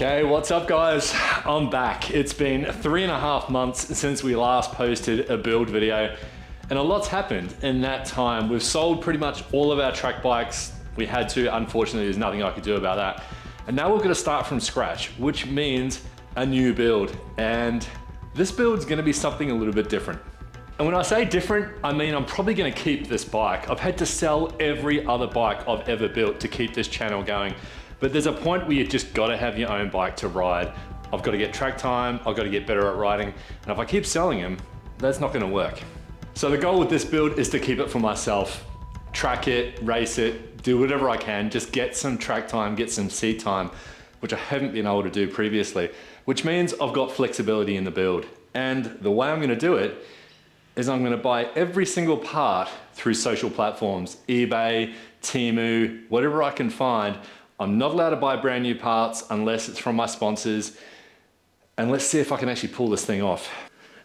Okay, what's up guys? I'm back. It's been 3.5 months since we last posted a build video and a lot's happened in that time. We've sold pretty much all of our track bikes. We had to, unfortunately there's nothing I could do about that. And now we're gonna start from scratch, which means a new build. And this build's gonna be something a little bit different. And when I say different, I mean I'm probably gonna keep this bike. I've had to sell every other bike I've ever built to keep this channel going. But there's a point where you just gotta have your own bike to ride. I've gotta get track time, I've gotta get better at riding, and if I keep selling them, that's not gonna work. So the goal with this build is to keep it for myself. Track it, race it, do whatever I can, just get some track time, get some seat time, which I haven't been able to do previously, which means I've got flexibility in the build. And the way I'm gonna do it is I'm gonna buy every single part through social platforms, eBay, Temu, whatever I can find. I'm not allowed to buy brand new parts unless it's from my sponsors. And let's see if I can actually pull this thing off.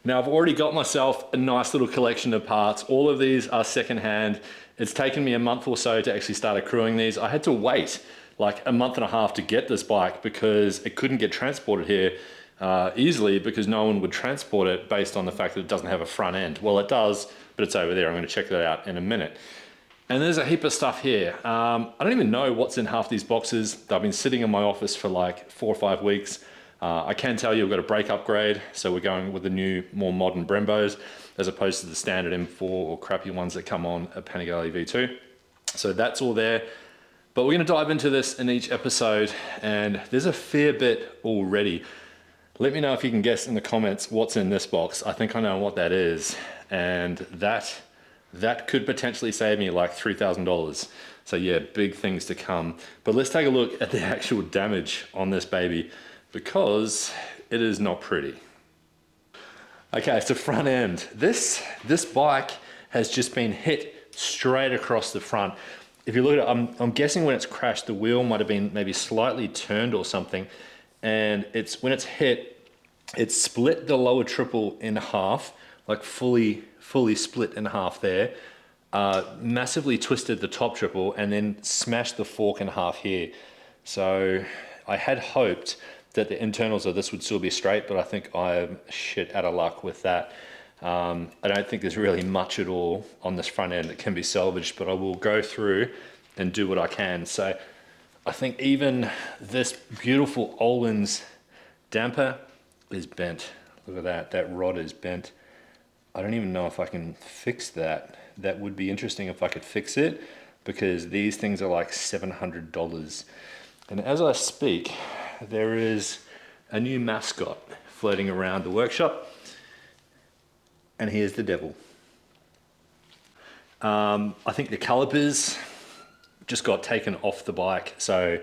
Now I've already got myself a nice little collection of parts. All of these are secondhand. It's taken me a month or so to actually start accruing these. I had to wait like a month and a half to get this bike because it couldn't get transported here easily because no one would transport it based on the fact that it doesn't have a front end. Well, it does, but it's over there. I'm gonna check that out in a minute. And there's a heap of stuff here. I don't even know what's in half these boxes. They've been sitting in my office for like 4 or 5 weeks. I can tell you we've got a brake upgrade, so we're going with the new, more modern Brembos, as opposed to the standard M4 or crappy ones that come on a Panigale V2. So that's all there. But we're gonna dive into this in each episode, and there's a fair bit already. Let me know if you can guess in the comments what's in this box. I think I know what that is, and that could potentially save me like $3,000. So yeah, big things to come. But let's take a look at the actual damage on this baby because it is not pretty. Okay, so front end. This bike has just been hit straight across the front. If you look at it, I'm guessing when it's crashed, the wheel might have been maybe slightly turned or something. And when it's hit, it split the lower triple in half, like fully split in half there, massively twisted the top triple and then smashed the fork in half here. So I had hoped that the internals of this would still be straight, but I think I'm shit out of luck with that. I don't think there's really much at all on this front end that can be salvaged, but I will go through and do what I can. So I think even this beautiful Öhlins damper is bent. Look at that rod is bent. I don't even know if I can fix that. That would be interesting if I could fix it because these things are like $700. And as I speak, there is a new mascot floating around the workshop. And here's the devil. I think the calipers just got taken off the bike. So,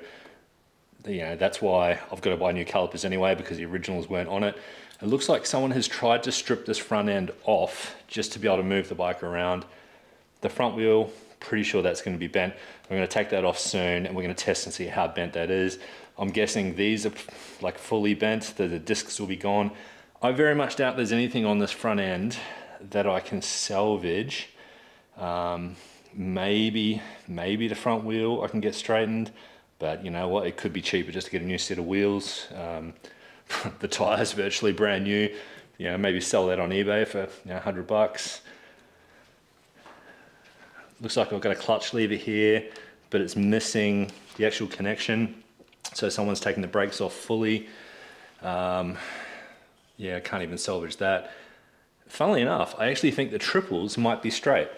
that's why I've got to buy new calipers anyway because the originals weren't on it. It looks like someone has tried to strip this front end off just to be able to move the bike around. The front wheel, pretty sure that's going to be bent. We're going to take that off soon and we're going to test and see how bent that is. I'm guessing these are like fully bent, the discs will be gone. I very much doubt there's anything on this front end that I can salvage. Maybe the front wheel I can get straightened, but you know what, it could be cheaper just to get a new set of wheels. The tires virtually brand new. Maybe sell that on eBay for $100. Looks like I've got a clutch lever here, but it's missing the actual connection. So someone's taken the brakes off fully. Yeah, I can't even salvage that. Funnily enough, I actually think the triples might be straight.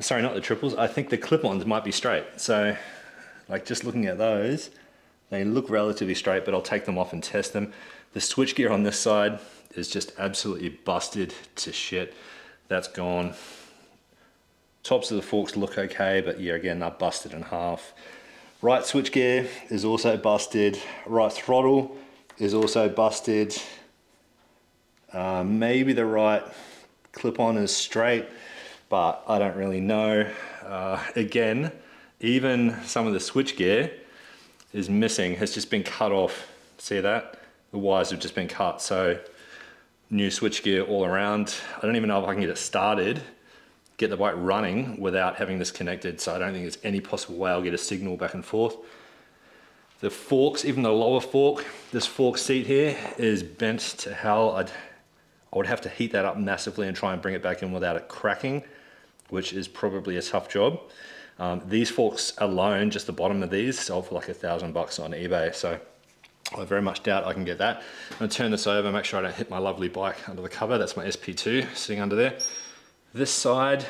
Sorry, not the triples. I think the clip-ons might be straight. So, like just looking at those, they look relatively straight, but I'll take them off and test them. The switchgear on this side is just absolutely busted to shit. That's gone. Tops of the forks look okay, but yeah, again, they're busted in half. Right switchgear is also busted. Right throttle is also busted. Maybe the right clip-on is straight, but I don't really know. Again, even some of the switchgear is missing, has just been cut off. See that? The wires have just been cut, so new switchgear all around. I don't even know if I can get it started, get the bike running without having this connected, so I don't think there's any possible way I'll get a signal back and forth. The forks, even the lower fork, this fork seat here is bent to hell. I would have to heat that up massively and try and bring it back in without it cracking, which is probably a tough job. These forks alone, just the bottom of these, sell for like $1,000 on eBay. So I very much doubt I can get that. I'm gonna turn this over, make sure I don't hit my lovely bike under the cover. That's my SP2 sitting under there. This side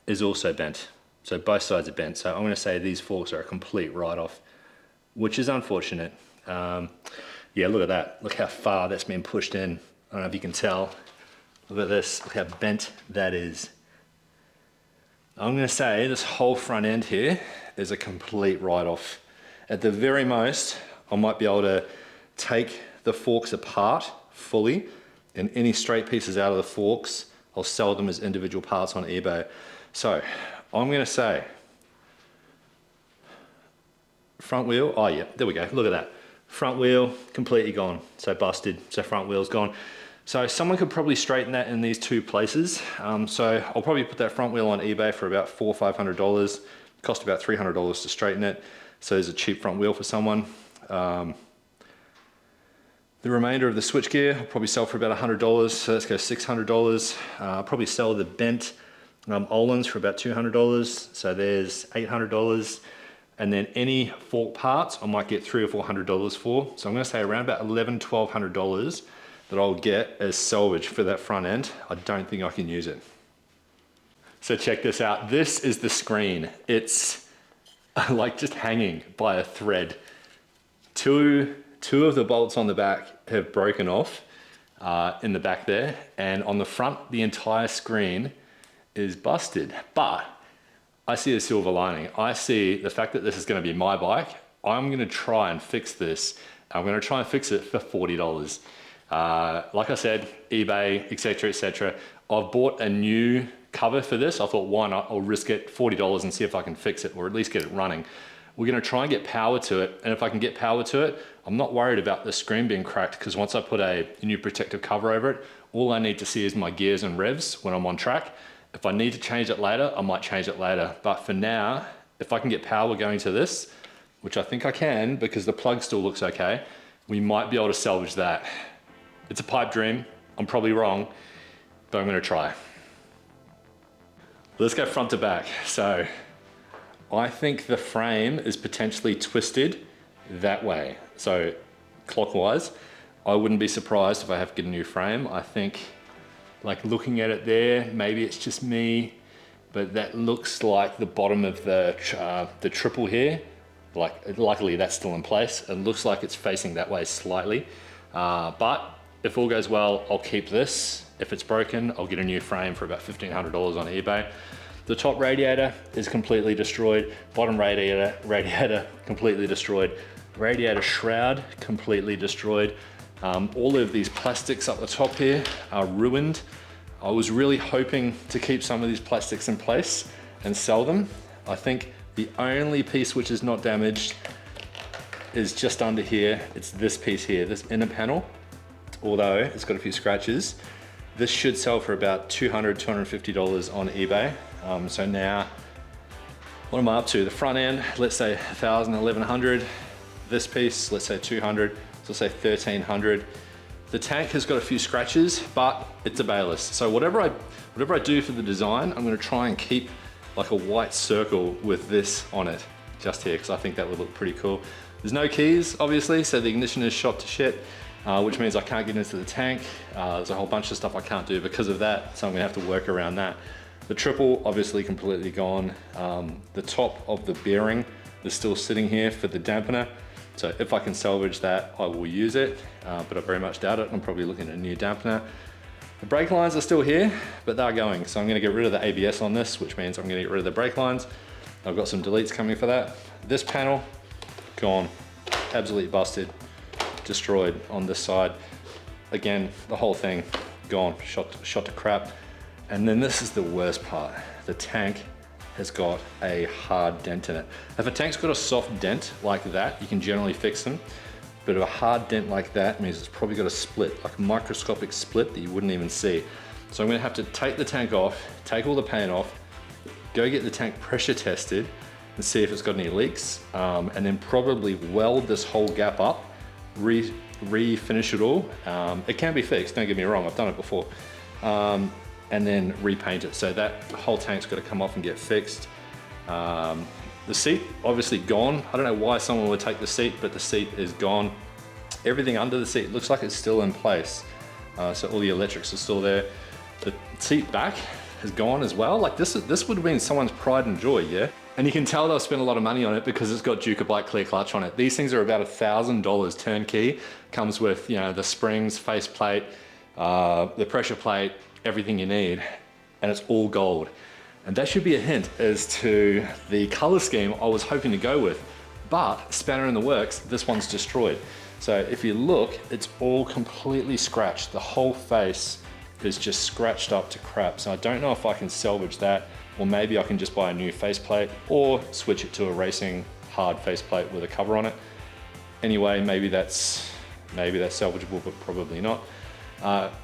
is also bent. So both sides are bent. So I'm gonna say these forks are a complete write-off, which is unfortunate. Yeah, look at that. Look how far that's been pushed in. I don't know if you can tell. Look at this, look how bent that is. I'm gonna say this whole front end here is a complete write-off. At the very most, I might be able to take the forks apart fully, and any straight pieces out of the forks, I'll sell them as individual parts on eBay. So I'm gonna say, front wheel, oh yeah, there we go, look at that. Front wheel, completely gone, so busted, so front wheel's gone. So someone could probably straighten that in these two places. So I'll probably put that front wheel on eBay for about $400 or $500. Cost about $300 to straighten it. So there's a cheap front wheel for someone. The remainder of the switchgear I'll probably sell for about $100. So let's go $600. I'll probably sell the bent Öhlins for about $200. So there's $800. And then any fork parts I might get $300 or $400 for. So I'm gonna say around about $1,100, $1,200 that I'll get as salvage for that front end. I don't think I can use it. So check this out. This is the screen. It's like just hanging by a thread. Two of the bolts on the back have broken off in the back there. And on the front, the entire screen is busted. But I see a silver lining. I see the fact that this is gonna be my bike. I'm gonna try and fix this. I'm gonna try and fix it for $40. Like I said, eBay, etc., etc. I've bought a new cover for this. I thought, why not? I'll risk it, $40, and see if I can fix it or at least get it running. We're gonna try and get power to it. And if I can get power to it, I'm not worried about the screen being cracked, because once I put a new protective cover over it, all I need to see is my gears and revs when I'm on track. If I need to change it later, I might change it later. But for now, if I can get power going to this, which I think I can because the plug still looks okay, we might be able to salvage that. It's a pipe dream. I'm probably wrong, but I'm gonna try. Let's go front to back. So I think the frame is potentially twisted that way. So clockwise, I wouldn't be surprised if I have to get a new frame. I think, like looking at it there, maybe it's just me, but that looks like the bottom of the triple here. Like, luckily that's still in place. It looks like it's facing that way slightly, but if all goes well, I'll keep this. If it's broken, I'll get a new frame for about $1,500 on eBay. The top radiator is completely destroyed. Bottom radiator completely destroyed. Radiator shroud completely destroyed. All of these plastics up the top here are ruined. I was really hoping to keep some of these plastics in place and sell them. I think the only piece which is not damaged is just under here. It's this piece here, this inner panel. Although it's got a few scratches. This should sell for about $200, $250 on eBay. So now, what am I up to? The front end, let's say 1,000, 1,100. This piece, let's say 200, so let's say 1,300. The tank has got a few scratches, but it's a Bayless. So whatever I do for the design, I'm gonna try and keep like a white circle with this on it, just here, because I think that would look pretty cool. There's no keys, obviously, so the ignition is shot to shit. Which means I can't get into the tank. There's a whole bunch of stuff I can't do because of that, so I'm gonna have to work around that. The triple, obviously completely gone. The top of the bearing is still sitting here for the dampener. So if I can salvage that, I will use it, but I very much doubt it. I'm probably looking at a new dampener. The brake lines are still here, but they're going. So I'm gonna get rid of the ABS on this, which means I'm gonna get rid of the brake lines. I've got some deletes coming for that. This panel, gone, absolutely busted. Destroyed on this side. Again, the whole thing gone, shot to crap. And then this is the worst part. The tank has got a hard dent in it. If a tank's got a soft dent like that, you can generally fix them. But a hard dent like that means it's probably got a split, like a microscopic split that you wouldn't even see. So I'm gonna have to take the tank off, take all the paint off, go get the tank pressure tested, and see if it's got any leaks, and then probably weld this whole gap up, refinish it all. It can be fixed, don't get me wrong, I've done it before. And then repaint it. So that whole tank's got to come off and get fixed. The seat, obviously gone. I don't know why someone would take the seat, but the seat is gone. Everything under the seat looks like it's still in place. So all the electrics are still there. The seat back has gone as well. Like this would have been someone's pride and joy, yeah? And you can tell they've spent a lot of money on it because it's got DUCATI clear clutch on it. These things are about $1,000 turnkey. Comes with, you know, the springs, faceplate, the pressure plate, everything you need, and it's all gold. And that should be a hint as to the color scheme I was hoping to go with, but spanner in the works, this one's destroyed. So if you look, it's all completely scratched. The whole face is just scratched up to crap. So I don't know if I can salvage that, or maybe I can just buy a new faceplate or switch it to a racing hard faceplate with a cover on it. Anyway, maybe that's salvageable, but probably not.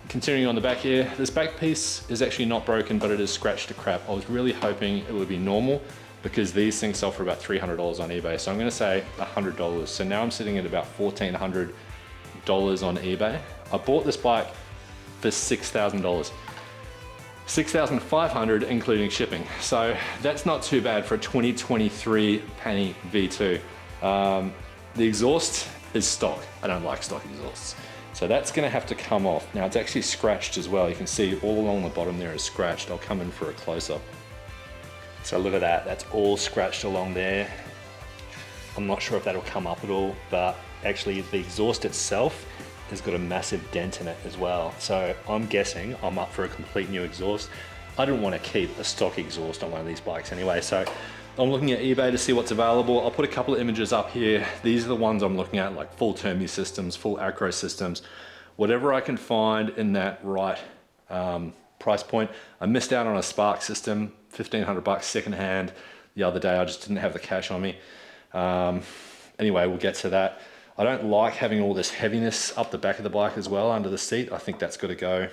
Continuing on the back here, this back piece is actually not broken, but it is scratched to crap. I was really hoping it would be normal because these things sell for about $300 on eBay. So I'm gonna say $100. So now I'm sitting at about $1,400 on eBay. I bought this bike for $6,000. $6,500 including shipping. So that's not too bad for a 2023 Penny V2. The exhaust is stock. I don't like stock exhausts. So that's gonna have to come off. Now it's actually scratched as well. You can see all along the bottom there is scratched. I'll come in for a close-up. So look at that, that's all scratched along there. I'm not sure if that'll come up at all, but actually the exhaust itself has got a massive dent in it as well. So I'm guessing I'm up for a complete new exhaust. I don't want to keep a stock exhaust on one of these bikes anyway, so I'm looking at eBay to see what's available. I'll put a couple of images up here. These are the ones I'm looking at, like full Termi systems, full Acro systems, whatever I can find in that right price point. I missed out on a Spark system, $1,500 secondhand the other day. I just didn't have the cash on me. Anyway, we'll get to that. I don't like having all this heaviness up the back of the bike as well under the seat. I think that's got to go.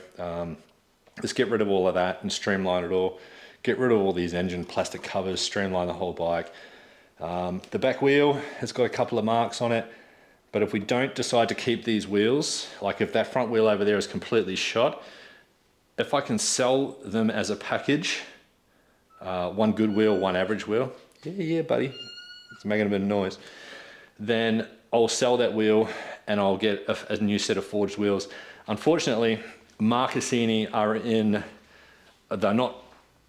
Let's get rid of all of that and streamline it all. Get rid of all these engine plastic covers, streamline the whole bike. The back wheel has got a couple of marks on it, but if we don't decide to keep these wheels, like if that front wheel over there is completely shot, if I can sell them as a package, one good wheel, one average wheel, yeah, buddy, it's making a bit of noise, then I'll sell that wheel and I'll get a new set of forged wheels. Unfortunately, Marcassini they're not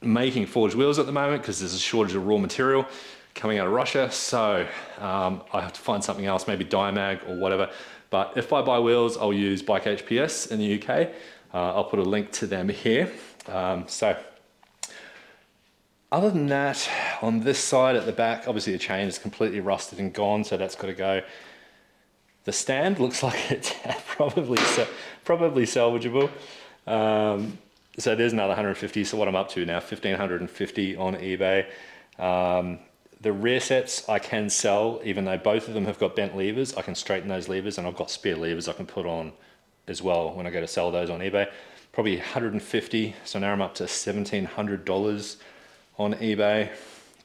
making forged wheels at the moment because there's a shortage of raw material coming out of Russia. So I have to find something else, maybe Diamag or whatever. But if I buy wheels, I'll use Bike HPS in the UK. I'll put a link to them here. So other than that, on this side at the back, obviously the chain is completely rusted and gone, so that's got to go. The stand looks like it's probably salvageable. So there's another 150. So what I'm up to now, 1,550 on eBay. The rear sets I can sell, even though both of them have got bent levers. I can straighten those levers, and I've got spare levers I can put on as well when I go to sell those on eBay. Probably 150. So now I'm up to $1,700 on eBay.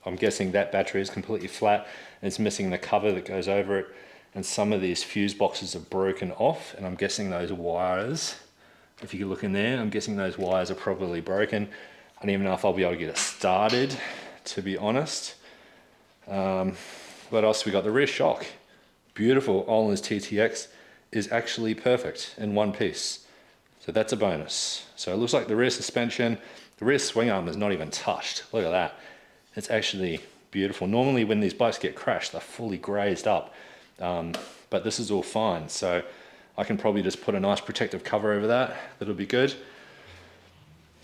I'm guessing that battery is completely flat and it's missing the cover that goes over it. And some of these fuse boxes are broken off, and I'm guessing those wires, if you can look in there, I'm guessing those wires are probably broken. I don't even know if I'll be able to get it started, to be honest. What else we got? The rear shock. Beautiful. Olin's TTX is actually perfect in one piece. So that's a bonus. So it looks like the rear suspension, the rear swing arm is not even touched. Look at that. It's actually beautiful. Normally when these bikes get crashed, they're fully grazed up. But this is all fine. So I can probably just put a nice protective cover over that. That'll be good.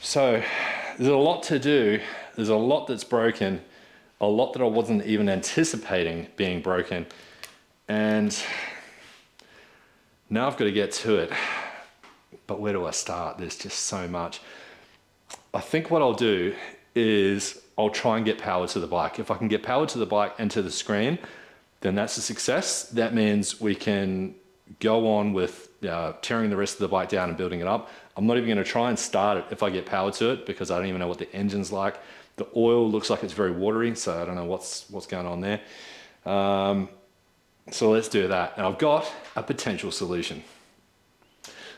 So there's a lot to do. There's a lot that's broken, a lot that I wasn't even anticipating being broken. And now I've got to get to it. But where do I start? There's just so much. I think what I'll do is I'll try and get power to the bike. If I can get power to the bike and to the screen, then that's a success. That means we can go on with tearing the rest of the bike down and building it up. I'm not even going to try and start it if I get power to it, because I don't even know what the engine's like. The oil looks like it's very watery, so I don't know what's going on there. So let's do that. And I've got a potential solution.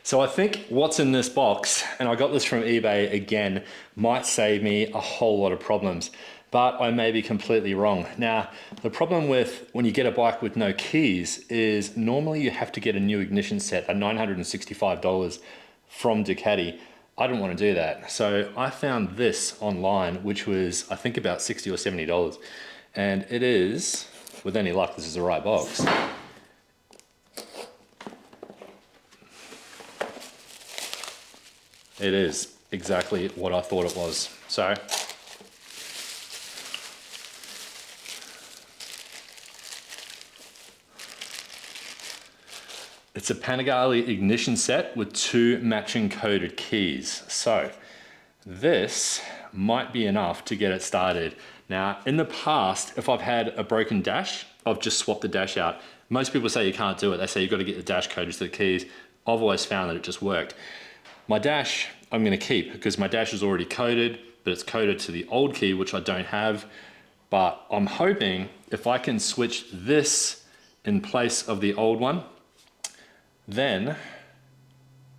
So I think what's in this box, and I got this from eBay again, might save me a whole lot of problems, but I may be completely wrong. Now, the problem with when you get a bike with no keys is normally you have to get a new ignition set at $965 from Ducati. I didn't want to do that. So I found this online, which was, I think, about $60 or $70. And it is, with any luck, this is the right box. It is exactly what I thought it was. So, it's a Panigale ignition set with 2 matching coded keys. So this might be enough to get it started. Now, in the past, if I've had a broken dash, I've just swapped the dash out. Most people say you can't do it. They say you've got to get the dash coded to the keys. I've always found that it just worked. My dash, I'm gonna keep because my dash is already coded, but it's coded to the old key, which I don't have. But I'm hoping if I can switch this in place of the old one, then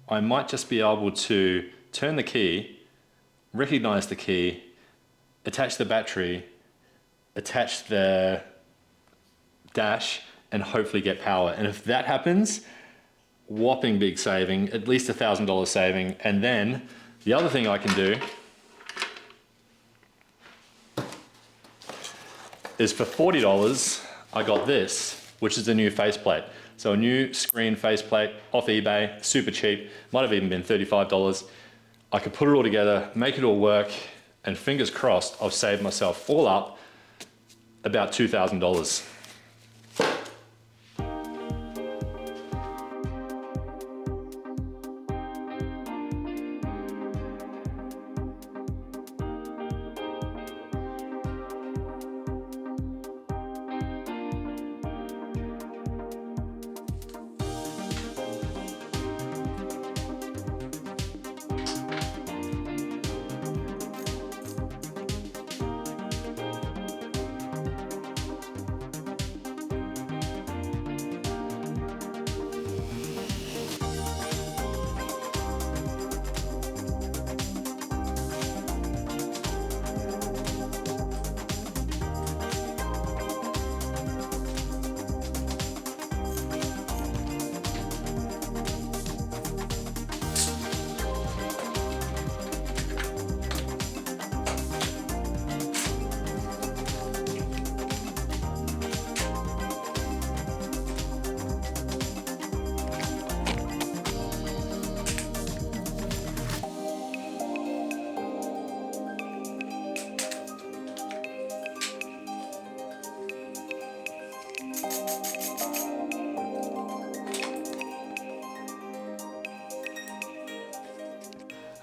I might just be able to turn the key, recognize the key, attach the battery, attach the dash, and hopefully get power. And if that happens, whopping big saving, at least $1,000 saving. And then the other thing I can do is for $40, I got this, which is a new faceplate. So a new screen faceplate off eBay, super cheap, might have even been $35. I could put it all together, make it all work, and fingers crossed, I've saved myself all up about $2,000.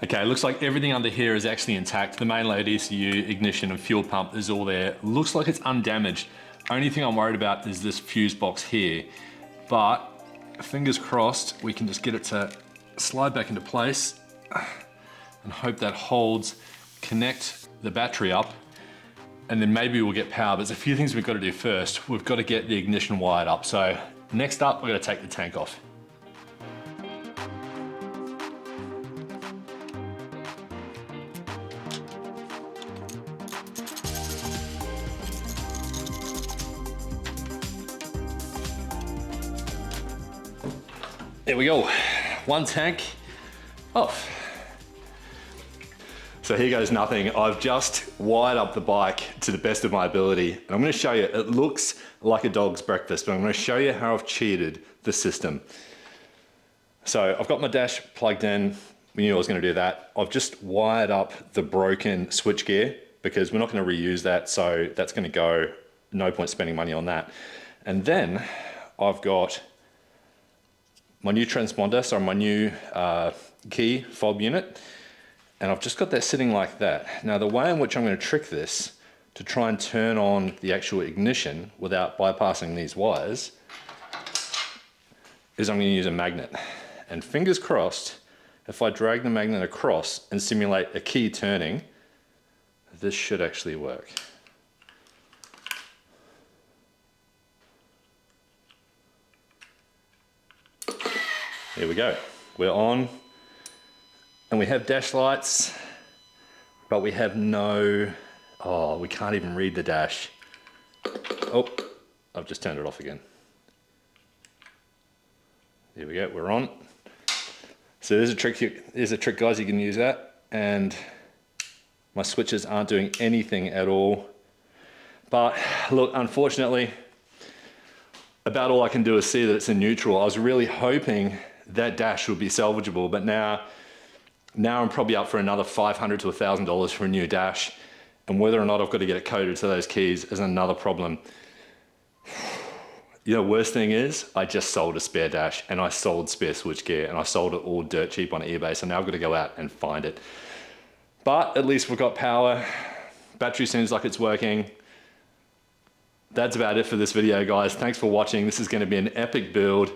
Okay, looks like everything under here is actually intact. The main load ECU, ignition and fuel pump is all there. Looks like it's undamaged. Only thing I'm worried about is this fuse box here. But fingers crossed, we can just get it to slide back into place and hope that holds, connect the battery up, and then maybe we'll get power. But there's a few things we've got to do first. We've got to get the ignition wired up. So next up, we're gonna take the tank off. There we go, one tank off. So here goes nothing. I've just wired up the bike to the best of my ability. And I'm gonna show you, it looks like a dog's breakfast, but I'm gonna show you how I've cheated the system. So I've got my dash plugged in. We knew I was gonna do that. I've just wired up the broken switchgear because we're not gonna reuse that. So that's gonna go, no point spending money on that. And then I've got my new transponder, so my new key fob unit, and I've just got that sitting like that. Now the way in which I'm going to trick this to try and turn on the actual ignition without bypassing these wires is I'm going to use a magnet. And fingers crossed, if I drag the magnet across and simulate a key turning, this should actually work. There we go. We're on, and we have dash lights, but we have no, oh, we can't even read the dash. Oh, I've just turned it off again. There we go, we're on. So there's a trick guys, you can use that, and my switches aren't doing anything at all. But look, unfortunately, about all I can do is see that it's in neutral. I was really hoping that dash would be salvageable, but now I'm probably up for another $500 to $1,000 for a new dash, and whether or not I've got to get it coded to those keys is another problem. You know, worst thing is I just sold a spare dash and I sold spare switchgear and I sold it all dirt cheap on eBay, so now I've got to go out and find it. But at least we've got power. Battery seems like it's working. That's about it for this video, guys. Thanks for watching. This is going to be an epic build.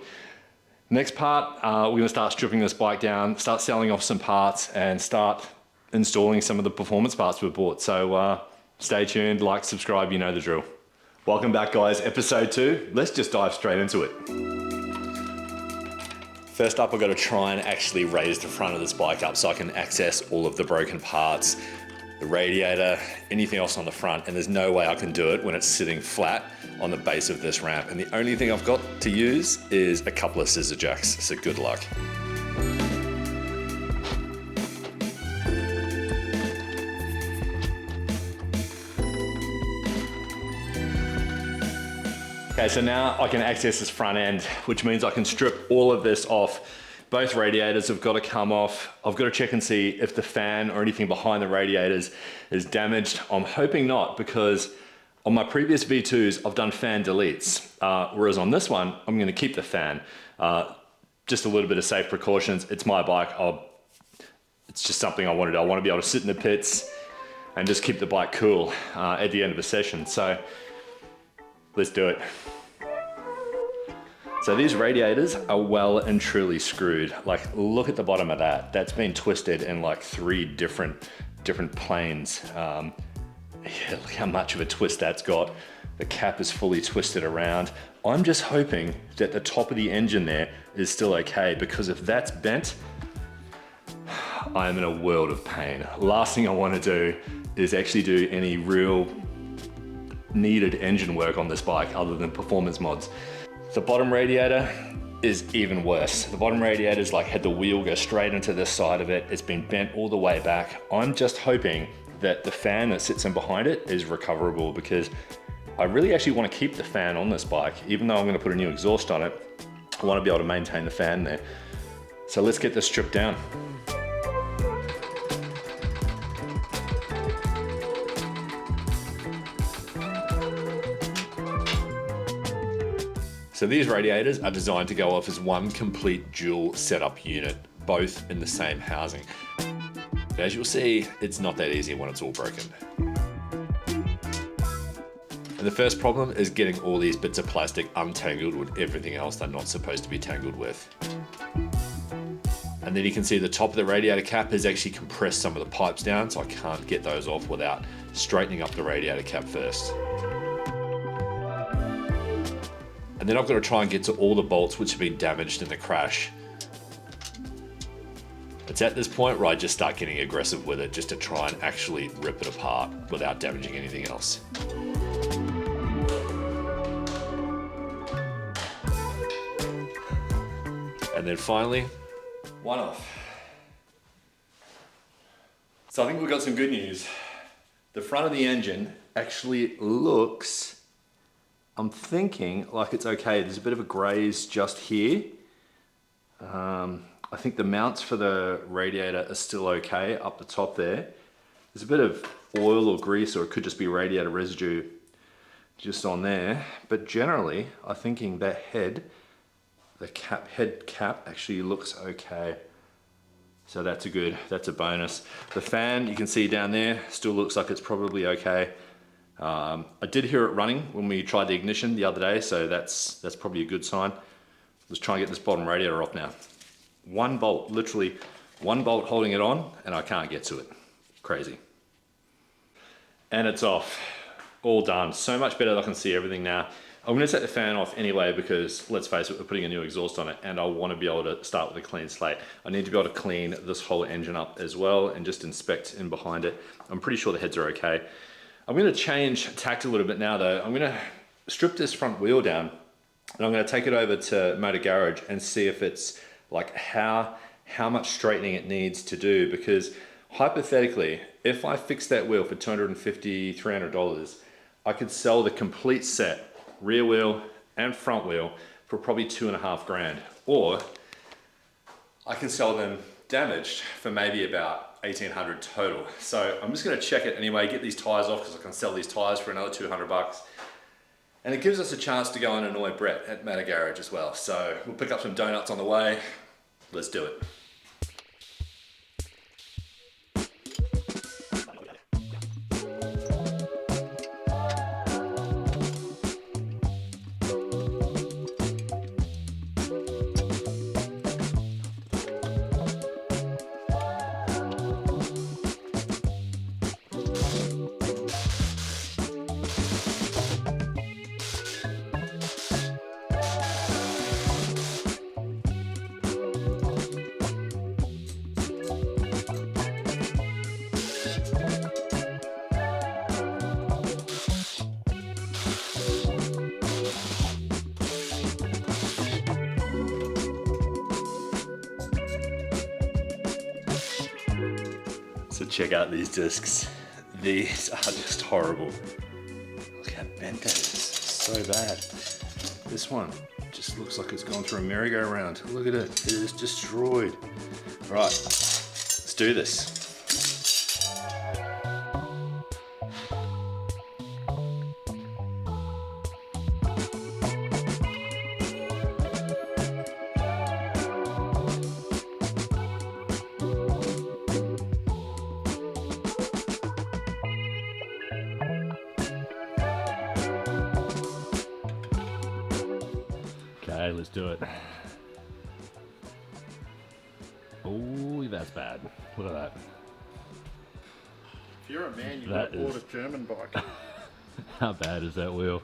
Next part, we're going to start stripping this bike down, start selling off some parts, and start installing some of the performance parts we've bought. So stay tuned, like, subscribe, you know the drill. Welcome back, guys. Episode 2. Let's just dive straight into it. First up, I've got to try and actually raise the front of this bike up so I can access all of the broken parts, the radiator, anything else on the front, and there's no way I can do it when it's sitting flat on the base of this ramp. And the only thing I've got to use is a couple of scissor jacks, so good luck. Okay, so now I can access this front end, which means I can strip all of this off. Both radiators have got to come off. I've got to check and see if the fan or anything behind the radiators is damaged. I'm hoping not, because on my previous V2s, I've done fan deletes. Whereas on this one, I'm gonna keep the fan. Just a little bit of safe precautions. It's my bike. It's just something I want to do. I want to be able to sit in the pits and just keep the bike cool at the end of a session. So let's do it. So these radiators are well and truly screwed. Like, look at the bottom of that. That's been twisted in like 3 different planes. Yeah, look how much of a twist that's got. The cap is fully twisted around. I'm just hoping that the top of the engine there is still okay, because if that's bent, I am in a world of pain. Last thing I want to do is actually do any real needed engine work on this bike other than performance mods. The bottom radiator is even worse. The bottom radiator's like had the wheel go straight into this side of it. It's been bent all the way back. I'm just hoping that the fan that sits in behind it is recoverable, because I really actually want to keep the fan on this bike. Even though I'm going to put a new exhaust on it, I want to be able to maintain the fan there. So let's get this stripped down. So these radiators are designed to go off as one complete dual setup unit, both in the same housing. But as you'll see, it's not that easy when it's all broken. And the first problem is getting all these bits of plastic untangled with everything else they're not supposed to be tangled with. And then you can see the top of the radiator cap has actually compressed some of the pipes down, so I can't get those off without straightening up the radiator cap first. And then I've got to try and get to all the bolts which have been damaged in the crash. It's at this point where I just start getting aggressive with it, just to try and actually rip it apart without damaging anything else. And then finally, one off. So I think we've got some good news. The front of the engine actually looks, I'm thinking like it's okay. There's a bit of a graze just here. I think the mounts for the radiator are still okay up the top there. There's a bit of oil or grease, or it could just be radiator residue just on there. But generally, I'm thinking that head cap actually looks okay. So that's a bonus. The fan, you can see down there, still looks like it's probably okay. I did hear it running when we tried the ignition the other day, so that's probably a good sign. Let's try and get this bottom radiator off now. One bolt, literally one bolt holding it on, and I can't get to it. Crazy. And it's off. All done. So much better that I can see everything now. I'm gonna take the fan off anyway because, let's face it, we're putting a new exhaust on it and I wanna be able to start with a clean slate. I need to be able to clean this whole engine up as well and just inspect in behind it. I'm pretty sure the heads are okay. I'm gonna change tact a little bit now though. I'm gonna strip this front wheel down and I'm gonna take it over to Motor Garage and see if it's like how much straightening it needs to do, because hypothetically, if I fix that wheel for $250, $300, I could sell the complete set, rear wheel and front wheel, for probably 2.5 grand. Or I can sell them damaged for maybe about 1,800 total. So I'm just gonna check it anyway, get these tires off because I can sell these tires for another 200 bucks. And it gives us a chance to go and annoy Brett at Motor Garage as well. So we'll pick up some donuts on the way. Let's do it. So check out these discs. These are just horrible. Look how bent that is, so bad. This one just looks like it's gone through a merry-go-round. Look at it, it is destroyed. All right, let's do this. Okay, let's do it. Oh, that's bad. Look at that. If you're a man, you've got to board a German bike. How bad is that wheel?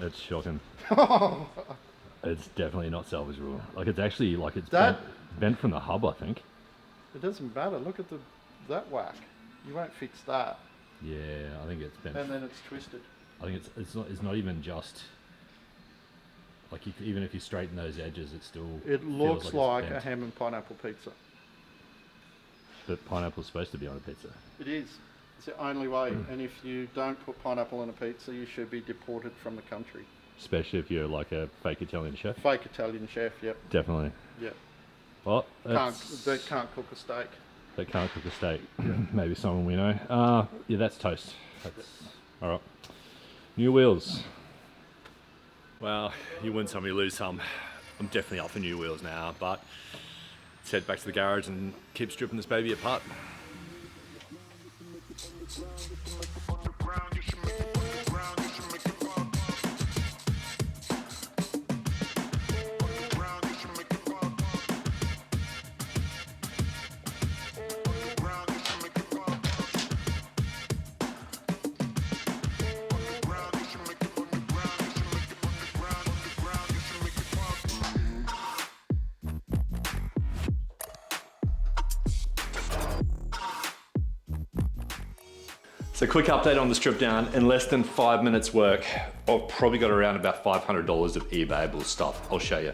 It's shocking. It's definitely not salvageable. Like, it's actually like it's bent from the hub, I think. It doesn't matter. Look at that whack. You won't fix that. Yeah, I think it's bent. And then it's twisted. I think it's not even just like even if you straighten those edges, it still. It looks like a ham and pineapple pizza. But pineapple's supposed to be on a pizza. It is. It's the only way. And if you don't put pineapple on a pizza, you should be deported from the country. Especially if you're like a fake Italian chef. Fake Italian chef, yep. Definitely. Yep. Well, they can't cook a steak. They can't cook a steak. Maybe someone we know. Yeah, that's toast. That's all right. New wheels. Well, you win some, you lose some. I'm definitely up for new wheels now, but let's head back to the garage and keep stripping this baby apart. So quick update on the strip down. In less than 5 minutes work, I've probably got around about $500 of eBayable stuff. I'll show you.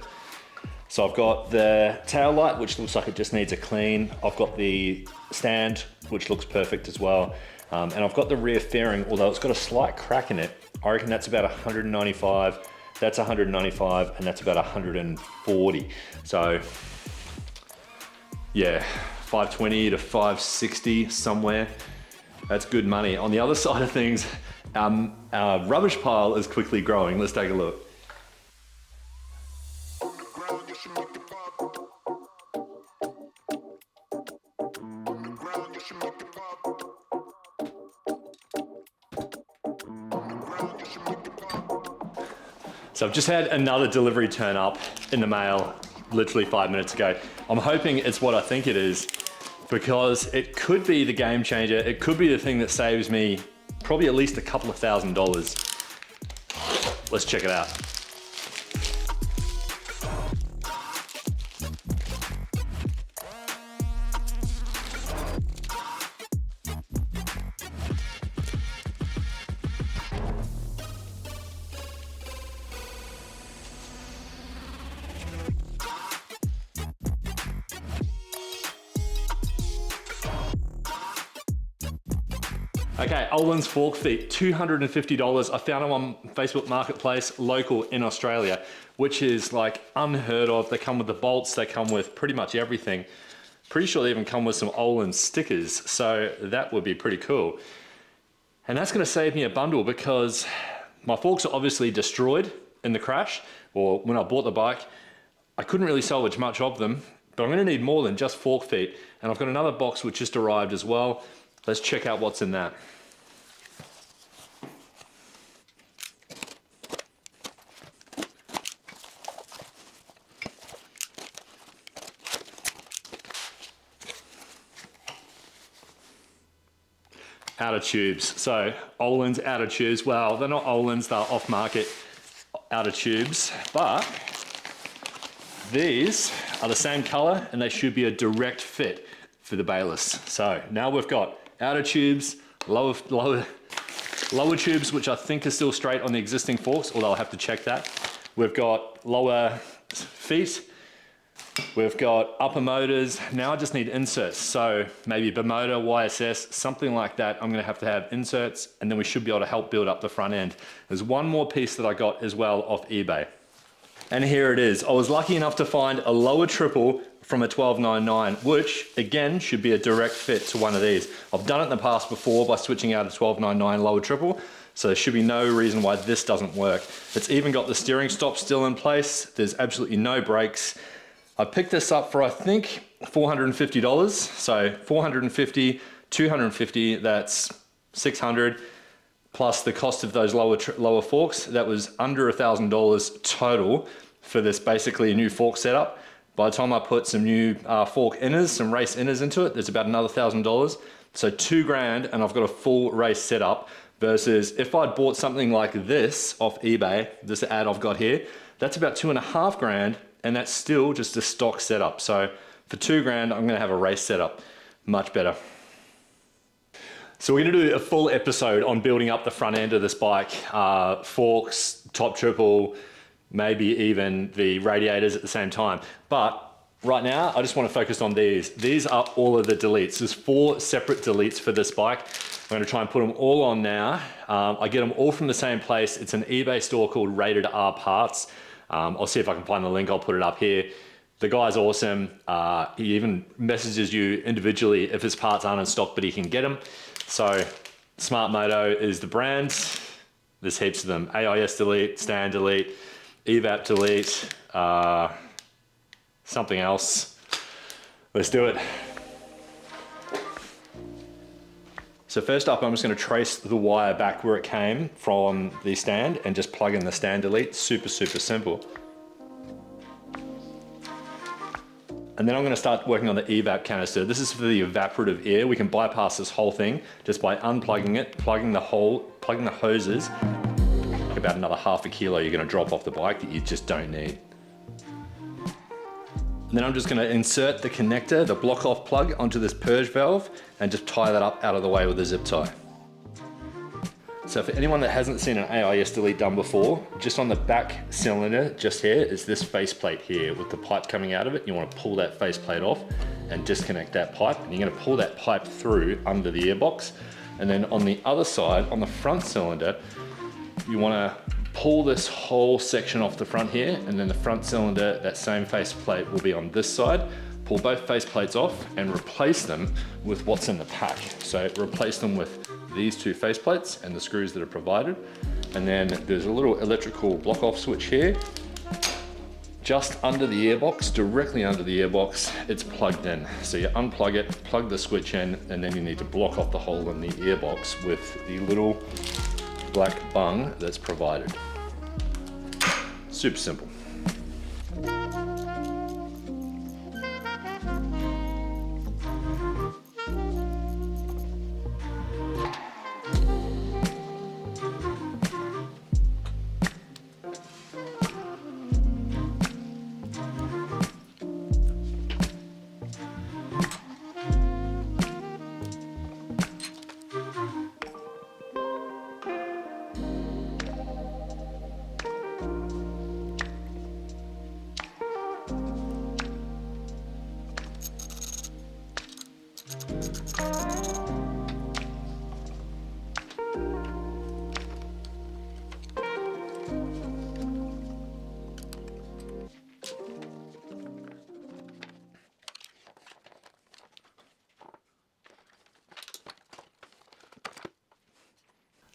So I've got the tail light, which looks like it just needs a clean. I've got the stand, which looks perfect as well. And I've got the rear fairing, although it's got a slight crack in it. I reckon that's about 195. That's 195, and that's about 140. So yeah, 520 to 560 somewhere. That's good money. On the other side of things, our rubbish pile is quickly growing. Let's take a look. So I've just had another delivery turn up in the mail literally 5 minutes ago. I'm hoping it's what I think it is, because it could be the game changer. It could be the thing that saves me probably at least a couple of $1,000s. Let's check it out. Okay, one's fork feet, $250. I found them on Facebook Marketplace, local in Australia, which is like unheard of. They come with the bolts, they come with pretty much everything. Pretty sure they even come with some Olin stickers, so that would be pretty cool. And that's gonna save me a bundle because my forks are obviously destroyed in the crash, or when I bought the bike. I couldn't really salvage much of them, but I'm gonna need more than just fork feet. And I've got another box which just arrived as well. Let's check out what's in that. Outer tubes. So Olin's outer tubes. Well, they're not Olin's, they're off-market outer tubes, but these are the same color and they should be a direct fit for the Bayless. So now we've got outer tubes, lower tubes, which I think are still straight on the existing forks, although I'll have to check that. We've got lower feet. We've got upper motors. Now I just need inserts. So maybe Bimotor, YSS, something like that. I'm gonna have to have inserts and then we should be able to help build up the front end. There's one more piece that I got as well off eBay. And here it is. I was lucky enough to find a lower triple from a 1299, which again should be a direct fit to one of these. I've done it in the past before by switching out a 1299 lower triple, so there should be no reason why this doesn't work. It's even got the steering stop still in place. There's absolutely no brakes. I picked this up for I think $450. So 450, 250, that's 600 plus the cost of those lower forks. That was under $1,000 total for this basically a new fork setup. By the time I put some new fork inners, some race inners into it, there's about another $1,000. So $2,000 and I've got a full race setup versus if I'd bought something like this off eBay, this ad I've got here, that's about $2,500 and that's still just a stock setup. So for $2,000, I'm gonna have a race setup, much better. So we're gonna do a full episode on building up the front end of this bike, forks, top triple, maybe even the radiators at the same time. But right now, I just wanna focus on these. These are all of the deletes. There's 4 separate deletes for this bike. I'm gonna try and put them all on now. I get them all from the same place. It's an eBay store called Rated R Parts. I'll see if I can find the link, I'll put it up here. The guy's awesome. He even messages you individually if his parts aren't in stock, but he can get them. So Smart Moto is the brand. There's heaps of them. AIS delete, stand delete, evap delete, something else. Let's do it. So first up, I'm just gonna trace the wire back where it came from the stand and just plug in the stand delete. Super, super simple. And then I'm gonna start working on the evap canister. This is for the evaporative air. We can bypass this whole thing just by unplugging it, plugging the hoses. About another ½ kilo you're gonna drop off the bike that you just don't need. And then I'm just gonna insert the connector, the block off plug onto this purge valve and just tie that up out of the way with a zip tie. So for anyone that hasn't seen an AIS delete done before, just on the back cylinder, just here, is this faceplate here with the pipe coming out of it. You wanna pull that faceplate off and disconnect that pipe. And you're gonna pull that pipe through under the airbox. And then on the other side, on the front cylinder, you wanna pull this whole section off the front here, and then the front cylinder, that same faceplate will be on this side. Pull both faceplates off and replace them with what's in the pack. So replace them with these 2 faceplates and the screws that are provided. And then there's a little electrical block off switch here. Just under the airbox, directly under the airbox, it's plugged in. So you unplug it, plug the switch in, and then you need to block off the hole in the airbox with the little black bung that's provided. Super simple.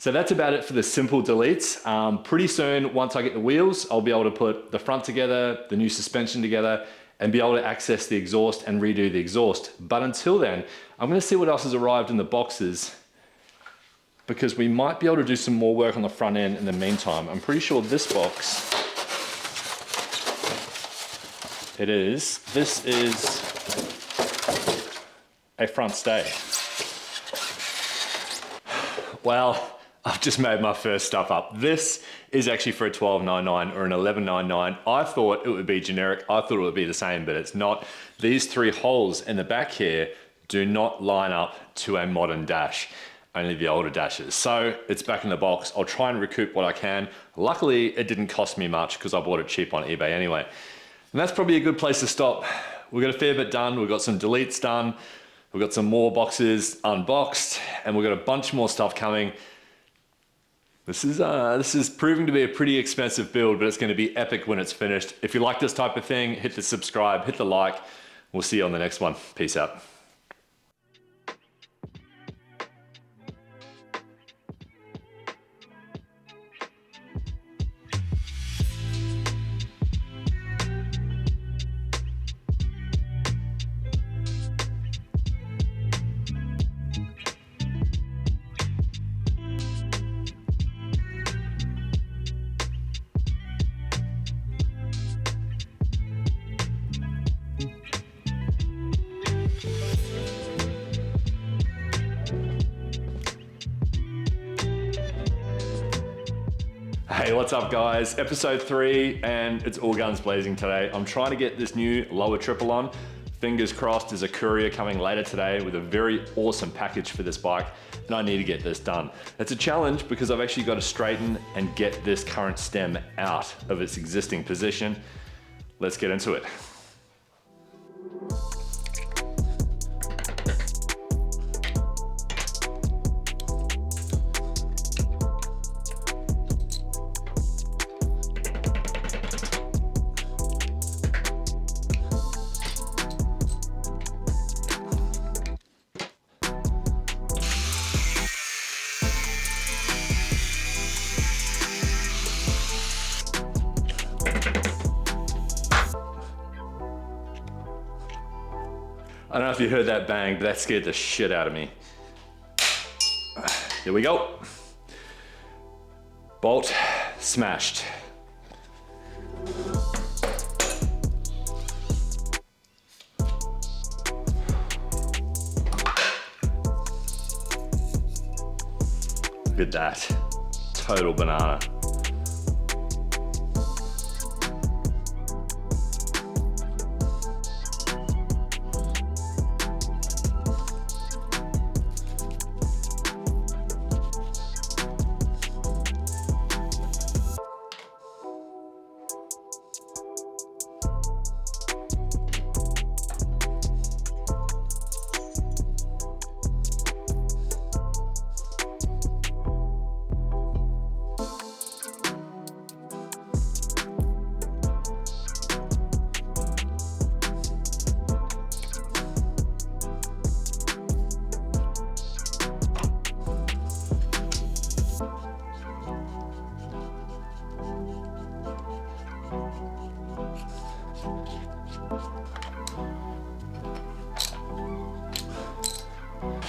So that's about it for the simple deletes. Pretty soon, once I get the wheels, I'll be able to put the front together, the new suspension together, and be able to access the exhaust and redo the exhaust. But until then, I'm gonna see what else has arrived in the boxes, because we might be able to do some more work on the front end in the meantime. I'm pretty sure this box, this is a front stay. Well, I've just made my first stuff up. This is actually for a 1299 or an 1199. I thought it would be generic. I thought it would be the same, but it's not. These 3 holes in the back here do not line up to a modern dash, only the older dashes. So it's back in the box. I'll try and recoup what I can. Luckily, it didn't cost me much because I bought it cheap on eBay anyway. And that's probably a good place to stop. We've got a fair bit done. We've got some deletes done. We've got some more boxes unboxed, and we've got a bunch more stuff coming. This is proving to be a pretty expensive build, but it's going to be epic when it's finished. If you like this type of thing, hit the subscribe, hit the like. We'll see you on the next one. Peace out. Hey, what's up guys? Episode 3, and it's all guns blazing today. I'm trying to get this new lower triple on. Fingers crossed, there's a courier coming later today with a very awesome package for this bike, and I need to get this done. It's a challenge because I've actually got to straighten and get this current stem out of its existing position. Let's get into it. I don't know if you heard that bang, but that scared the shit out of me. Here we go. Bolt smashed. Look at that. Total banana.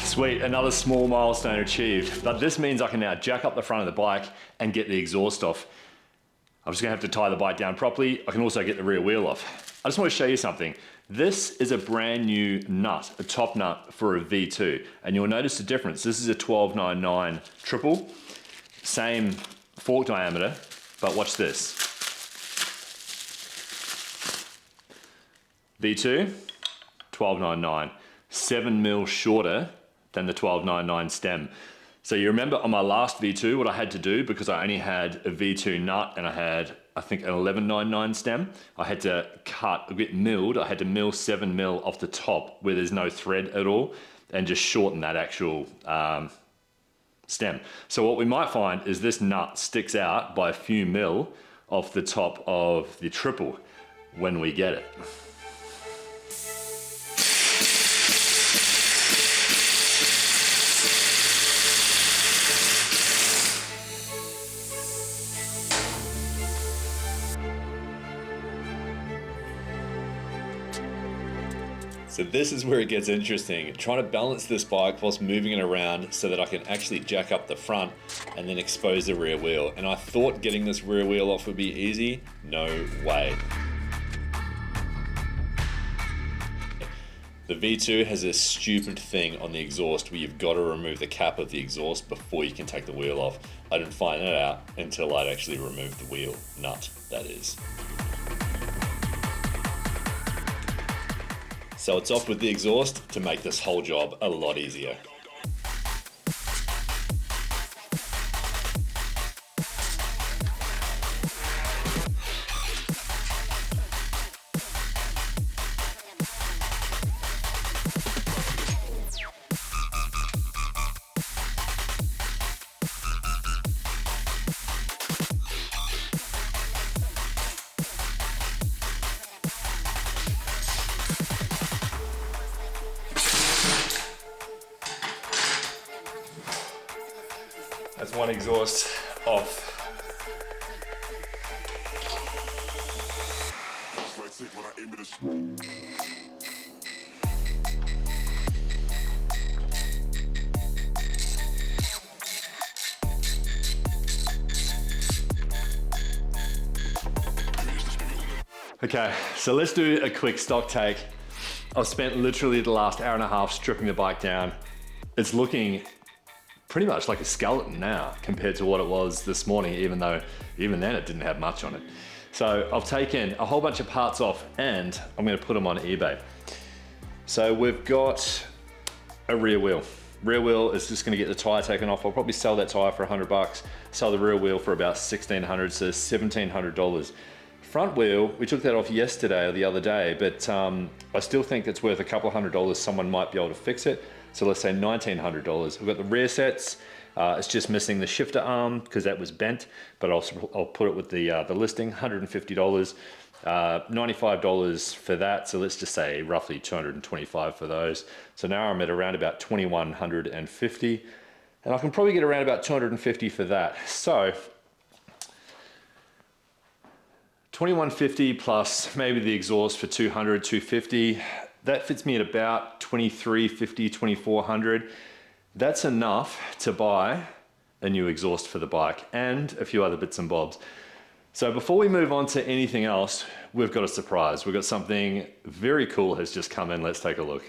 Sweet, another small milestone achieved, but this means I can now jack up the front of the bike and get the exhaust off. I'm just gonna have to tie the bike down properly. I can also get the rear wheel off. I just want to show you something. This is a brand new nut, a top nut for a V2, and you'll notice the difference. This is a 1299 triple, same fork diameter, but watch this. V2, 1299, 7mm shorter than the 1299 stem. So you remember on my last V2 what I had to do, because I only had a V2 nut and I had, I think, an 1199 stem. I had to cut a bit milled. I had to mill 7mm off the top where there's no thread at all and just shorten that actual stem. So what we might find is this nut sticks out by a few mil off the top of the triple when we get it. So this is where it gets interesting, trying to balance this bike whilst moving it around so that I can actually jack up the front and then expose the rear wheel. And I thought getting this rear wheel off would be easy. No way. The V2 has a stupid thing on the exhaust where you've got to remove the cap of the exhaust before you can take the wheel off. I didn't find that out until I'd actually removed the wheel nut, that is. So it's off with the exhaust to make this whole job a lot easier. That's one exhaust off. Okay, so let's do a quick stock take. I've spent literally the last hour and a half stripping the bike down. It's looking pretty much like a skeleton now compared to what it was this morning, even though even then it didn't have much on it. So I've taken a whole bunch of parts off and I'm gonna put them on eBay. So we've got a rear wheel. Rear wheel is just gonna get the tire taken off. I'll probably sell that tire for $100, sell the rear wheel for about $1,600, so $1,700. Front wheel, we took that off yesterday or the other day, but I still think it's worth a couple $100. Someone might be able to fix it. So let's say $1,900. We've got the rear sets. It's just missing the shifter arm because that was bent, but I'll put it with the listing, $150, $95 for that. So let's just say roughly $225 for those. So now I'm at around about $2,150, and I can probably get around about $250 for that. So $2,150 plus maybe the exhaust for $200, $250. That fits me at about $2,350, $2,400. That's enough to buy a new exhaust for the bike and a few other bits and bobs. So before we move on to anything else, we've got a surprise. We've got something very cool has just come in. Let's take a look.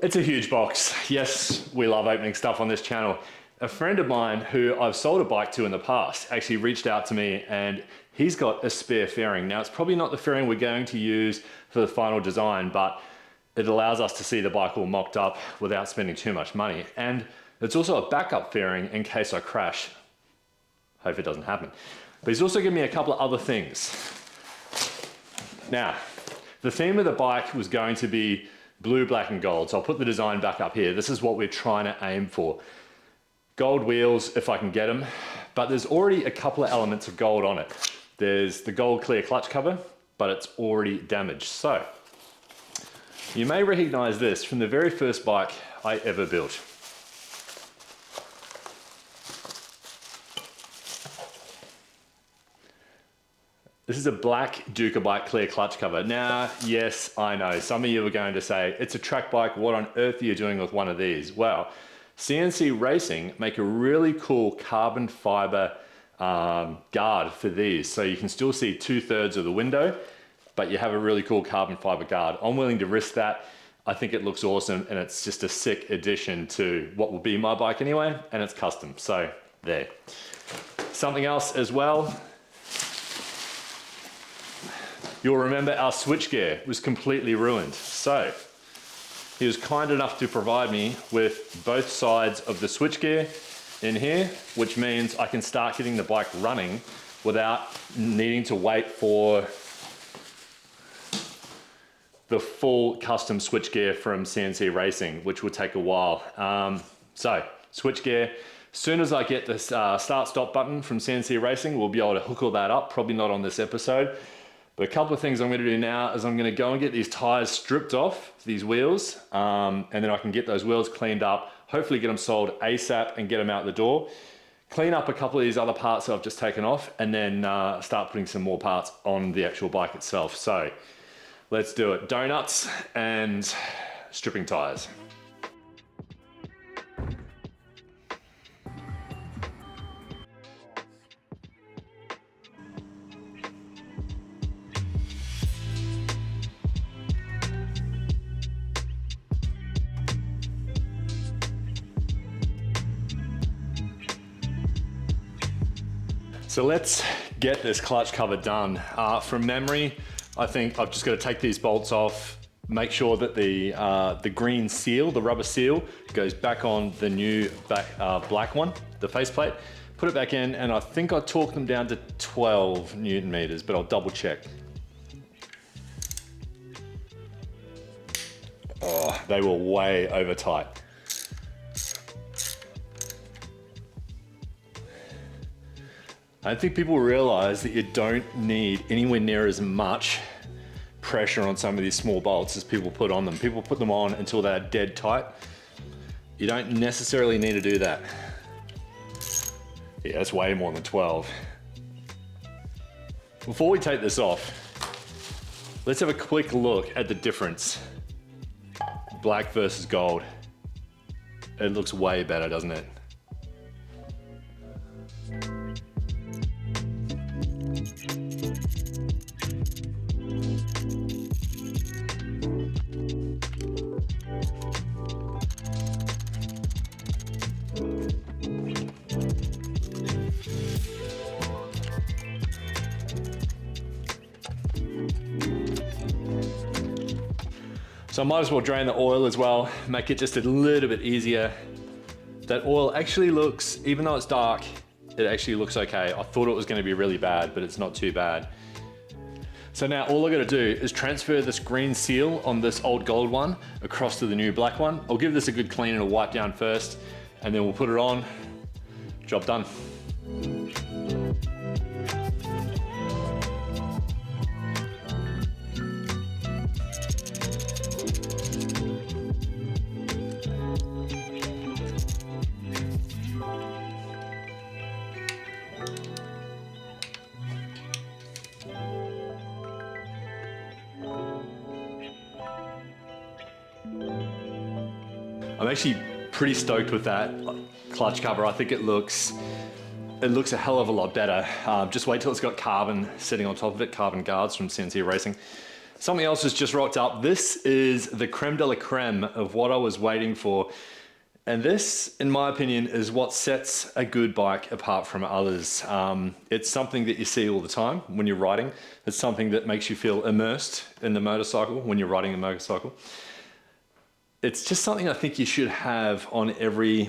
It's a huge box. Yes, we love opening stuff on this channel. A friend of mine who I've sold a bike to in the past actually reached out to me and he's got a spare fairing. Now it's probably not the fairing we're going to use for the final design, but it allows us to see the bike all mocked up without spending too much money. And it's also a backup fairing in case I crash. Hope it doesn't happen. But he's also given me a couple of other things. Now, the theme of the bike was going to be blue, black, and gold. So I'll put the design back up here. This is what we're trying to aim for. Gold wheels, if I can get them, but there's already a couple of elements of gold on it. There's the gold clear clutch cover, but it's already damaged. So you may recognize this from the very first bike I ever built. This is a black DUCATI clear clutch cover. Now, yes, I know, some of you are going to say, it's a track bike, what on earth are you doing with one of these? Well, CNC Racing make a really cool carbon fiber guard for these. So you can still see 2/3 of the window, but you have a really cool carbon fiber guard. I'm willing to risk that. I think it looks awesome and it's just a sick addition to what will be my bike anyway, and it's custom, so there. Something else as well. You'll remember our switchgear was completely ruined. So he was kind enough to provide me with both sides of the switchgear in here, which means I can start getting the bike running without needing to wait for the full custom switchgear from CNC Racing, which will take a while. So switchgear, as soon as I get the start stop button from CNC Racing, we'll be able to hook all that up, probably not on this episode. But a couple of things I'm going to do now is I'm going to go and get these tires stripped off, these wheels, and then I can get those wheels cleaned up, hopefully get them sold ASAP and get them out the door. Clean up a couple of these other parts that I've just taken off, and then start putting some more parts on the actual bike itself. So Let's do it. Donuts and stripping tires. So let's get this clutch cover done. From memory, I think I've just got to take these bolts off, make sure that the green seal, the rubber seal, goes back on the new black one, the faceplate, put it back in, and I think I torqued them down to 12 Newton meters, but I'll double check. Oh, they were way over tight. I think people realize that you don't need anywhere near as much pressure on some of these small bolts as people put on them. People put them on until they're dead tight. You don't necessarily need to do that. Yeah, that's way more than 12. Before we take this off, let's have a quick look at the difference. Black versus gold. It looks way better, doesn't it? So I might as well drain the oil as well, make it just a little bit easier. That oil actually looks, even though it's dark, it actually looks okay. I thought it was going to be really bad, but it's not too bad. So now all I got to do is transfer this green seal on this old gold one across to the new black one. I'll give this a good clean and a wipe down first, and then we'll put it on. Job done. I'm actually pretty stoked with that clutch cover. I think it looks a hell of a lot better. Just wait till it's got carbon sitting on top of it, carbon guards from CNC Racing. Something else has just rocked up. This is the creme de la creme of what I was waiting for. And this, in my opinion, is what sets a good bike apart from others. It's something that you see all the time when you're riding. It's something that makes you feel immersed in the motorcycle when you're riding a motorcycle. It's just something I think you should have on every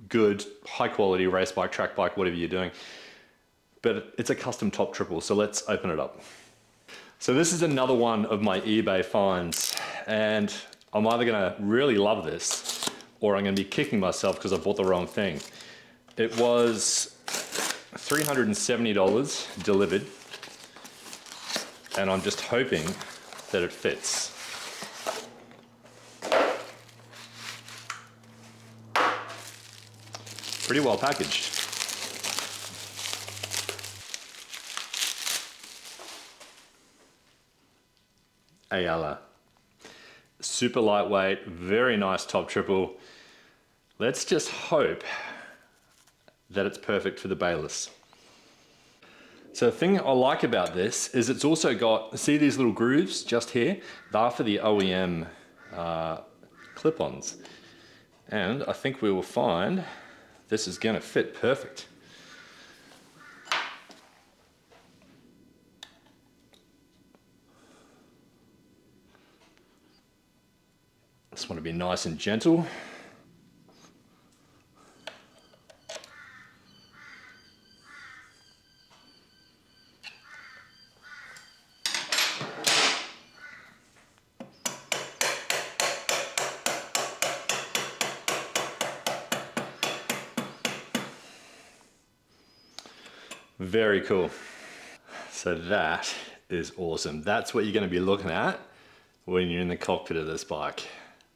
good, high quality race bike, track bike, whatever you're doing. But it's a custom top triple, so let's open it up. So this is another one of my eBay finds, and I'm either gonna really love this or I'm gonna be kicking myself because I bought the wrong thing. It was $370 delivered, and I'm just hoping that it fits. Pretty well packaged. Ayala. Super lightweight, very nice top triple. Let's just hope that it's perfect for the Bayless. So the thing I like about this is it's also got, see these little grooves just here? They're for the OEM clip-ons. And I think we will find this is gonna fit perfect. Just want to be nice and gentle. Very cool. So that is awesome. That's what you're going to be looking at when you're in the cockpit of this bike.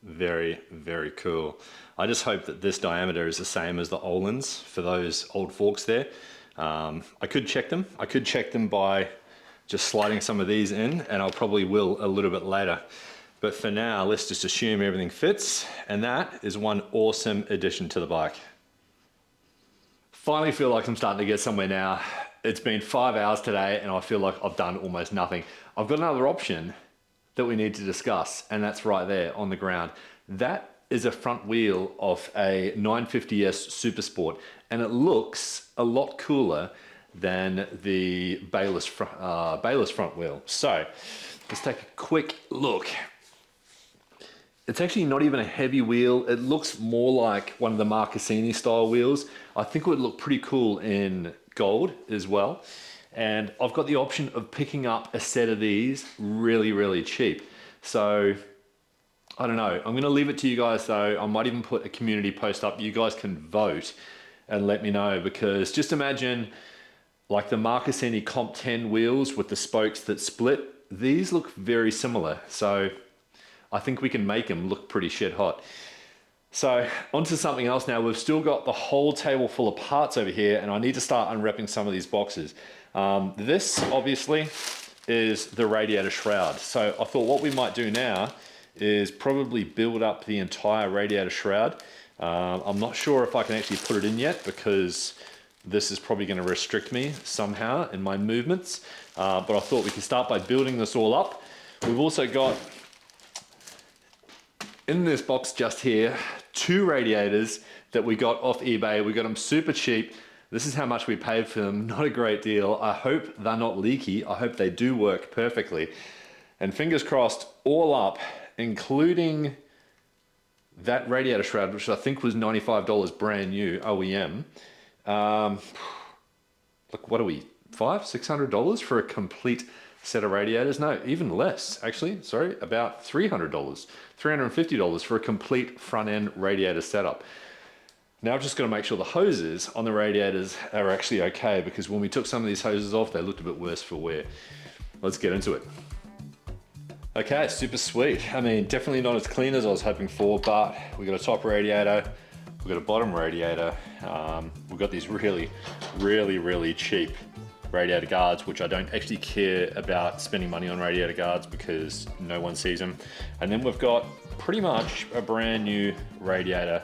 Very, very cool. I just hope that this diameter is the same as the Öhlins for those old forks there. I could check them. I could check them by just sliding some of these in, and I'll probably will a little bit later. But for now, let's just assume everything fits, and that is one awesome addition to the bike. Finally feel like I'm starting to get somewhere now. It's been 5 hours today, and I feel like I've done almost nothing. I've got another option that we need to discuss, and that's right there on the ground. That is a front wheel of a 950S Super Sport, and it looks a lot cooler than the Bayless front wheel. So let's take a quick look. It's actually not even a heavy wheel. It looks more like one of the Marcassini style wheels. I think it would look pretty cool in gold as well. And I've got the option of picking up a set of these really, really cheap. So I don't know. I'm gonna leave it to you guys though. I might even put a community post up. You guys can vote and let me know, because just imagine like the Marcassini Comp 10 wheels with the spokes that split. These look very similar. So I think we can make them look pretty shit hot. So onto something else now. We've still got the whole table full of parts over here, and I need to start unwrapping some of these boxes. This obviously is the radiator shroud. So I thought what we might do now is probably build up the entire radiator shroud. I'm not sure if I can actually put it in yet, because this is probably going to restrict me somehow in my movements. But I thought we could start by building this all up. We've also got, in this box just here, 2 radiators that we got off eBay. We got them super cheap. This is how much we paid for them. Not a great deal. I hope they're not leaky. I hope they do work perfectly. And fingers crossed, all up, including that radiator shroud, which I think was $95 brand new OEM. Look, what are we, $600 for a complete set of radiators? No, even less, actually, sorry, about $300, $350 for a complete front end radiator setup. Now I've just got to make sure the hoses on the radiators are actually okay, because when we took some of these hoses off, they looked a bit worse for wear. Let's get into it. Okay, super sweet. I mean, definitely not as clean as I was hoping for, but we got a top radiator, we've got a bottom radiator. We've got these really, really, really cheap radiator guards, which I don't actually care about spending money on radiator guards because no one sees them. And then we've got pretty much a brand new radiator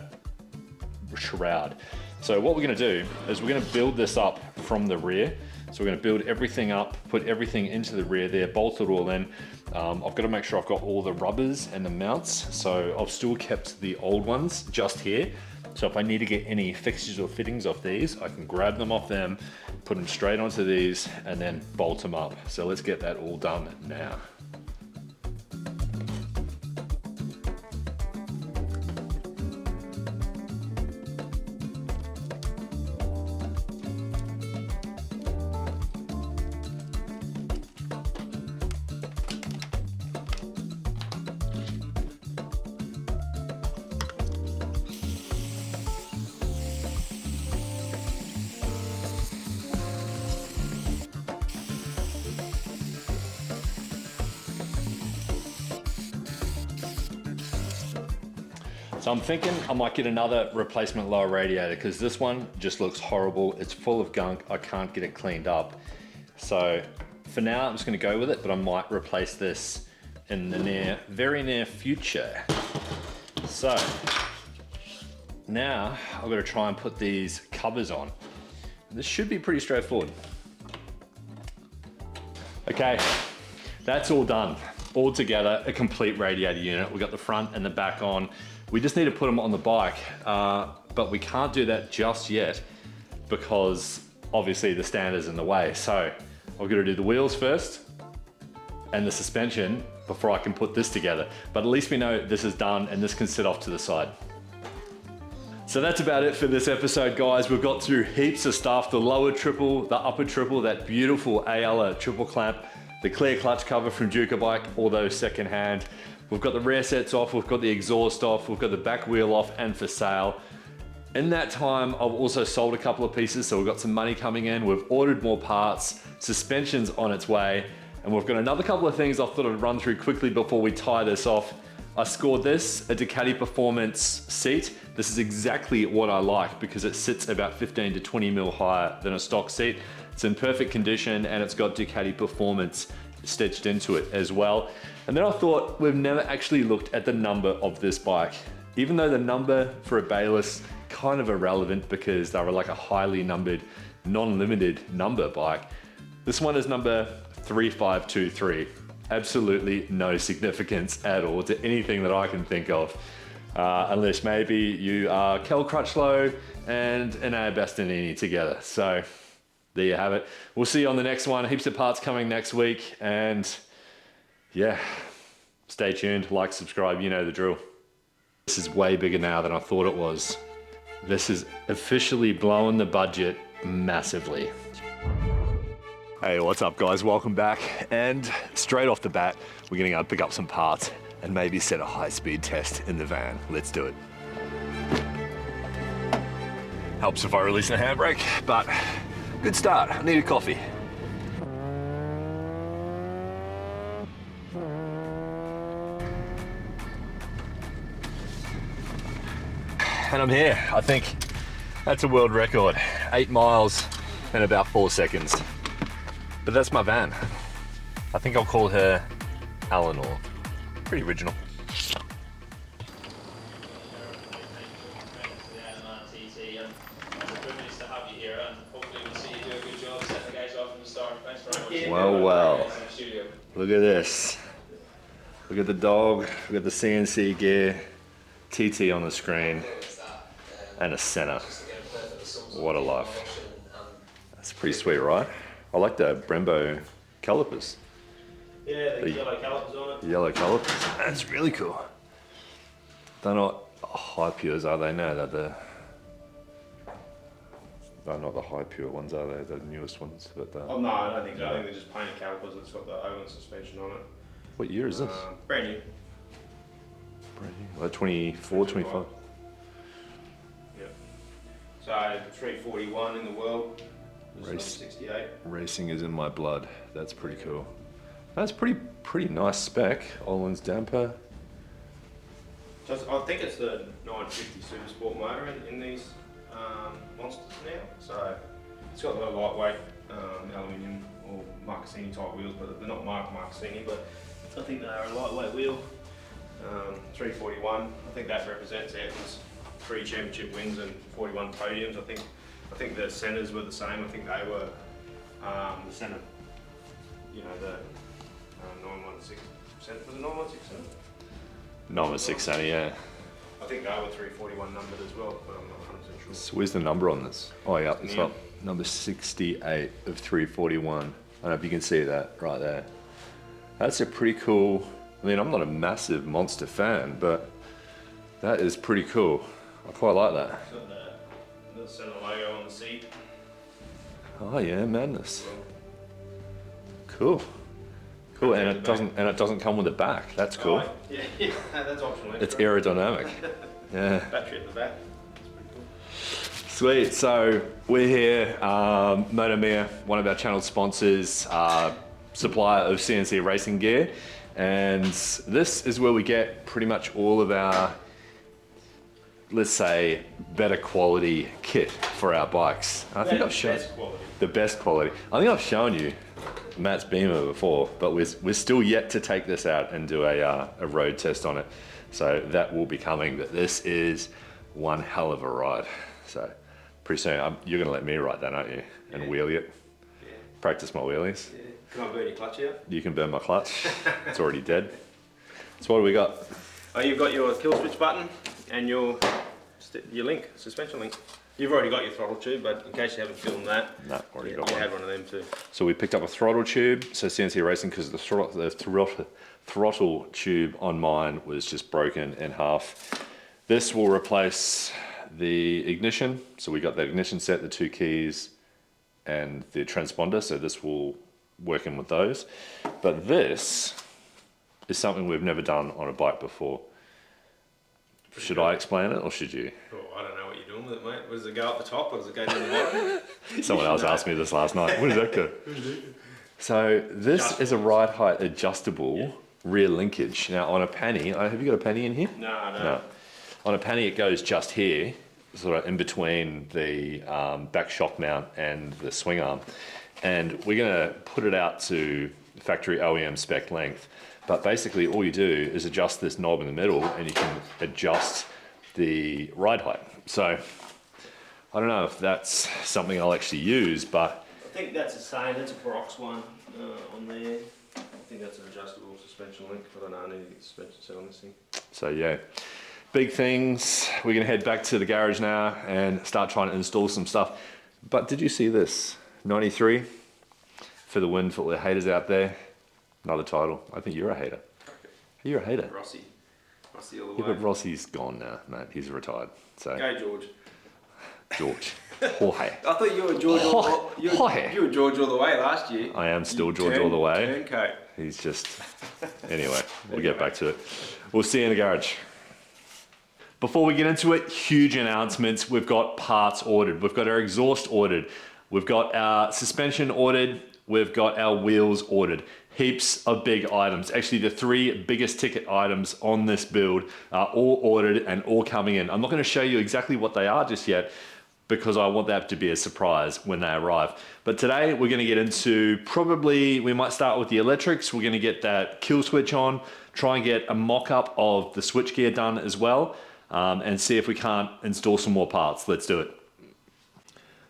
shroud. So what we're gonna do is we're gonna build this up from the rear. So we're gonna build everything up, put everything into the rear there, bolt it all in. I've got to make sure I've got all the rubbers and the mounts. So I've still kept the old ones just here. So if I need to get any fixtures or fittings off these, I can grab them off them, put them straight onto these, and then bolt them up. So let's get that all done now. So I'm thinking I might get another replacement lower radiator, because this one just looks horrible. It's full of gunk. I can't get it cleaned up. So for now, I'm just gonna go with it, but I might replace this in the very near future. So now I've got to try and put these covers on. This should be pretty straightforward. Okay, that's all done. All together, a complete radiator unit. We got the front and the back on. We just need to put them on the bike, but we can't do that just yet because obviously the stand is in the way. So I've got to do the wheels first and the suspension before I can put this together. But at least we know this is done and this can sit off to the side. So that's about it for this episode, guys. We've got through heaps of stuff: the lower triple, the upper triple, that beautiful AL triple clamp, the clear clutch cover from DUCATI Bike, all those secondhand. We've got the rear sets off, we've got the exhaust off, we've got the back wheel off and for sale. In that time, I've also sold a couple of pieces, so we've got some money coming in. We've ordered more parts, suspension's on its way, and we've got another couple of things I thought I'd run through quickly before we tie this off. I scored this, a DUCATI Performance seat. This is exactly what I like because it sits about 15 to 20 mil higher than a stock seat. It's in perfect condition and it's got Ducati Performance stitched into it as well. And then I thought, we've never actually looked at the number of this bike. Even though the number for a Bayless, kind of irrelevant because they were like a highly numbered, non-limited number bike. This one is number 3523. Absolutely no significance at all to anything that I can think of. Unless maybe you are Kel Crutchlow and Anaya Bastianini together. So there you have it. We'll see you on the next one. Heaps of parts coming next week. And yeah, stay tuned, like, subscribe, you know the drill. This is way bigger now than I thought it was. This is officially blowing the budget massively. Hey, what's up guys? Welcome back. And straight off the bat, we're gonna go pick up some parts and maybe set a high-speed test in the van. Let's do it. Helps if I release the handbrake, but good start. I need a coffee. And I'm here. I think that's a world record. 8 miles in about 4 seconds. But that's my van. I think I'll call her Eleanor. Pretty original. Well. Look at this. Look at the dog. Look at the CNC gear. TT on the screen. And a center. What a life. That's pretty sweet, right? I like the Brembo calipers. Yeah, the yellow calipers on it. Yellow calipers. That's really cool. They're not high pures, are they? No, they're not the high pure ones, are they? The newest ones. But oh no, I don't think so. I think they're just painted calipers that's got the Owen suspension on it. What year is this? Brand new. Brand new. Like 24, 25. Yeah. So 341 in the world. Race. 68. Racing is in my blood. That's pretty cool. That's pretty nice spec. Olin's damper. So I think it's the 950 Super Sport motor in these monsters now. So it's got the lightweight aluminium or Marcassini type wheels, but they're not Marcassini, but I think they are a lightweight wheel. 341. I think that represents Ayrton's 3 championship wins and 41 podiums. I think the centers were the same. I think they were the center, you know, the 916 center. Was it 916 center? 916 center, yeah. I think they were 341 numbered as well, but I'm not 100% sure. So where's the number on this? Oh yeah, it's up. Number 68 of 341. I don't know if you can see that right there. That's a pretty cool, I mean, I'm not a massive monster fan, but that is pretty cool. I quite like that. It's got the center logo on the seat. Oh yeah, madness. Cool. Cool, and it doesn't come with a back. That's cool. Oh, yeah, that's optional. It's aerodynamic. Yeah. Battery at the back. That's pretty cool. Sweet. So we're here, Motomia, one of our channel sponsors, supplier of CNC racing gear, and this is where we get pretty much all of our, let's say, better quality kit for our bikes. I think I've shown the best quality. I think I've shown you Matt's Beamer before, but we're still yet to take this out and do a road test on it. So that will be coming, but this is one hell of a ride. So pretty soon, you're gonna let me ride that, aren't you? And wheelie it. Yeah. Practice my wheelies. Yeah. Can I burn your clutch out? You can burn my clutch. It's already dead. So what do we got? Oh, you've got your kill switch button and your link, suspension link. You've already got your throttle tube, but in case you haven't filmed that, No, already got you one. had one of them too. So we picked up a throttle tube. So CNC Racing, because the throttle tube on mine was just broken in half. This will replace the ignition. So we got the ignition set, the 2 keys, and the transponder. So this will work in with those. But this is something we've never done on a bike before. Should I explain it or should you? Oh, I don't know what you're doing with it, mate. Does it go up the top or does it go down the bottom? Someone else asked me this last night. What does that go? So this is a ride height adjustable rear linkage. Now on a panny, have you got a panny in here? No. On a panny it goes just here, sort of in between the back shock mount and the swing arm. and we're gonna put it out to factory OEM spec length. But basically all you do is adjust this knob in the middle and you can adjust the ride height. So I don't know if that's something I'll actually use, but I think that's the same. That's a Brox one on there. I think that's an adjustable suspension link, but I don't know, I need to get the suspension set on this thing. so yeah, big things. We're gonna head back to the garage now and start trying to install some stuff. But did you see this? 93 for the win for all the haters out there. Another title. I think you're a hater. You're a hater. Rossi all the Yeah, way. but Rossi's gone now, mate. He's retired. So Go George. George. Jorge. I thought you were George. Jorge. You were George all the way last year. I am still George all the way. Turncoat. He's just... Anyway, we'll get back to it. We'll see you in the garage. Before we get into it, huge announcements. We've got parts ordered. We've got our exhaust ordered. We've got our suspension ordered. We've got our wheels ordered. Heaps of big items. Actually, the 3 biggest ticket items on this build are all ordered and all coming in. I'm not going to show you exactly what they are just yet because I want that to be a surprise when they arrive. But today we're going to get into we might start with the electrics. We're going to get that kill switch on, try and get a mock-up of the switchgear done as well, and see if we can't install some more parts. Let's do it.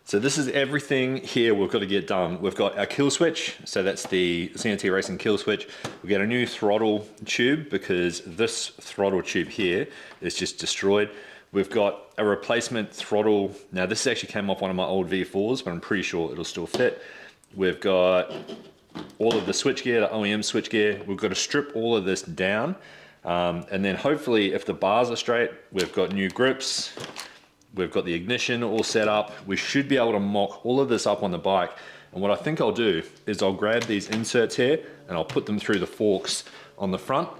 So this is everything here we've got to get done. We've got our kill switch, so that's the CNT Racing kill switch. We get a new throttle tube because this throttle tube here is just destroyed. We've got a replacement throttle. Now this actually came off one of my old V4s, but I'm pretty sure it'll still fit. We've got all of the switchgear, the OEM switchgear. We've got to strip all of this down. And then hopefully if the bars are straight, we've got new grips. We've got the ignition all set up. We should be able to mock all of this up on the bike. And what I think I'll do is I'll grab these inserts here and I'll put them through the forks on the front.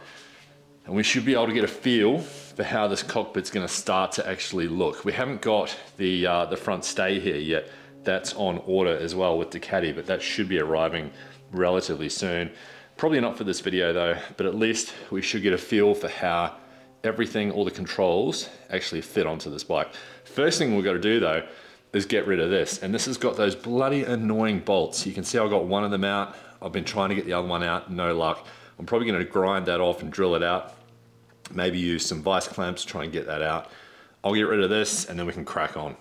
And we should be able to get a feel for how this cockpit's gonna start to actually look. We haven't got the front stay here yet. That's on order as well with Ducati, but that should be arriving relatively soon. Probably not for this video though, but at least we should get a feel for how everything, all the controls actually fit onto this bike. First thing we've got to do though is get rid of this, and this has got those bloody annoying bolts. You can see I've got one of them out. I've been trying to get the other one out, no luck. I'm probably going to grind that off and drill it out, maybe use some vice clamps to try and get that out. I'll get rid of this and then we can crack on.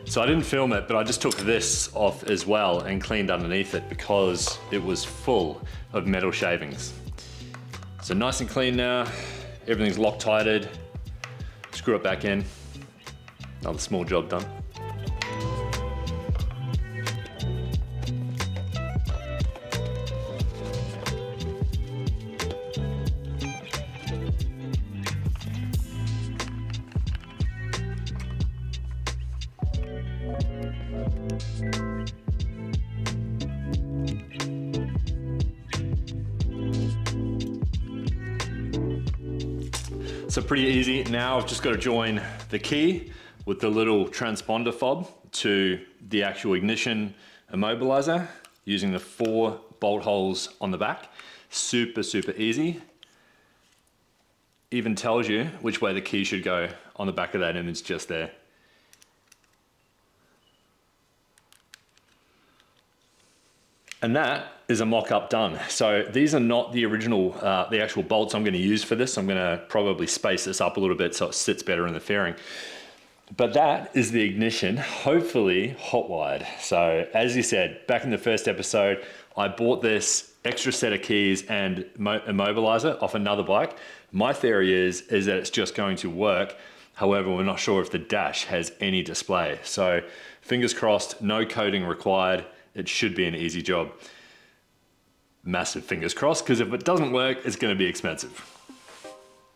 So I didn't film it, but I just took this off as well and cleaned underneath it because it was full of metal shavings. So nice and clean now. Everything's Loctited. Screw it back in. Another small job done. So pretty easy. Now I've just got to join the key with the little transponder fob to the actual ignition immobilizer using the 4 bolt holes on the back. Super, super easy. Even tells you which way the key should go on the back of that image just there. And that is a mock-up done. So these are not the original, the actual bolts I'm going to use for this. I'm going to probably space this up a little bit so it sits better in the fairing. But that is the ignition, hopefully hot wired. So as you said, back in the first episode, I bought this extra set of keys and immobilizer off another bike. My theory is that it's just going to work. However, we're not sure if the dash has any display. So fingers crossed, no coding required. It should be an easy job. Massive fingers crossed, because if it doesn't work, it's going to be expensive.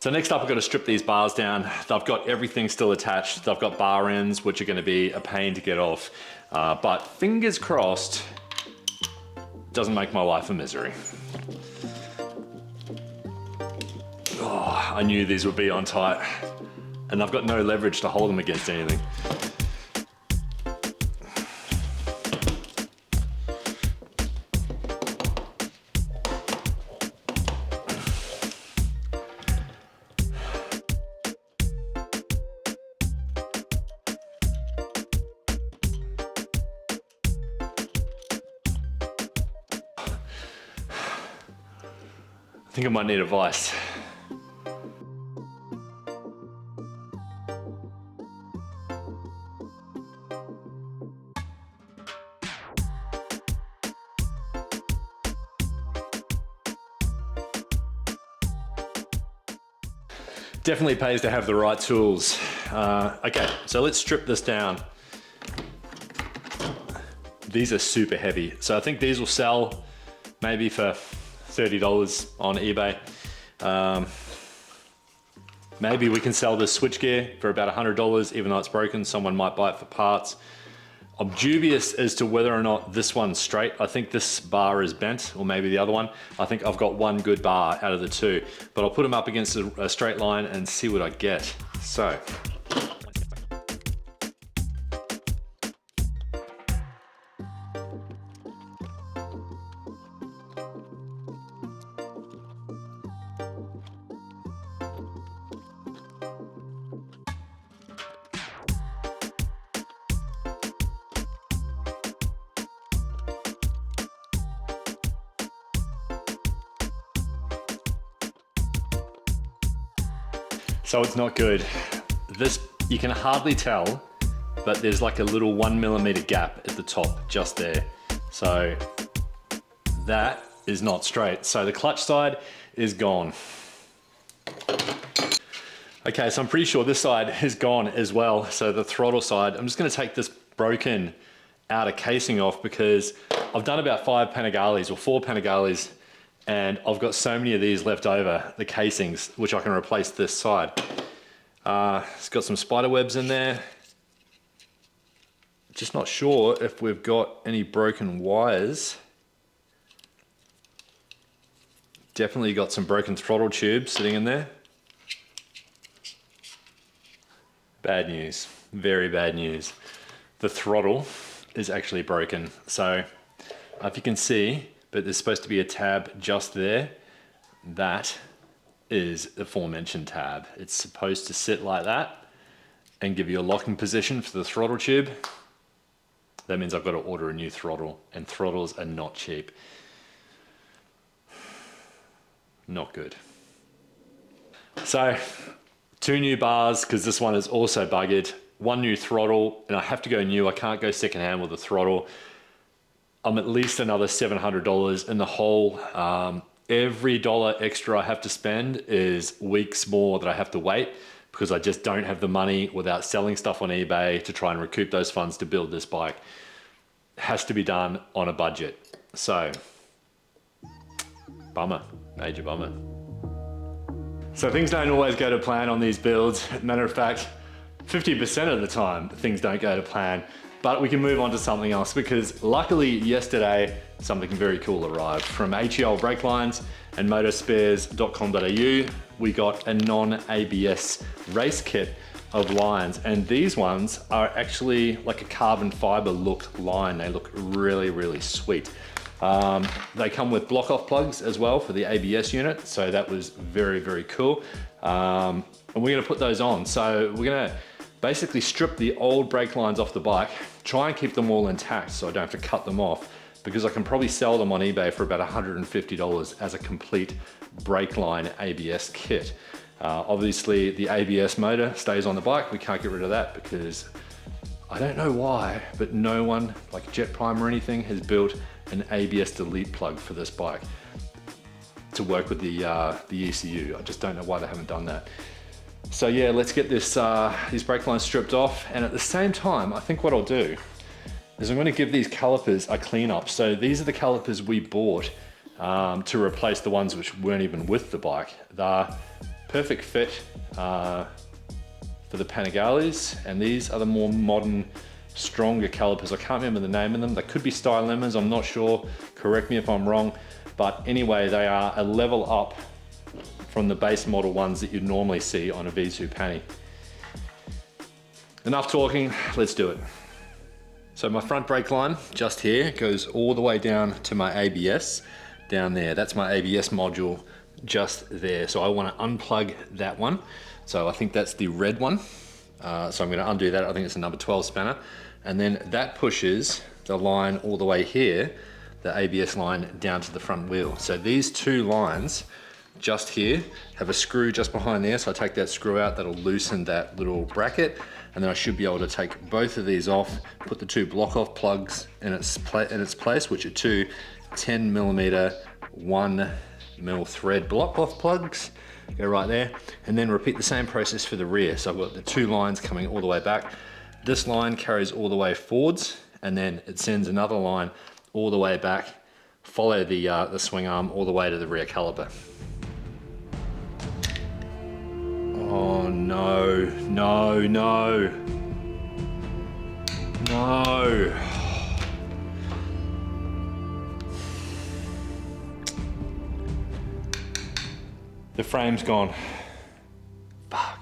So next up, I've got to strip these bars down. They've got everything still attached. They've got bar ends, which are going to be a pain to get off. But fingers crossed, doesn't make my life a misery. Oh, I knew these would be on tight. And I've got no leverage to hold them against anything. I think I might need a vise. Definitely pays to have the right tools. Okay, so let's strip this down. These are super heavy. So I think these will sell maybe for $30 on eBay. Maybe we can sell this switchgear for about $100, even though it's broken. Someone might buy it for parts. I'm dubious as to whether or not this one's straight. I think this bar is bent, or maybe the other one. I think I've got one good bar out of the two, but I'll put them up against a straight line and see what I get. So. So it's not good. This, you can hardly tell, but there's like a little 1 millimeter gap at the top, just there. So that is not straight. So the clutch side is gone. Okay, so I'm pretty sure this side is gone as well. So the throttle side, I'm just gonna take this broken outer casing off because I've done about 5 Panigales or 4 Panigales, and I've got so many of these left over, the casings, which I can replace this side. It's got some spider webs in there. Just not sure if we've got any broken wires. Definitely got some broken throttle tubes sitting in there. Bad news, very bad news. The throttle is actually broken. So I don't know if you can see, but there's supposed to be a tab just there. That is the aforementioned tab. It's supposed to sit like that and give you a locking position for the throttle tube. That means I've got to order a new throttle, and throttles are not cheap. Not good. So 2 new bars, because this one is also buggered. 1 new throttle, and I have to go new. I can't go secondhand with the throttle. I'm at least another $700 in the hole. Every dollar extra I have to spend is weeks more that I have to wait because I just don't have the money without selling stuff on eBay to try and recoup those funds to build this bike. It has to be done on a budget. So, bummer, major bummer. So things don't always go to plan on these builds. Matter of fact, 50% of the time, things don't go to plan. But we can move on to something else because luckily yesterday, something very cool arrived from HEL Brake Lines and motorspares.com.au. We got a non-ABS race kit of lines, and these ones are actually like a carbon fiber look line. They look really, really sweet. They come with block off plugs as well for the ABS unit. So that was very, very cool. And we're gonna put those on. So we're gonna basically strip the old brake lines off the bike, try and keep them all intact so I don't have to cut them off, because I can probably sell them on eBay for about $150 as a complete brake line ABS kit. Obviously the ABS motor stays on the bike. We can't get rid of that because I don't know why, but no one, like Jet Prime or anything, has built an ABS delete plug for this bike to work with the ECU. I just don't know why they haven't done that. So yeah, let's get this these brake lines stripped off, and at the same time, I think what I'll do is I'm going to give these calipers a clean up. So these are the calipers we bought to replace the ones which weren't even with the bike. perfect fit for the Panigales, and these are the more modern, stronger calipers. I can't remember the name of them. They could be Style Lemons, I'm not sure. Correct me if I'm wrong. But anyway, they are a level up from the base model ones that you'd normally see on a V2 Pani. Enough talking, let's do it. So my front brake line just here goes all the way down to my ABS down there. That's my ABS module just there. So I want to unplug that one. So I think that's the red one. So I'm going to undo that. I think it's a number 12 spanner. And then that pushes the line all the way here, the ABS line down to the front wheel. So these two lines just here have a screw just behind there. So I take that screw out, that'll loosen that little bracket. And then I should be able to take both of these off, put the two block off plugs in its place, which are two 10mm 1mm thread block off plugs. Go right there, and then repeat the same process for the rear. So I've got the two lines coming all the way back. This line carries all the way forwards, and then it sends another line all the way back. Follow the swing arm all the way to the rear caliper. Oh no, no, no, no. The frame's gone. Fuck.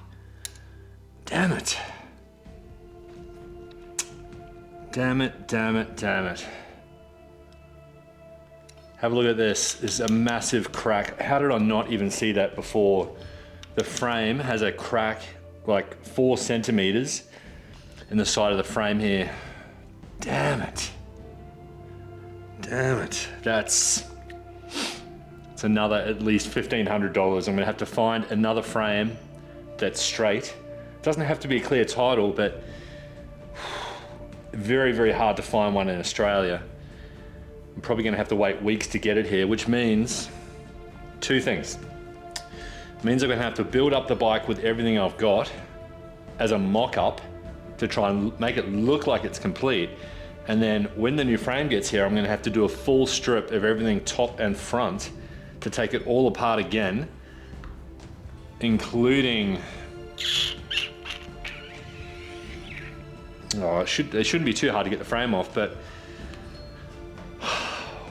Damn it. Damn it, damn it, damn it. Have a look at this. This is a massive crack. How did I not even see that before? The frame has a crack like 4 centimeters in the side of the frame here. Damn it. Damn it. It's another at least $1,500. I'm gonna have to find another frame that's straight. It doesn't have to be a clear title, but very, very hard to find one in Australia. I'm probably gonna have to wait weeks to get it here, which means two things. It means I'm gonna have to build up the bike with everything I've got as a mock-up to try and make it look like it's complete. And then when the new frame gets here, I'm gonna have to do a full strip of everything top and front to take it all apart again, including, it shouldn't be too hard to get the frame off, but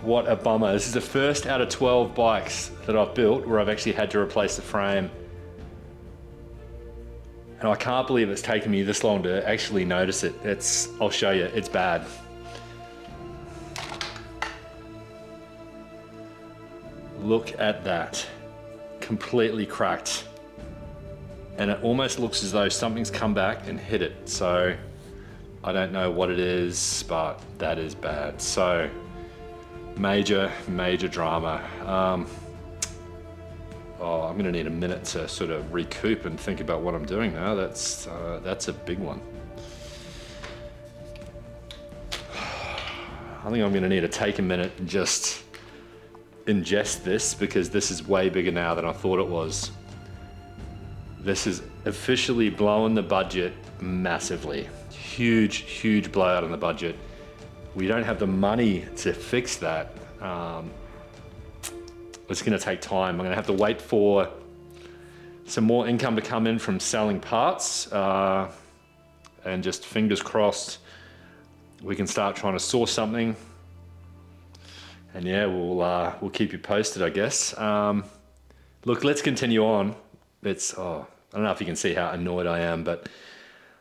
what a bummer. This is the first out of 12 bikes that I've built where I've actually had to replace the frame. And I can't believe it's taken me this long to actually notice it. I'll show you, it's bad. Look at that, completely cracked. And it almost looks as though something's come back and hit it. So I don't know what it is, but that is bad. So major, major drama. I'm gonna need a minute to sort of recoup and think about what I'm doing now. That's a big one. I think I'm gonna need to take a minute and just ingest this, because this is way bigger now than I thought it was. This is officially blowing the budget massively. Huge, huge blowout on the budget. We don't have the money to fix that. It's gonna take time. I'm gonna have to wait for some more income to come in from selling parts, and just fingers crossed we can start trying to source something. And yeah, we'll keep you posted, I guess. Look, let's continue on. I don't know if you can see how annoyed I am, but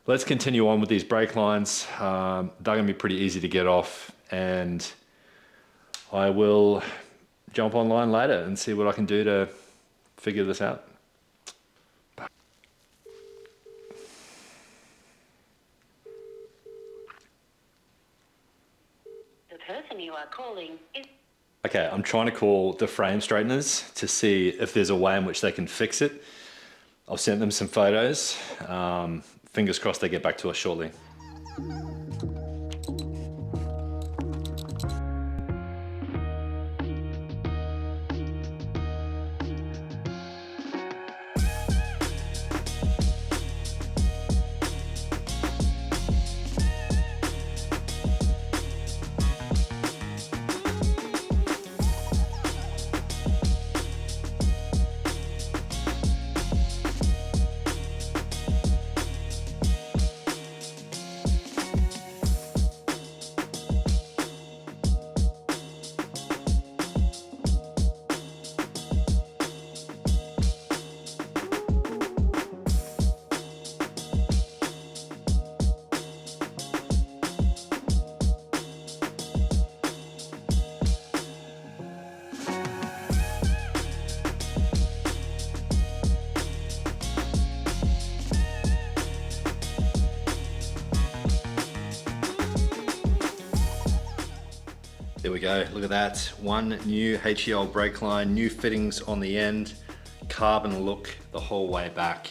let's continue on with these brake lines. They're gonna be pretty easy to get off, and I will jump online later and see what I can do to figure this out. The person you are calling is... Okay, I'm trying to call the frame straighteners to see if there's a way in which they can fix it. I've sent them some photos. Fingers crossed they get back to us shortly. There we go, look at that. One new HEL brake line, new fittings on the end, carbon look the whole way back.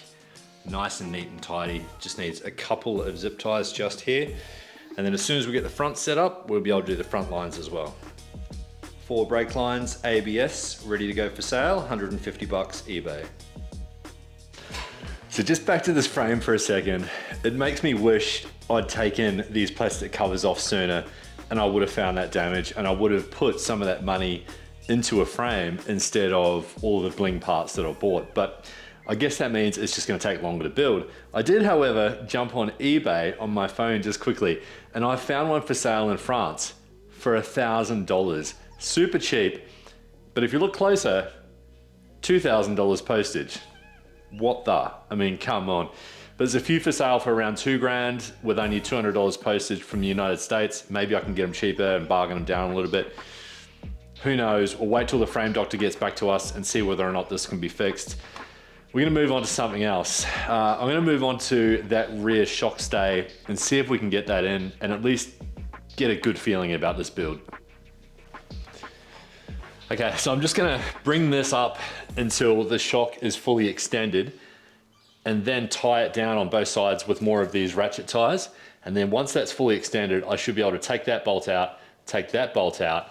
Nice and neat and tidy. Just needs a couple of zip ties just here. And then as soon as we get the front set up, we'll be able to do the front lines as well. 4 brake lines, ABS, ready to go for sale, 150 bucks eBay. So just back to this frame for a second. It makes me wish I'd taken these plastic covers off sooner and I would have found that damage and I would have put some of that money into a frame instead of all the bling parts that I bought. But I guess that means it's just gonna take longer to build. I did, however, jump on eBay on my phone just quickly, and I found one for sale in France for $1,000. Super cheap, but if you look closer, $2,000 postage. What the? I mean, come on. But there's a few for sale for around $2,000 with only $200 postage from the United States. Maybe I can get them cheaper and bargain them down a little bit. Who knows? We'll wait till the frame doctor gets back to us and see whether or not this can be fixed. We're gonna move on to something else. I'm gonna move on to that rear shock stay and see if we can get that in and at least get a good feeling about this build. Okay, so I'm just gonna bring this up until the shock is fully extended and then tie it down on both sides with more of these ratchet ties. And then once that's fully extended, I should be able to take that bolt out,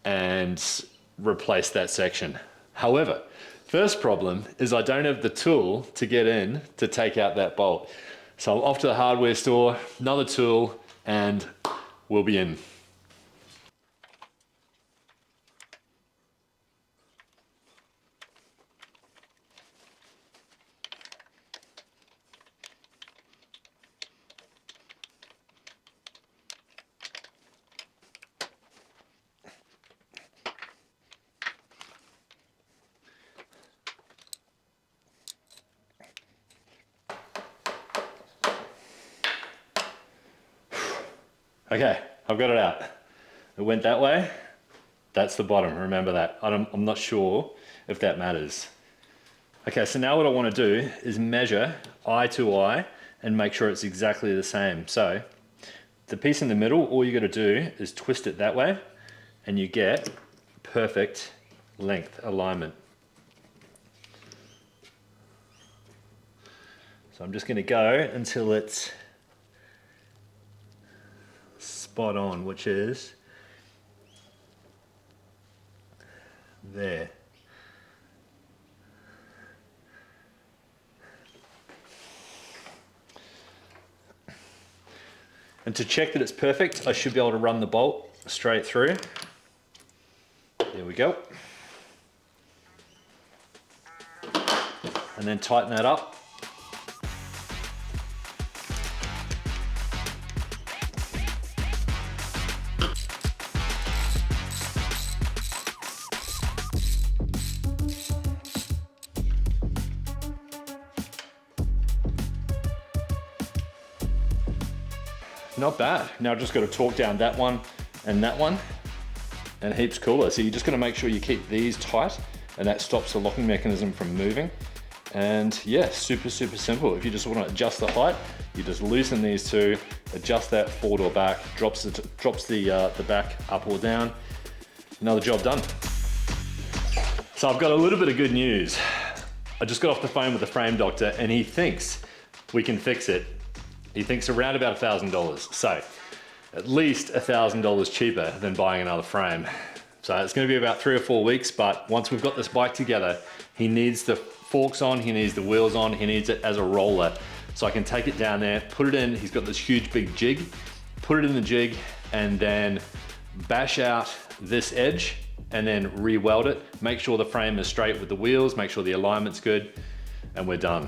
and replace that section. However, first problem is I don't have the tool to get in to take out that bolt. So I'm off to the hardware store, another tool, and we'll be in. Okay, I've got it out. It went that way. That's the bottom, remember that. I'm not sure if that matters. Okay, so now what I want to do is measure eye to eye and make sure it's exactly the same. So the piece in the middle, all you got to do is twist it that way and you get perfect length alignment. So I'm just going to go until it's spot on, which is there. And to check that it's perfect, I should be able to run the bolt straight through. There we go. And then tighten that up. Not bad. Now I've just got to torque down that one and heaps cooler. So you're just going to make sure you keep these tight and that stops the locking mechanism from moving. And yeah, super simple. If you just want to adjust the height, you just loosen these two, adjust that forward or back, drops the back up or down. Another job done. So I've got a little bit of good news. I just got off the phone with the frame doctor and he thinks we can fix it. He thinks around about $1,000. So at least $1,000 cheaper than buying another frame. So it's going to be about 3 or 4 weeks, but once we've got this bike together, he needs the forks on, he needs the wheels on, he needs it as a roller. So I can take it down there, put it in, he's got this huge big jig, put it in the jig, and then bash out this edge, and then re-weld it, make sure the frame is straight with the wheels, make sure the alignment's good, and we're done.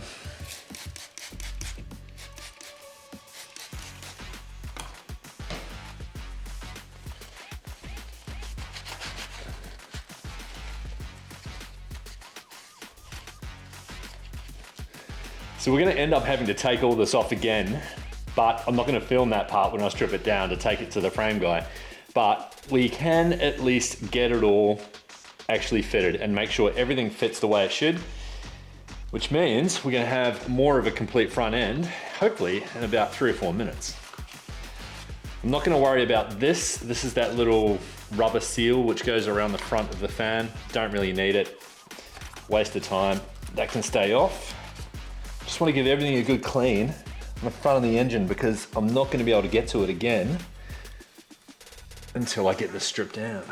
So we're gonna end up having to take all this off again, but I'm not gonna film that part when I strip it down to take it to the frame guy. But we can at least get it all actually fitted and make sure everything fits the way it should, which means we're gonna have more of a complete front end, hopefully in about 3 or 4 minutes. I'm not gonna worry about this. This is that little rubber seal which goes around the front of the fan. Don't really need it. Waste of time. That can stay off. Just wanna give everything a good clean on the front of the engine because I'm not gonna be able to get to it again until I get this stripped down.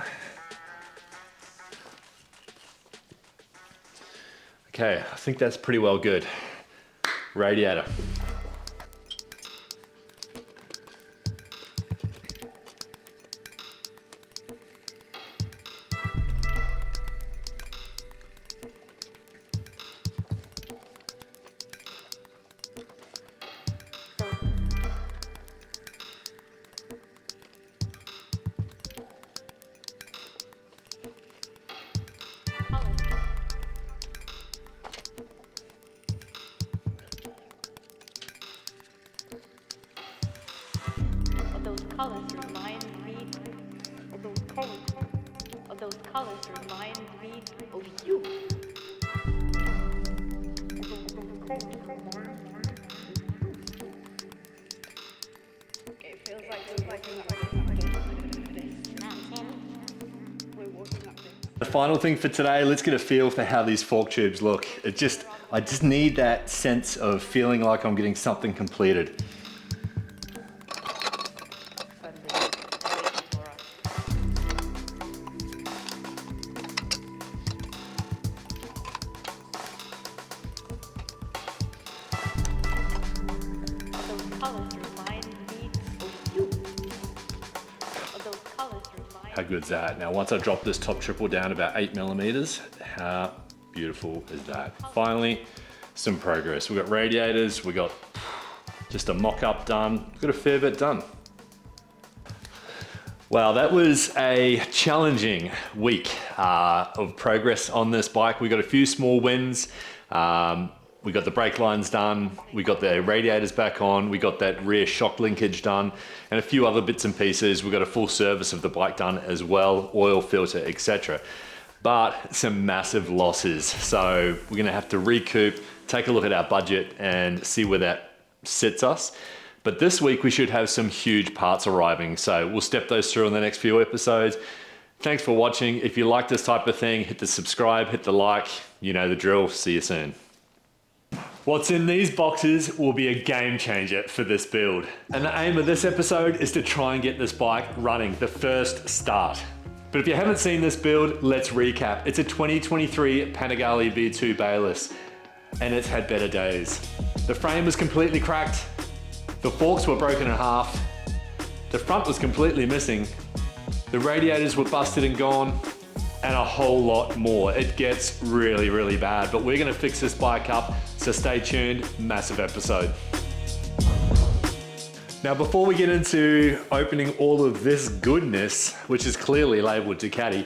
Okay, I think that's pretty well good. Radiator. Those colors remind me of you. Okay, feels like we're working up this. The final thing for today, let's get a feel for how these fork tubes look. I just need that sense of feeling like I'm getting something completed. How good's that? Now, once I drop this top triple down about 8 millimeters, how beautiful is that? Finally, some progress. We've got radiators, we got just a mock-up done. We've got a fair bit done. Wow, that was a challenging week of progress on this bike. We got a few small wins. We got the brake lines done, we got the radiators back on, we got that rear shock linkage done, and a few other bits and pieces. We got a full service of the bike done as well, oil filter, etc. But some massive losses. So we're gonna have to recoup, take a look at our budget and see where that sits us. But this week we should have some huge parts arriving. So we'll step those through in the next few episodes. Thanks for watching. If you like this type of thing, hit the subscribe, hit the like, you know the drill. See you soon. What's in these boxes will be a game changer for this build. And the aim of this episode is to try and get this bike running the first start. But if you haven't seen this build, let's recap. It's a 2023 Panigale V2 Bayless, and it's had better days. The frame was completely cracked, the forks were broken in half, the front was completely missing, the radiators were busted and gone, and a whole lot more. It gets really, really bad, but we're gonna fix this bike up, so stay tuned, massive episode. Now, before we get into opening all of this goodness, which is clearly labeled Ducati,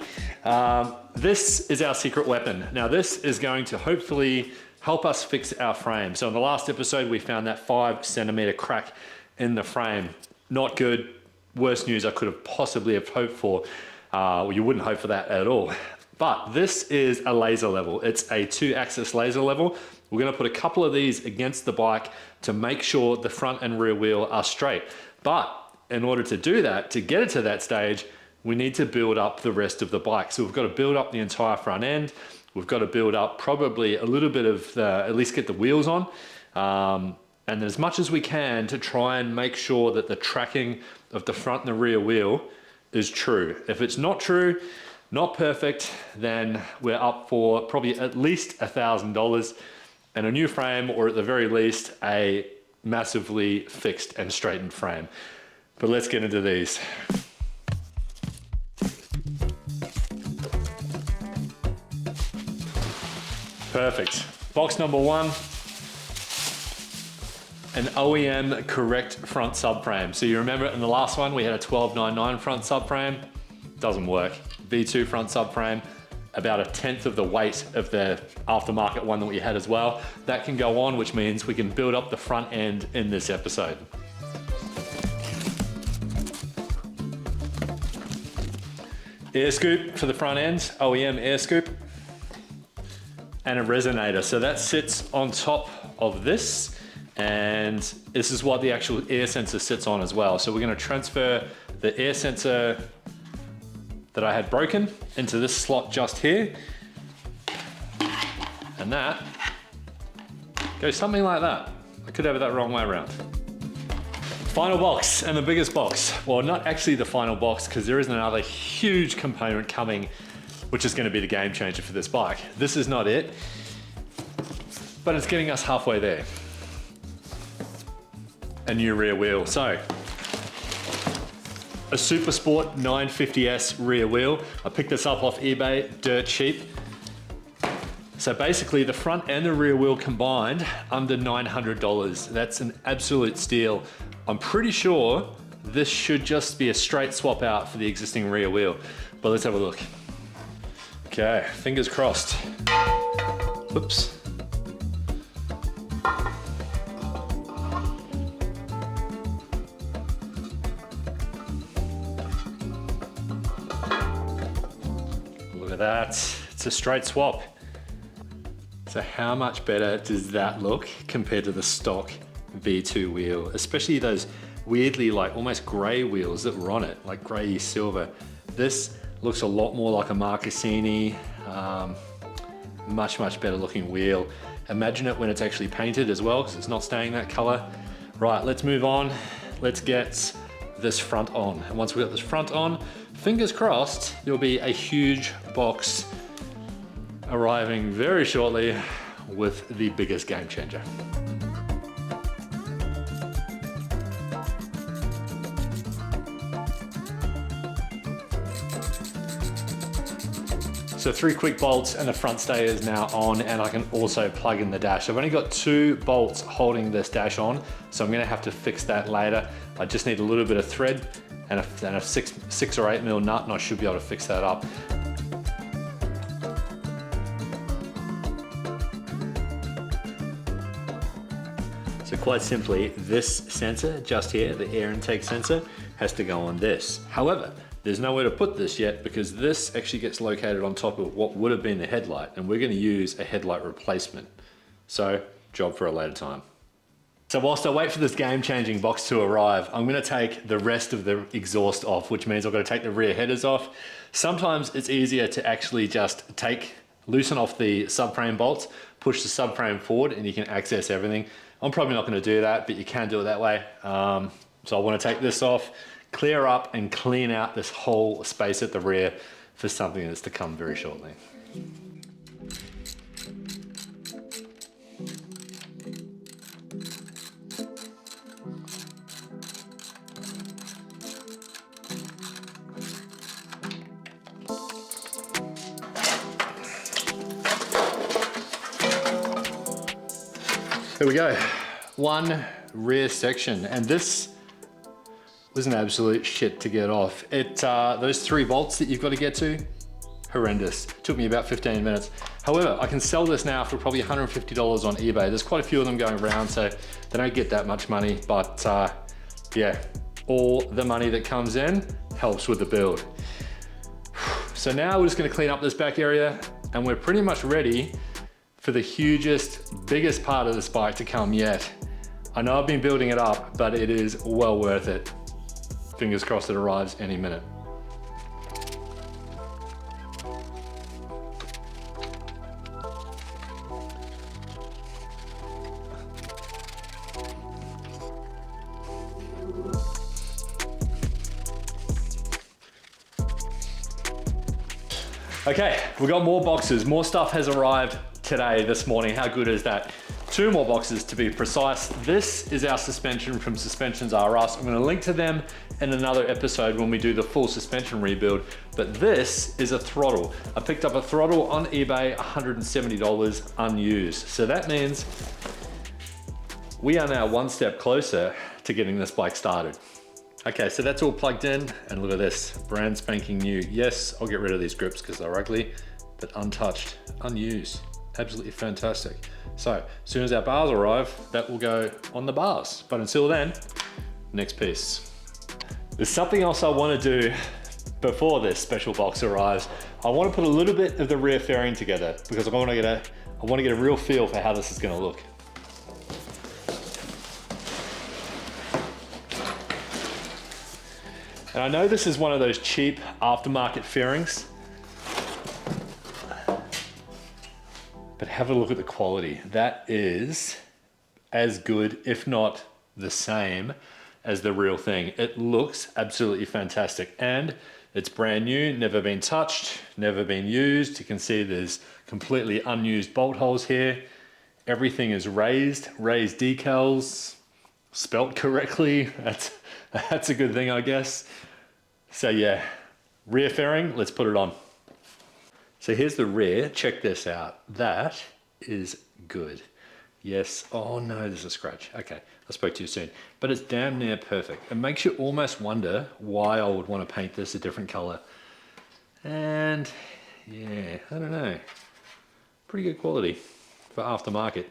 this is our secret weapon. Now, this is going to hopefully help us fix our frame. So in the last episode, we found that 5 centimeter crack in the frame. Not good, worst news I could have possibly have hoped for. Well, you wouldn't hope for that at all. But this is a laser level. It's a 2-axis laser level. We're gonna put a couple of these against the bike to make sure the front and rear wheel are straight. But in order to do that, to get it to that stage, we need to build up the rest of the bike. So we've got to build up the entire front end. We've got to build up probably a little bit of at least get the wheels on. And then as much as we can to try and make sure that the tracking of the front and the rear wheel is true. If it's not true, not perfect, then we're up for probably at least $1,000 and a new frame, or at the very least, a massively fixed and straightened frame. But let's get into these. Perfect. Box number 1, an OEM correct front subframe. So you remember in the last one, we had a 1299 front subframe. Doesn't work. V2 front subframe, about 1/10 of the weight of the aftermarket one that we had as well. That can go on, which means we can build up the front end in this episode. Air scoop for the front end, OEM air scoop, and a resonator. So that sits on top of this, And this is what the actual air sensor sits on as well. So we're gonna transfer the air sensor that I had broken into this slot just here. And that goes something like that. I could have it that wrong way around. Final box, and the biggest box. Well, not actually the final box, because there is another huge component coming, which is gonna be the game changer for this bike. This is not it, but it's getting us halfway there. A new rear wheel. So, a Super Sport 950S rear wheel. I picked this up off eBay, dirt cheap. So basically the front and the rear wheel combined under $900. That's an absolute steal. I'm pretty sure this should just be a straight swap out for the existing rear wheel, but let's have a look. Okay, fingers crossed. Oops. Look at that, it's a straight swap. So how much better does that look compared to the stock V2 wheel, especially those weirdly like almost gray wheels that were on it, like grey silver. This looks a lot more like a Marcassini, much better looking wheel. Imagine it when it's actually painted as well, because it's not staying that color. Right, let's move on. Let's get this front on. And once we got this front on, fingers crossed, there'll be a huge box arriving very shortly with the biggest game changer. So 3 quick bolts and the front stay is now on, and I can also plug in the dash. I've only got 2 bolts holding this dash on, so I'm gonna have to fix that later. I just need a little bit of thread and a 6 or 8 mil nut, and I should be able to fix that up. So quite simply, this sensor just here, the air intake sensor, has to go on this. However, there's nowhere to put this yet because this actually gets located on top of what would have been the headlight, and we're going to use a headlight replacement. So, job for a later time. So whilst I wait for this game-changing box to arrive, I'm going to take the rest of the exhaust off, which means I've got to take the rear headers off. Sometimes it's easier to actually just loosen off the subframe bolts, push the subframe forward, and you can access everything. I'm probably not going to do that, but you can do it that way. So I want to take this off, clear up and clean out this whole space at the rear for something that's to come very shortly. There we go, one rear section, and this was an absolute shit to get off. Those 3 bolts that you've got to get to, horrendous. Took me about 15 minutes. However, I can sell this now for probably $150 on eBay. There's quite a few of them going around, so they don't get that much money, but yeah, all the money that comes in helps with the build. So now we're just gonna clean up this back area, and we're pretty much ready for the hugest, biggest part of this bike to come yet. I know I've been building it up, but it is well worth it. Fingers crossed it arrives any minute. Okay, we've got more boxes. More stuff has arrived today, this morning. How good is that? 2 more boxes to be precise. This is our suspension from Suspensions R Us. I'm gonna link to them in another episode when we do the full suspension rebuild, but this is a throttle. I picked up a throttle on eBay, $170 unused. So that means we are now 1 step closer to getting this bike started. Okay, so that's all plugged in, and look at this, brand spanking new. Yes, I'll get rid of these grips because they're ugly, but untouched, unused, absolutely fantastic. So, as soon as our bars arrive, that will go on the bars. But until then, next piece. There's something else I want to do before this special box arrives. I want to put a little bit of the rear fairing together because I want to get a real feel for how this is going to look. And I know this is one of those cheap aftermarket fairings, but have a look at the quality. That is as good, if not the same, as the real thing. It looks absolutely fantastic, and it's brand new, never been touched, never been used. You can see there's completely unused bolt holes here. Everything is raised decals, spelt correctly. That's a good thing, I guess. So yeah, rear fairing, let's put it on. So here's the rear, check this out. That is good. Yes, oh no, there's a scratch. Okay, I spoke too soon. But it's damn near perfect. It makes you almost wonder why I would want to paint this a different color. And yeah, I don't know. Pretty good quality for aftermarket.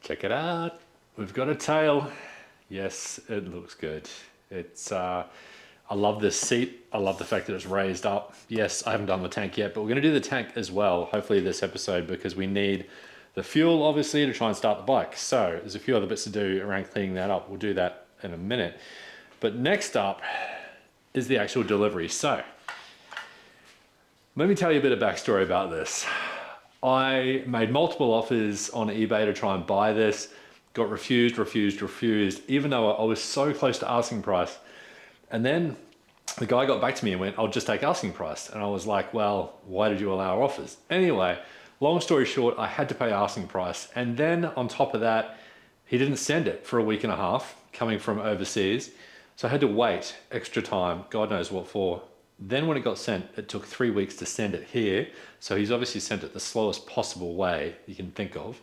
Check it out. We've got a tail. Yes, it looks good. It's, I love this seat. I love the fact that it's raised up. Yes, I haven't done the tank yet, but we're gonna do the tank as well, hopefully this episode, because we need the fuel, obviously, to try and start the bike. So there's a few other bits to do around cleaning that up. We'll do that in a minute. But next up is the actual delivery. So let me tell you a bit of backstory about this. I made multiple offers on eBay to try and buy this, got refused, even though I was so close to asking price. And then the guy got back to me and went, I'll just take asking price. And I was like, well, why did you allow offers? Anyway, long story short, I had to pay asking price. And then on top of that, he didn't send it for a week and a half coming from overseas. So I had to wait extra time, God knows what for. Then when it got sent, it took 3 weeks to send it here. So he's obviously sent it the slowest possible way you can think of.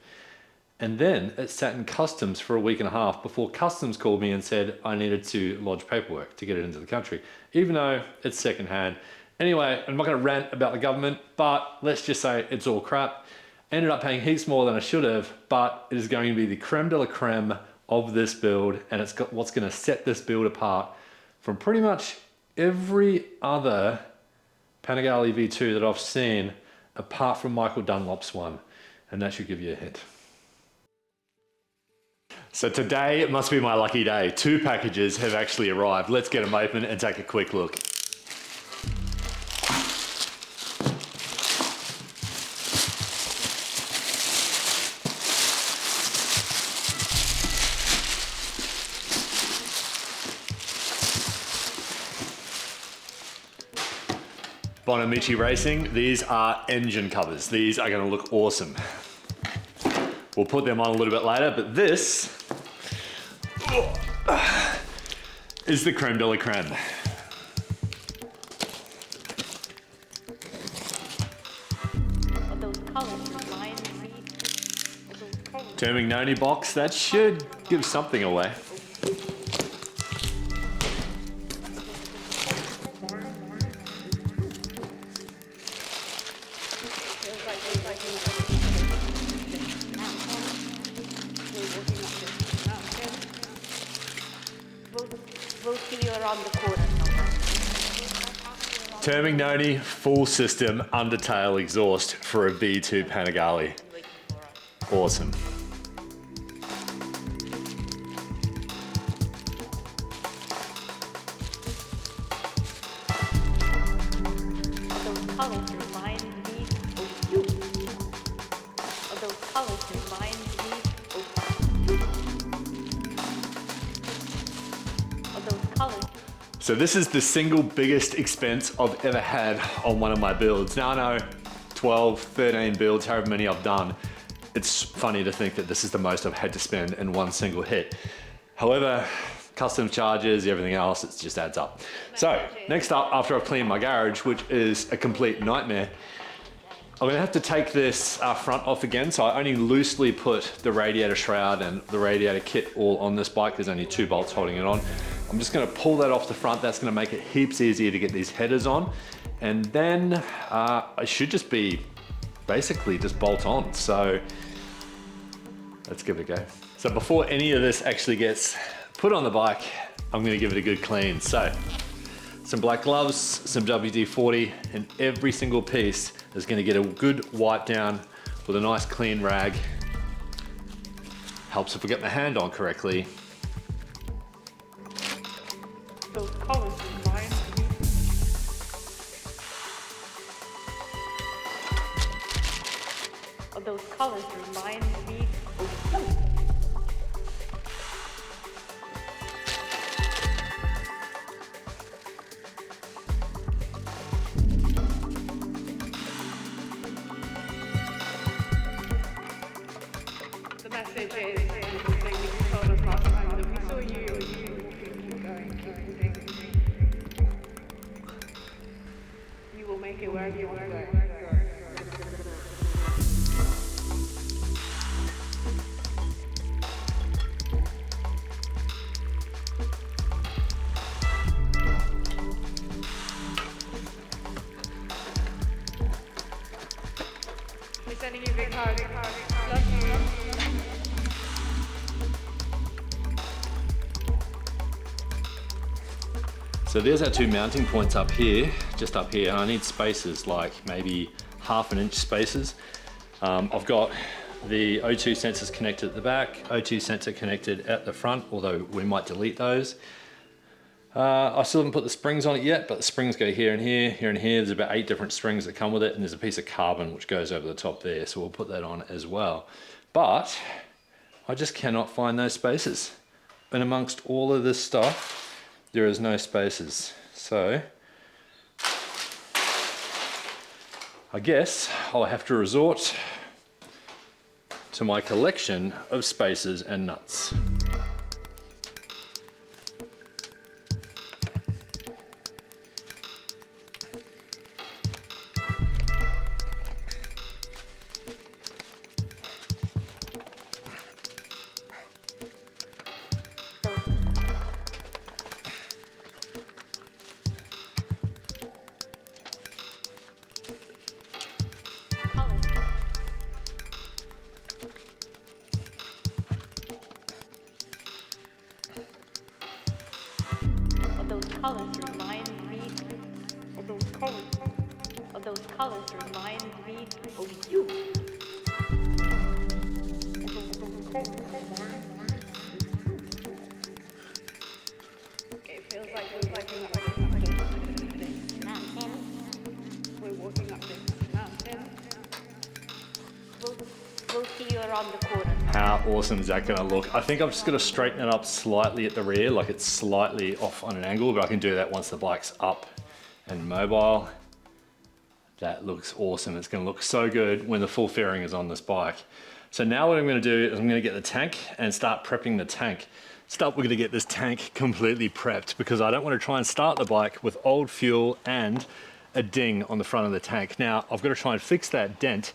And then it sat in customs for a week and a half before customs called me and said I needed to lodge paperwork to get it into the country, even though it's secondhand. Anyway, I'm not going to rant about the government, but let's just say it's all crap. Ended up paying heaps more than I should have, but it is going to be the creme de la creme of this build, and it's got what's going to set this build apart from pretty much every other Panigale V2 that I've seen, apart from Michael Dunlop's one, and that should give you a hint. So today must be my lucky day. 2 packages have actually arrived. Let's get them open and take a quick look. Bonamici Racing, these are engine covers. These are going to look awesome. We'll put them on a little bit later, but this is the creme de la creme. Termignoni box, that should give something away. We'll see you around the corner. Termignoni full system undertail exhaust for a V2 Panigale. Awesome. Those colors remind me of you. Those colors remind me of you. Those colors. So this is the single biggest expense I've ever had on one of my builds. Now I know 12, 13 builds, however many I've done. It's funny to think that this is the most I've had to spend in one single hit. However, customs charges, everything else, it just adds up. So next up, after I've cleaned my garage, which is a complete nightmare, I'm gonna have to take this front off again. So I only loosely put the radiator shroud and the radiator kit all on this bike. There's only 2 bolts holding it on. I'm just gonna pull that off the front. That's gonna make it heaps easier to get these headers on. And then I should just be basically just bolt on. So let's give it a go. So before any of this actually gets put on the bike, I'm gonna give it a good clean. So some black gloves, some WD-40, and every single piece is gonna get a good wipe down with a nice clean rag. Helps if I get my hand on correctly. Those colors remind me. Oh, those colors remind me of you. The message is the thing you told us last time that we saw you keep going. You will make it wherever you want to go. We're sending you big hugs. Love you. So there's our two mounting points up here, just up here. I need spacers, like maybe 1/2 inch spacers. I've got the O2 sensors connected at the back, O2 sensor connected at the front, although we might delete those. I still haven't put the springs on it yet, but the springs go here and here, here and here. There's about 8 different strings that come with it, and there's a piece of carbon which goes over the top there, so we'll put that on as well. But I just cannot find those spacers. And amongst all of this stuff, there is no spacers. So I guess I'll have to resort to my collection of spacers and nuts. Colors remind me of those colors. Of those colors remind me of you. Okay, it feels like we're walking up this mountain. We're walking up this mountain. We'll see you around the corner. How awesome is that gonna look? I think I'm just gonna straighten it up slightly at the rear, like it's slightly off on an angle, but I can do that once the bike's up and mobile. That looks awesome. It's gonna look so good when the full fairing is on this bike. So now what I'm gonna do is I'm gonna get the tank and start prepping the tank. We're gonna get this tank completely prepped because I don't wanna try and start the bike with old fuel and a ding on the front of the tank. Now, I've gotta try and fix that dent,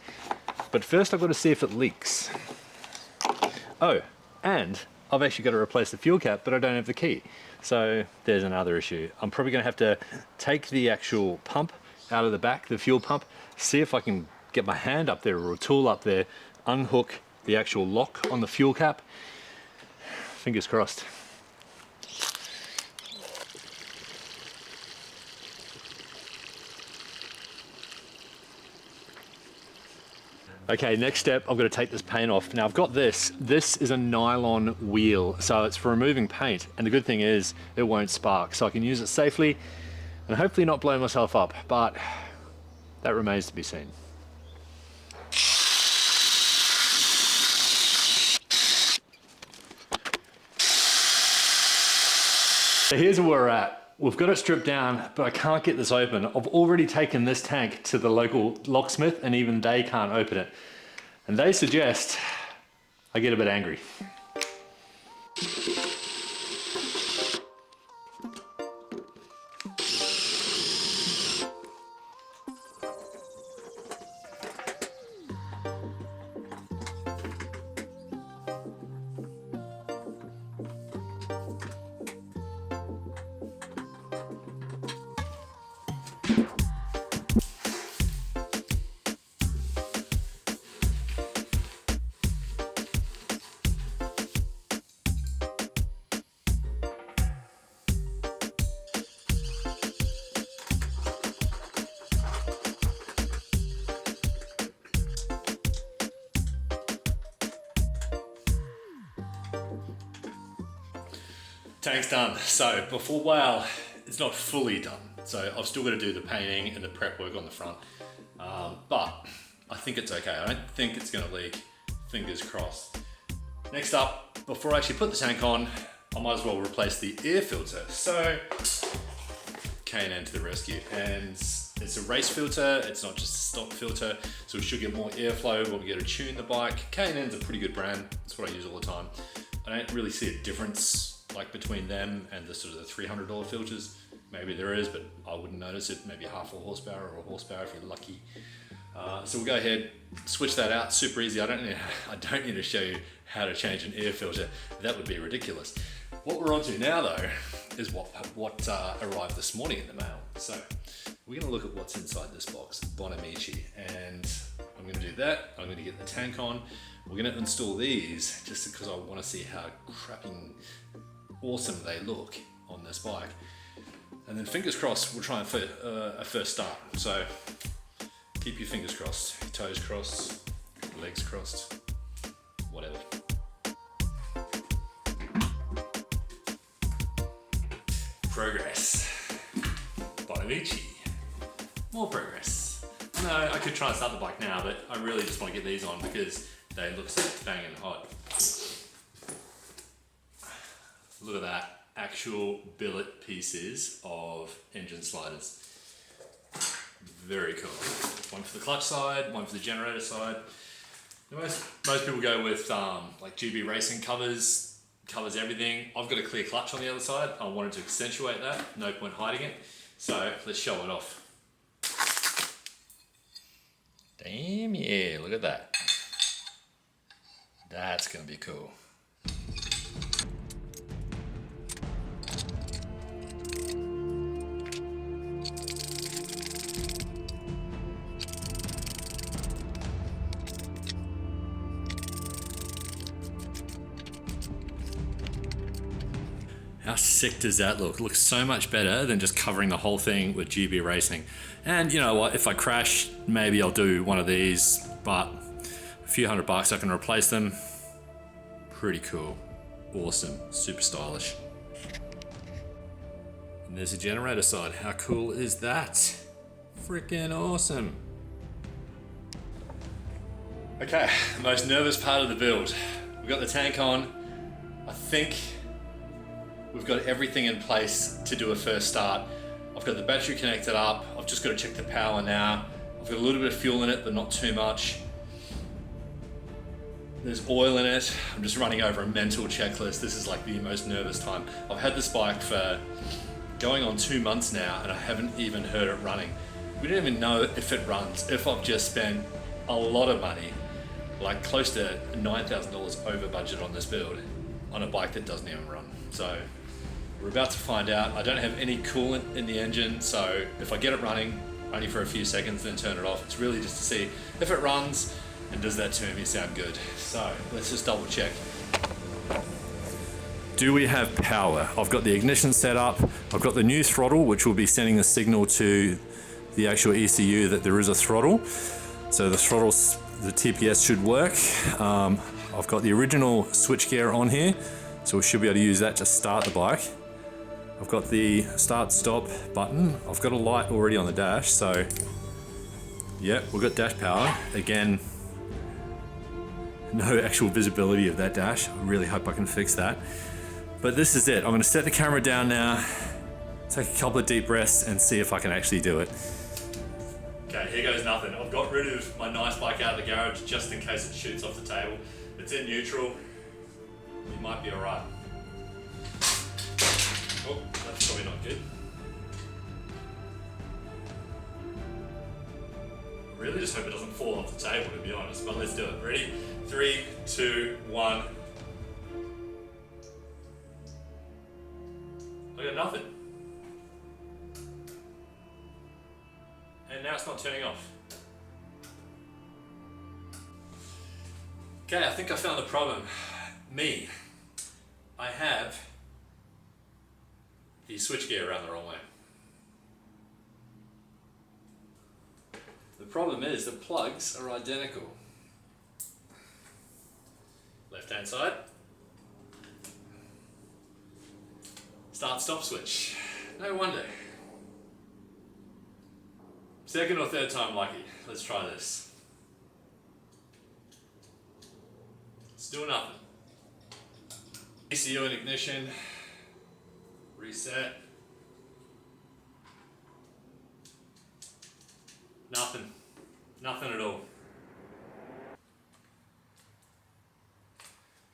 but first I've gotta see if it leaks. Oh, and I've actually got to replace the fuel cap, but I don't have the key. So there's another issue. I'm probably going to have to take the actual pump out of the back, the fuel pump, see if I can get my hand up there or a tool up there, unhook the actual lock on the fuel cap. Fingers crossed. Okay, next step, I've got to take this paint off. Now I've got this. This is a nylon wheel, so it's for removing paint. And the good thing is it won't spark, so I can use it safely and hopefully not blow myself up, but that remains to be seen. So here's where we're at. We've got it stripped down, but I can't get this open. I've already taken this tank to the local locksmith and even they can't open it. And they suggest I get a bit angry. Tank's done. So before, well, it's not fully done. So I've still got to do the painting and the prep work on the front. But I think it's okay. I don't think it's gonna leak, fingers crossed. Next up, before I actually put the tank on, I might as well replace the air filter. So, K&N to the rescue. And it's a race filter, it's not just a stock filter, so we should get more airflow when we get to tune the bike. K&N's a pretty good brand, that's what I use all the time. I don't really see a difference like between them and the sort of the $300 filters. Maybe there is, but I wouldn't notice it. Maybe half a horsepower or a horsepower if you're lucky. So we'll go ahead, switch that out, super easy. I don't need to show you how to change an air filter. That would be ridiculous. What we're on to now though, is what arrived this morning in the mail. So we're gonna look at what's inside this box, Bonamici, and I'm gonna do that. I'm gonna get the tank on. We're gonna install these just because I wanna see how crapping awesome they look on this bike. And then fingers crossed, we'll try and a first start. So keep your fingers crossed, your toes crossed, legs crossed, whatever. Progress. Bonamici. More progress. No, I could try and start the bike now, but I really just want to get these on because they look so banging hot. Look at that. Actual billet pieces of engine sliders. Very cool. One for the clutch side, one for the generator side. Most people go with like GB Racing covers everything. I've got a clear clutch on the other side. I wanted to accentuate that, no point hiding it. So let's show it off. Damn, yeah, look at that. That's gonna be cool. How sick does that look? It looks so much better than just covering the whole thing with GB Racing. And you know what, if I crash, maybe I'll do one of these, but a few $100 I can replace them. Pretty cool, awesome, super stylish. And there's a generator side. How cool is that? Freaking awesome. Okay, the most nervous part of the build. We've got the tank on. I think we've got everything in place to do a first start. I've got the battery connected up. I've just got to check the power now. I've got a little bit of fuel in it, but not too much. There's oil in it. I'm just running over a mental checklist. This is like the most nervous time. I've had this bike for going on 2 months now, and I haven't even heard it running. We don't even know if it runs, if I've just spent a lot of money, like close to $9,000 over budget on this build, on a bike that doesn't even run. So we're about to find out. I don't have any coolant in the engine, so if I get it running, only for a few seconds, then turn it off. It's really just to see if it runs and does that to me sound good. So let's just double check. Do we have power? I've got the ignition set up. I've got the new throttle, which will be sending a signal to the actual ECU that there is a throttle. So the throttle, the TPS should work. I've got the original switchgear on here, so we should be able to use that to start the bike. I've got the start stop button. I've got a light already on the dash, so yeah, we've got dash power. Again, no actual visibility of that dash. I really hope I can fix that. But this is it. I'm gonna set the camera down now, take a couple of deep breaths and see if I can actually do it. Okay, here goes nothing. I've got rid of my nice bike out of the garage just in case it shoots off the table. It's in neutral. We might be all right. Oh, that's probably not good. I really just hope it doesn't fall off the table, to be honest, but let's do it. Ready? 3, 2, 1. I got nothing. And now it's not turning off. Okay, I think I found the problem. Me. I have the switchgear around the wrong way. The problem is the plugs are identical. Left hand side. Start stop switch. No wonder. Second or third time lucky. Let's try this. Still nothing. ECU and ignition. Reset. Nothing. Nothing at all.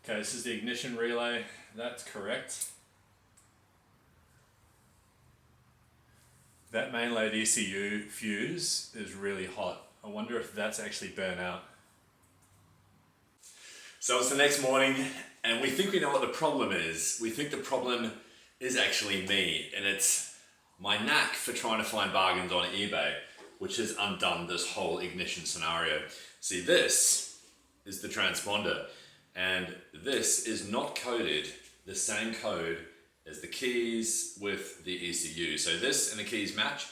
Okay, this is the ignition relay. That's correct. That main load ECU fuse is really hot. I wonder if that's actually burnt out. So it's the next morning and we think we know what the problem is. We think the problem is actually me, and it's my knack for trying to find bargains on eBay, which has undone this whole ignition scenario. See, this is the transponder, and this is not coded the same code as the keys with the ECU. So this and the keys match,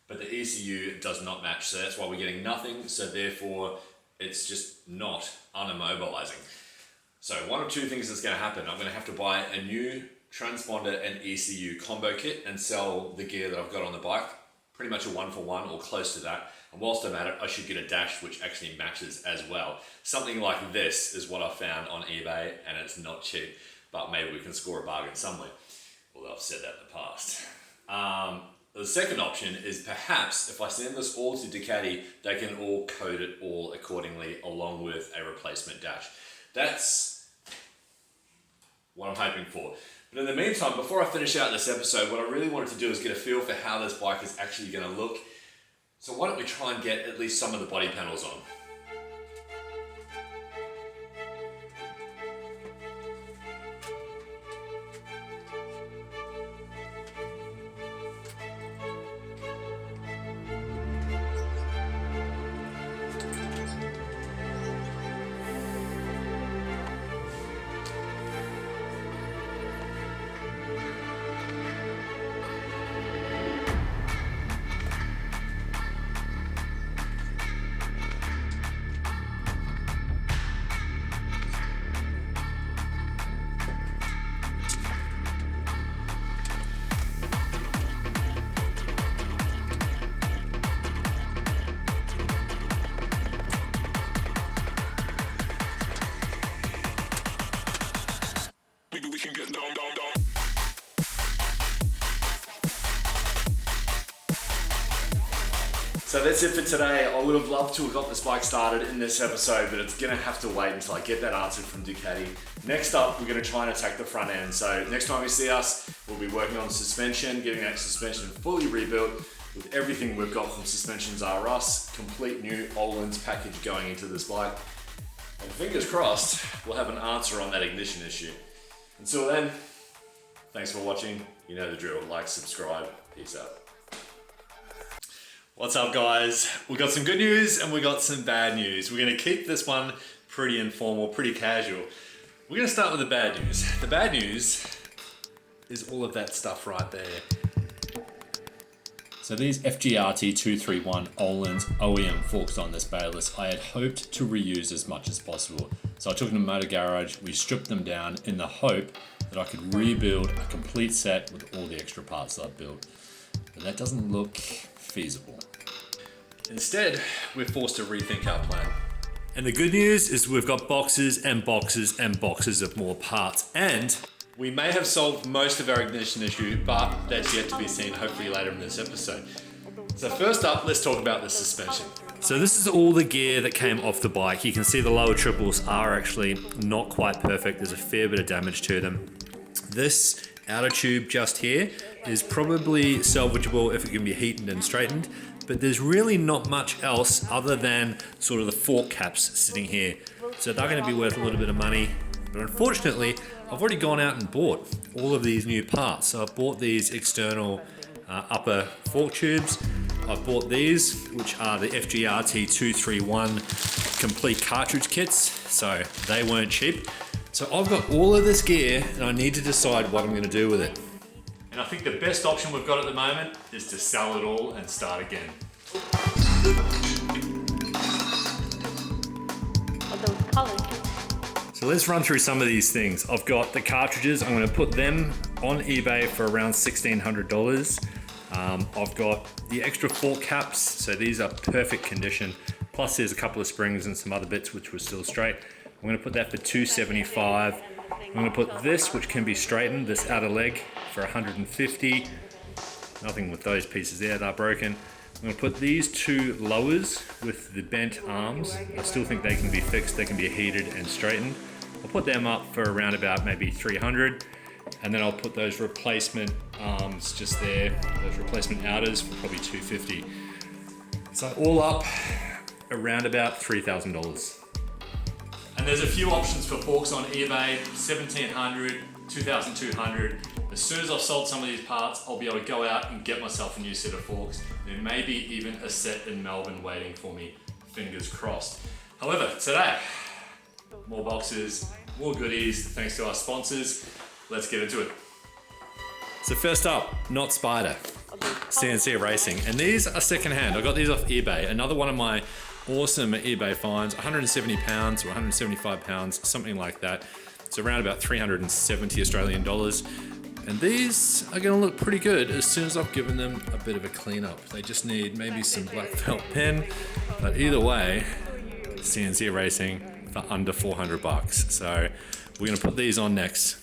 but the ECU does not match. So that's why we're getting nothing. So therefore it's just not unimmobilizing. So one of two things is going to happen. I'm going to have to buy a new transponder and ECU combo kit and sell the gear that I've got on the bike. Pretty much a 1-for-1 or close to that. And whilst I'm at it, I should get a dash which actually matches as well. Something like this is what I found on eBay, and it's not cheap, but maybe we can score a bargain somewhere. Although I've said that in the past. The second option is perhaps if I send this all to Ducati, they can all code it all accordingly along with a replacement dash. That's what I'm hoping for. But in the meantime, before I finish out this episode, what I really wanted to do is get a feel for how this bike is actually going to look. So why don't we try and get at least some of the body panels on. So that's it for today. I would have loved to have got this bike started in this episode, but it's gonna have to wait until I get that answer from Ducati. Next up, we're gonna try and attack the front end. So next time you see us, we'll be working on suspension, getting that suspension fully rebuilt with everything we've got from Suspensions R Us, complete new Olin's package going into this bike. And fingers crossed, we'll have an answer on that ignition issue. Until then, thanks for watching. You know the drill, like, subscribe, peace out. What's up guys? We got some good news and we got some bad news. We're gonna keep this one pretty informal, pretty casual. We're gonna start with the bad news. The bad news is all of that stuff right there. So these FGRT 231 Olin's OEM forks on this bayless, I had hoped to reuse as much as possible. So I took them to Motor Garage, we stripped them down in the hope that I could rebuild a complete set with all the extra parts that I've built. But that doesn't look feasible. Instead, we're forced to rethink our plan. And the good news is we've got boxes and boxes and boxes of more parts, and we may have solved most of our ignition issue, but that's yet to be seen, hopefully later in this episode. So first up, let's talk about the suspension. So this is all the gear that came off the bike. You can see the lower triples are actually not quite perfect. There's a fair bit of damage to them. This outer tube just here is probably salvageable if it can be heated and straightened, but there's really not much else other than sort of the fork caps sitting here. So they're going to be worth a little bit of money, but unfortunately I've already gone out and bought all of these new parts. So I've bought these external upper fork tubes. I've bought these, which are the FGRT 231 complete cartridge kits, so they weren't cheap. So I've got all of this gear and I need to decide what I'm going to do with it. And I think the best option we've got at the moment is to sell it all and start again. Those colors. So let's run through some of these things. I've got the cartridges, I'm going to put them on eBay for around $1,600. I've got the extra fork caps, so these are perfect condition. Plus there's a couple of springs and some other bits which were still straight. I'm gonna put that for $275. I'm gonna put this, which can be straightened, this outer leg, for $150. Nothing with those pieces there, they're broken. I'm gonna put these two lowers with the bent arms. I still think they can be fixed, they can be heated and straightened. I'll put them up for around about maybe $300. And then I'll put those replacement arms just there, those replacement outers for probably $250. So all up, around about $3,000. And there's a few options for forks on eBay, $1,700, $2,200. As soon as I've sold some of these parts, I'll be able to go out and get myself a new set of forks. There may be even a set in Melbourne waiting for me, fingers crossed. However, today, more boxes, more goodies, thanks to our sponsors. Let's get into it. So first up, Not Spider, CNC Racing. And these are secondhand. I got these off eBay. Another one of my awesome eBay finds, 170 pounds or 175 pounds, something like that. It's around about 370 Australian dollars. And these are gonna look pretty good as soon as I've given them a bit of a clean up. They just need maybe some black felt pen, but either way, CNC Racing for under 400 bucks. So we're gonna put these on next.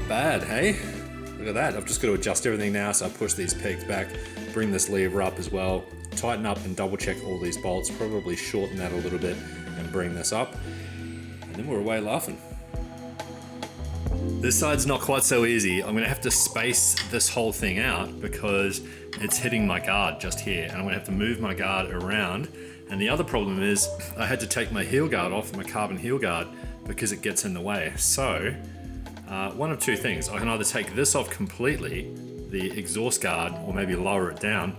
Bad, hey? Look at that. I've just got to adjust everything now, so I push these pegs back, bring this lever up as well, tighten up and double check all these bolts, probably shorten that a little bit and bring this up, and then we're away laughing. This side's not quite so easy. I'm gonna have to space this whole thing out because it's hitting my guard just here, and I'm gonna have to move my guard around. And the other problem is I had to take my heel guard off, my carbon heel guard, because it gets in the way. So one of two things. I can either take this off completely, the exhaust guard, or maybe lower it down,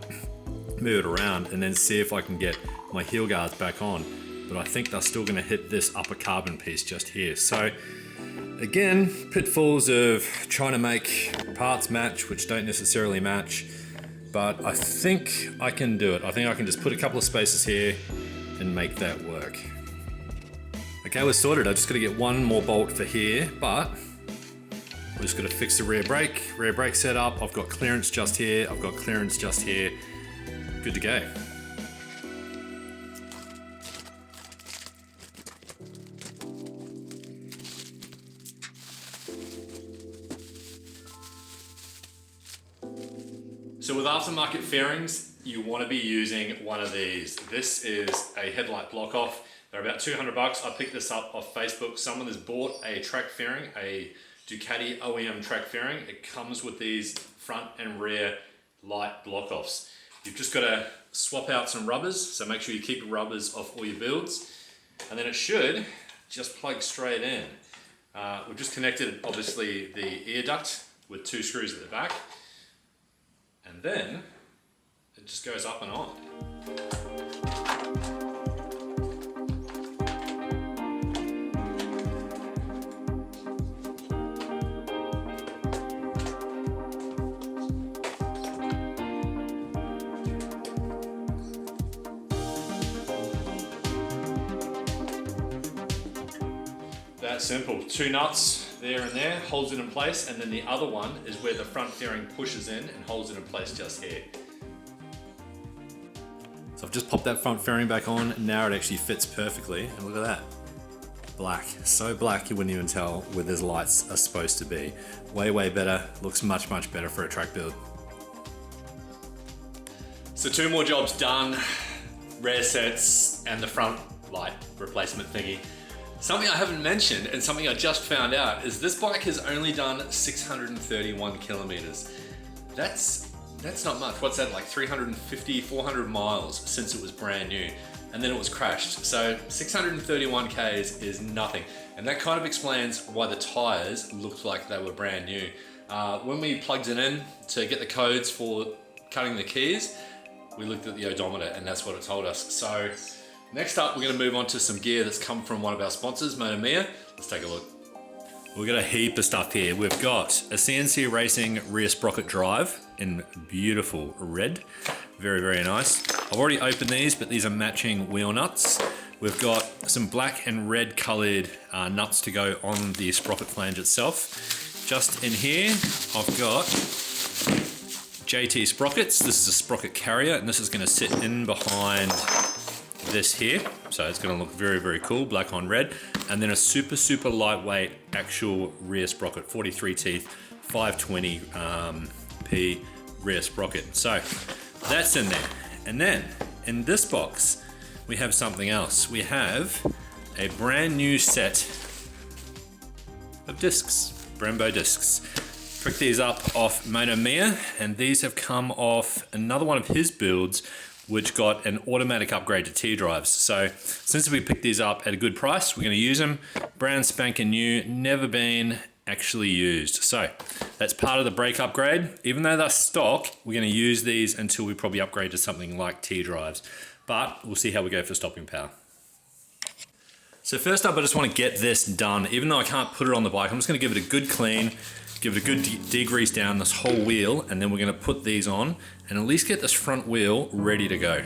move it around, and then see if I can get my heel guards back on. But I think they're still gonna hit this upper carbon piece just here. So again, pitfalls of trying to make parts match, which don't necessarily match, but I think I can do it. I think I can just put a couple of spaces here and make that work. Okay, we're sorted. I just gotta get one more bolt for here, but we're just gonna fix the rear brake setup. I've got clearance just here. I've got clearance just here. Good to go. So with aftermarket fairings, you want to be using one of these. This is a headlight block off. They're about 200 bucks. I picked this up off Facebook. Someone has bought a track fairing, a DUCATI OEM track fairing. It comes with these front and rear light block offs. You've just got to swap out some rubbers. So make sure you keep your rubbers off all your builds. And then it should just plug straight in. We've just connected, obviously, the ear duct with 2 screws at the back. And then it just goes up and on. That that simple. 2 nuts there and there, holds it in place, and then the other one is where the front fairing pushes in and holds it in place just here. So I've just popped that front fairing back on, and now it actually fits perfectly, and look at that. Black, so black you wouldn't even tell where those lights are supposed to be. Way, way better, looks much, much better for a track build. So 2 more jobs done, rear sets and the front light replacement thingy. Something I haven't mentioned and something I just found out is this bike has only done 631 kilometers. That's not much. What's that, like 350, 400 miles since it was brand new, and then it was crashed. So 631 Ks is nothing. And that kind of explains why the tires looked like they were brand new. When we plugged it in to get the codes for cutting the keys, we looked at the odometer and that's what it told us. So next up, we're gonna move on to some gear that's come from one of our sponsors, oneL. Let's take a look. We've got a heap of stuff here. We've got a CNC Racing rear sprocket drive in beautiful red. Very, very nice. I've already opened these, but these are matching wheel nuts. We've got some black and red colored nuts to go on the sprocket flange itself. Just in here, I've got JT sprockets. This is a sprocket carrier, and this is gonna sit in behind this here. So it's gonna look very, very cool, black on red. And then a super, super lightweight actual rear sprocket, 43 teeth, 520 P rear sprocket. So that's in there. And then in this box, we have something else. We have a brand new set of discs, Brembo discs. Picked these up off oneL, and these have come off another one of his builds, which got an automatic upgrade to T-drives. So since we picked these up at a good price, we're gonna use them. Brand spanking new, never been actually used. So that's part of the brake upgrade. Even though they're stock, we're gonna use these until we probably upgrade to something like T-drives. But we'll see how we go for stopping power. So first up, I just wanna get this done. Even though I can't put it on the bike, I'm just gonna give it a good clean, give it a good degrease down this whole wheel, and then we're gonna put these on and at least get this front wheel ready to go.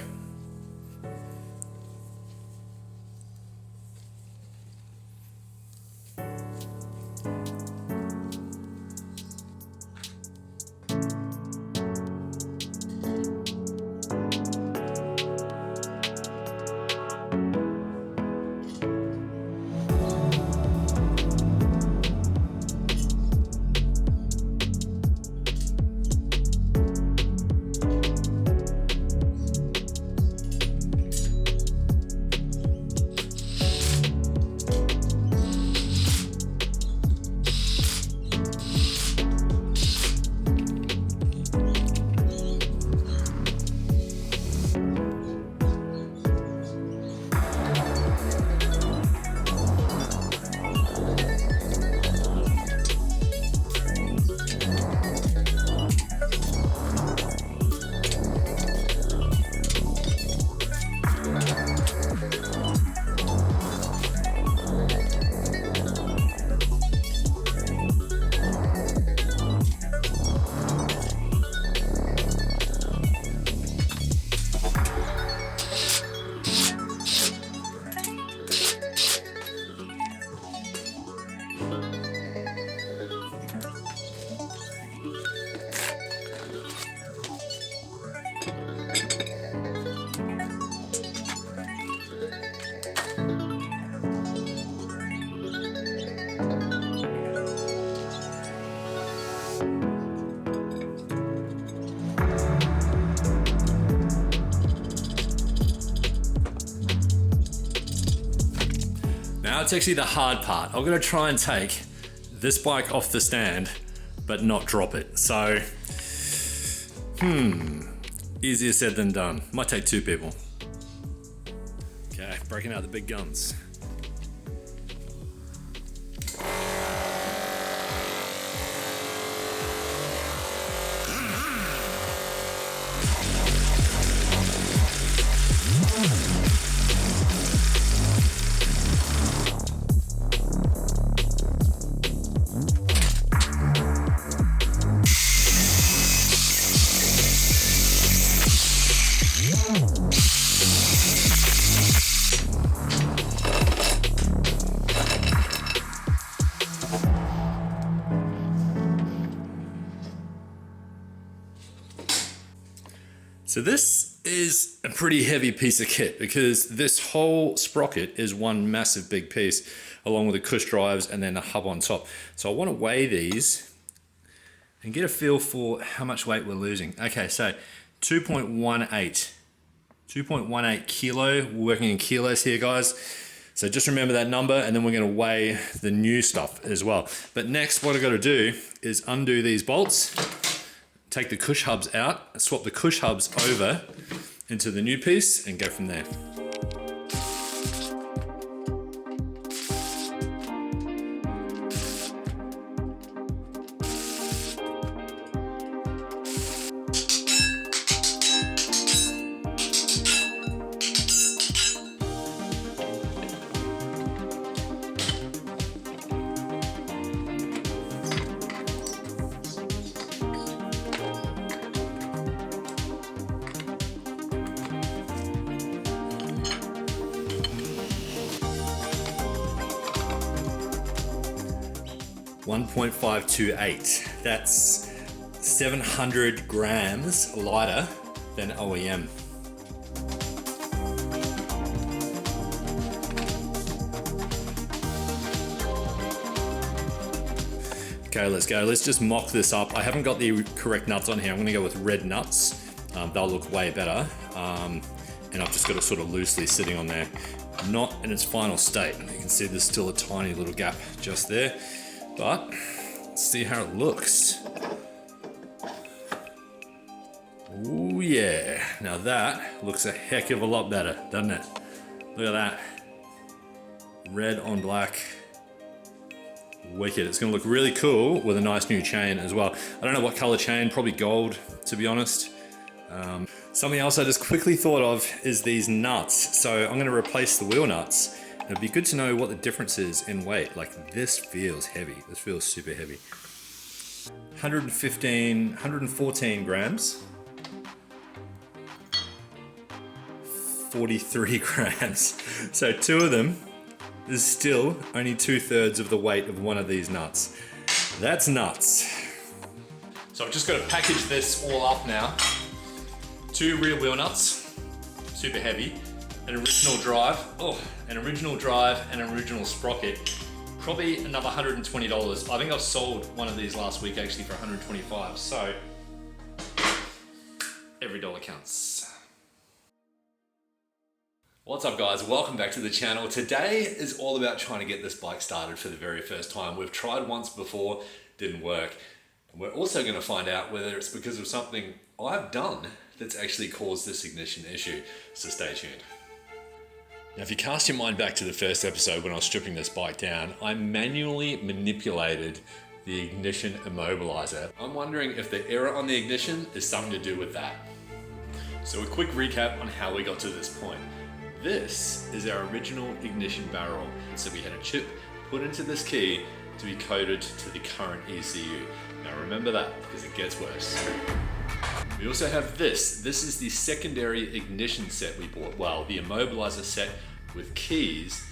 Now it's actually the hard part. I'm gonna try and take this bike off the stand, but not drop it. So, easier said than done. Might take 2 people. Okay, breaking out the big guns. So this is a pretty heavy piece of kit because this whole sprocket is one massive big piece along with the cush drives and then the hub on top. So I want to weigh these and get a feel for how much weight we're losing. Okay, so 2.18 kilo. We're working in kilos here, guys. So just remember that number, and then we're gonna weigh the new stuff as well. But next, what I gotta do is undo these bolts, take the cush hubs out, swap the cush hubs over into the new piece, and go from there. .528. That's 700 grams lighter than OEM. Okay, let's go. Let's just mock this up. I haven't got the correct nuts on here. I'm gonna go with red nuts. They'll look way better. And I've just got it sort of loosely sitting on there. Not in its final state. You can see there's still a tiny little gap just there. But let's see how it looks. Oh yeah, now that looks a heck of a lot better, doesn't it? Look at that. Red on black. Wicked. It's gonna look really cool with a nice new chain as well. I don't know what color chain, probably gold, to be honest. Something else I just quickly thought of is these nuts. So I'm gonna replace the wheel nuts. It'd be good to know what the difference is in weight. Like, this feels heavy. This feels super heavy. 114 grams. 43 grams. So two of them is still only 2/3 of the weight of one of these nuts. That's nuts. So I've just got to package this all up now. 2 rear wheel nuts, super heavy. An original drive, and an original sprocket. Probably another $120. I think I've sold one of these last week actually for $125. So every dollar counts. What's up, guys? Welcome back to the channel. Today is all about trying to get this bike started for the very first time. We've tried once before, didn't work. And we're also going to find out whether it's because of something I've done that's actually caused this ignition issue. So stay tuned. Now, if you cast your mind back to the first episode when I was stripping this bike down, I manually manipulated the ignition immobilizer. I'm wondering if the error on the ignition is something to do with that. So a quick recap on how we got to this point. This is our original ignition barrel. So we had a chip put into this key to be coded to the current ECU. Now remember that, because it gets worse. We also have this. This is the secondary ignition set we bought. Well, the immobilizer set with keys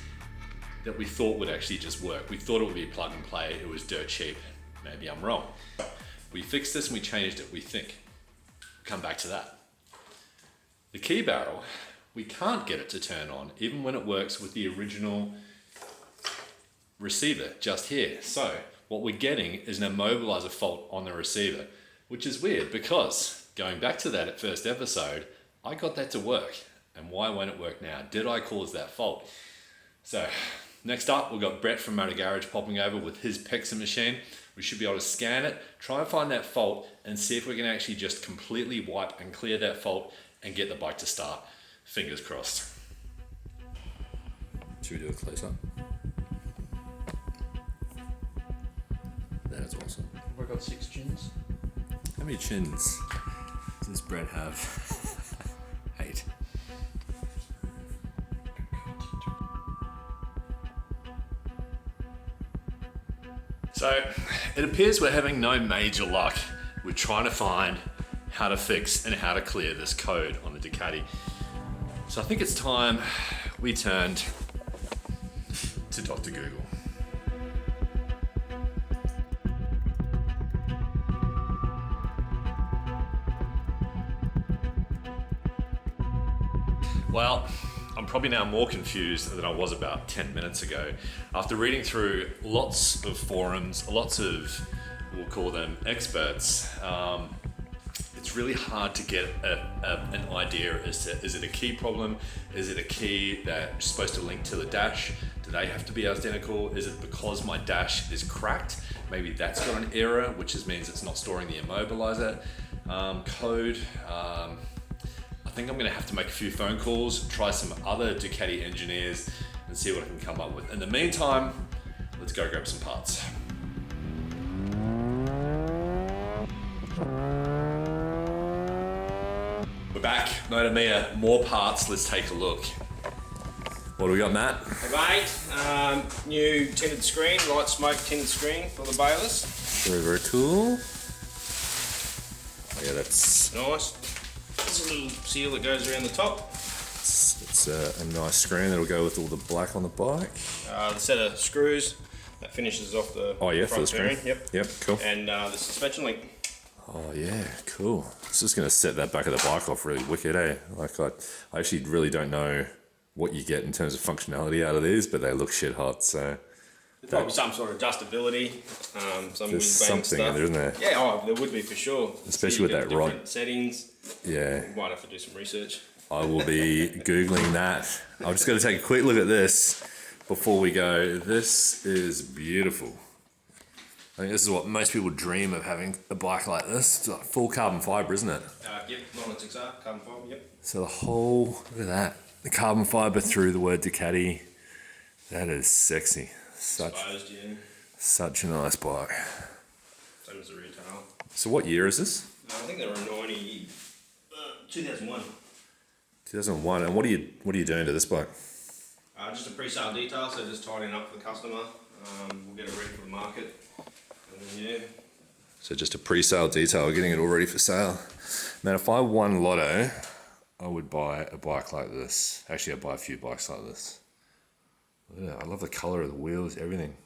that we thought would actually just work. We thought it would be plug and play. It was dirt cheap. Maybe I'm wrong. We fixed this and we changed it, we think. Come back to that. The key barrel, we can't get it to turn on, even when it works with the original receiver just here. So what we're getting is an immobilizer fault on the receiver, which is weird because going back to that first episode, I got that to work. And why won't it work now? Did I cause that fault? So next up, we've got Brett from Motor Garage popping over with his PEXA machine. We should be able to scan it, try and find that fault, and see if we can actually just completely wipe and clear that fault and get the bike to start. Fingers crossed. Should we do a close up? That is awesome. We've got 6 chins. How many chins does Brett have? 8. So it appears we're having no major luck with trying to find how to fix and how to clear this code on the Ducati. So I think it's time we turned to Dr. Google. Well, I'm probably now more confused than I was about 10 minutes ago. After reading through lots of forums, lots of, we'll call them experts, it's really hard to get an idea as to, is it a key problem? Is it a key that's supposed to link to the dash? Do they have to be identical? Is it because my dash is cracked? Maybe that's got an error, which means it's not storing the immobilizer code. I think I'm gonna have to make a few phone calls, try some other Ducati engineers and see what I can come up with. In the meantime, let's go grab some parts. We're back, Motor Mia, more parts, let's take a look. What do we got, Matt? Hey mate, new tinted screen, light smoke tinted screen for the Bayless. Very, very cool. Oh yeah, that's Nice. There's a little seal that goes around the top. it's a nice screen that'll go with all the black on the bike. The set of screws that finishes off the Oh yeah, for the front screen. bearing. Yep. Yep, cool. And the suspension link. Oh yeah, cool. It's just gonna set that back of the bike off really wicked, eh? Like I actually really don't know what you get in terms of functionality out of these, but they look shit hot. So There's probably some sort of adjustability, some there's whiz-bang something stuff. in there, isn't there? Yeah, oh, there would be for sure. Especially with So you get that rod. different settings. Yeah, You might have to do some research. I will be googling that. I'm just gonna take a quick look at this before we go. This is beautiful. I think this is what most people dream of, having a bike like this. It's like full carbon fiber, isn't it? Yep, 996R, carbon fibre, yep. So the whole, look at that. The carbon fiber through the word Ducati. That is sexy. Exposed, yeah. Such a nice bike. Same as the retail. So what year is this? I think they were 2001. 2001. And what are you doing to this bike? Just a pre-sale detail, so just tidying up for the customer. We'll get it ready for the market. And then, yeah. So just a pre-sale detail, getting it all ready for sale. Man, if I won Lotto, I would buy a bike like this. Actually, I'd buy a few bikes like this. Look at that. I love the color of the wheels, everything.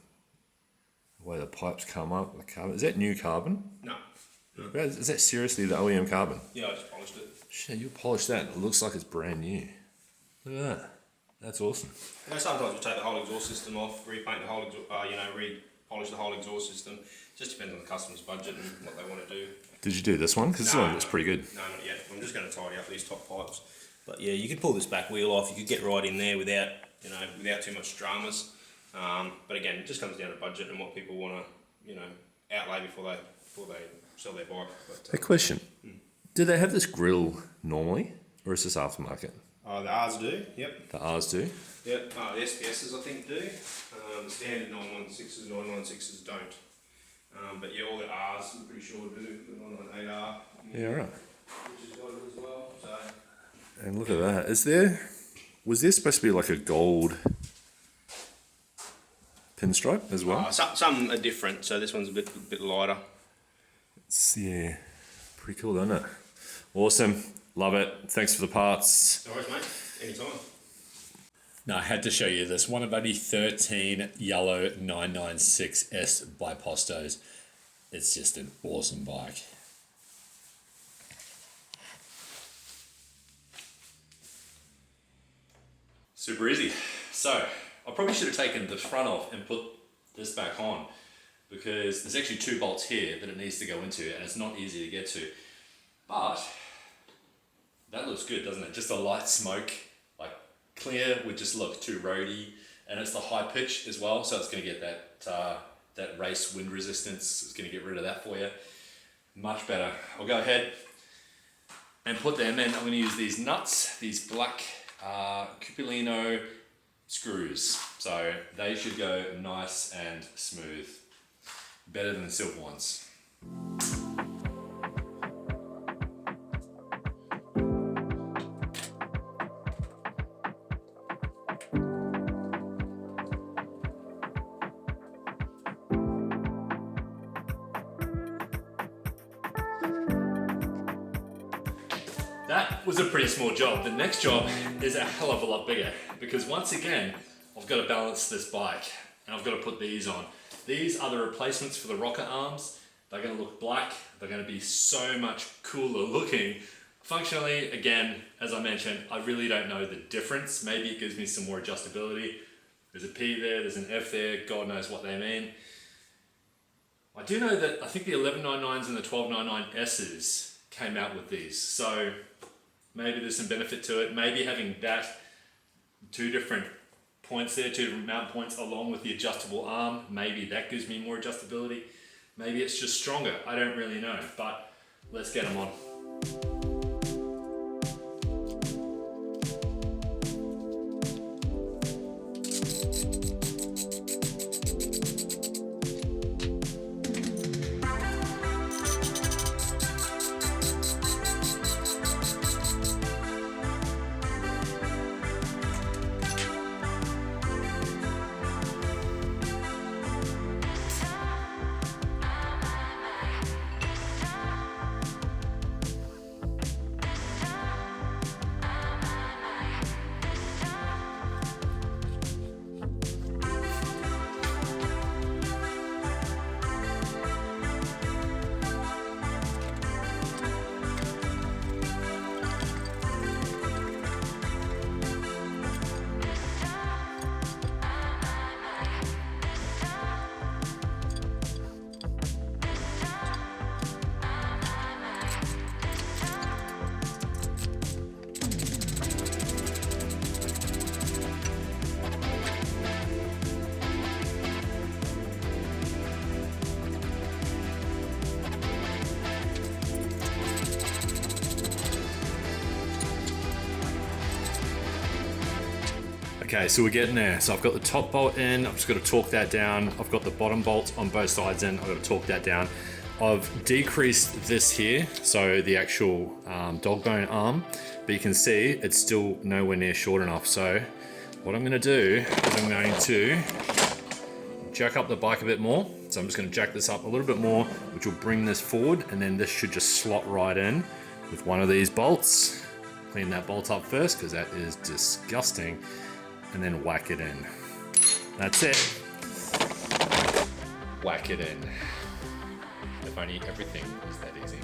The way the pipes come up, the carbon. Is that new carbon? No. Is that seriously the OEM carbon? Yeah, I just polished it. Shit, you polish that. It looks like it's brand new. Look at that. That's awesome. You know, sometimes we take the whole exhaust system off, repaint the whole, re-polish the whole exhaust system. Just depends on the customer's budget and what they want to do. Did you do this one? Because this one looks pretty good. No, not yet. I'm just going to tidy up these top pipes. But yeah, you could pull this back wheel off. You could get right in there without, without too much dramas. But again, it just comes down to budget and what people want to, outlay before they sell their bike. But, A question. Do they have this grille normally, or is this aftermarket? the R's do, yep. The R's do? Yep, the SPSs I think do. The standard 916s, 996s don't. But yeah, all the R's I'm pretty sure do. The 998R. Yeah, right. Which has got it as well. So. And look at that. Was there supposed to be like a gold pinstripe as well? Some are different, so this one's a bit lighter. It's, yeah, pretty cool, isn't it? Awesome. Love it. Thanks for the parts. No worries, mate. Anytime. Now, I had to show you this 113 yellow 996S by Postos. It's just an awesome bike. Super easy. So, I probably should have taken the front off and put this back on, because there's actually 2 bolts here that it needs to go into, and it's not easy to get to. But that looks good, doesn't it? Just a light smoke, like clear with just look too roady, and it's the high pitch as well, so it's going to get that race wind resistance. It's going to get rid of that for you. Much better. I'll go ahead and put them in. I'm going to use these nuts, these black Cupolino screws, so they should go nice and smooth, better than the silver ones. That was a pretty small job. The next job is a hell of a lot bigger, because once again, I've got to balance this bike and I've got to put these on. These are the replacements for the rocker arms. They're going to look black. They're going to be so much cooler looking Functionally, again, as I mentioned, I really don't know the difference. Maybe it gives me some more adjustability. There's a P there, there's an F there, God knows what they mean. I do know that I think the 1199s and the 1299Ss came out with these, so maybe there's some benefit to it. Maybe having that, 2 different points there, 2 different mount points along with the adjustable arm, maybe that gives me more adjustability. Maybe it's just stronger, I don't really know, but let's get them on. Okay, so we're getting there. So I've got the top bolt in, I've just got to torque that down. I've got the bottom bolts on both sides in, I've got to torque that down. I've decreased this here, so the actual dog bone arm, but you can see it's still nowhere near short enough. So what I'm gonna do is I'm going to jack up the bike a bit more. So I'm just gonna jack this up a little bit more, which will bring this forward, and then this should just slot right in with one of these bolts. Clean that bolt up first, because that is disgusting. And then whack it in. That's it. Whack it in. If only everything was that easy.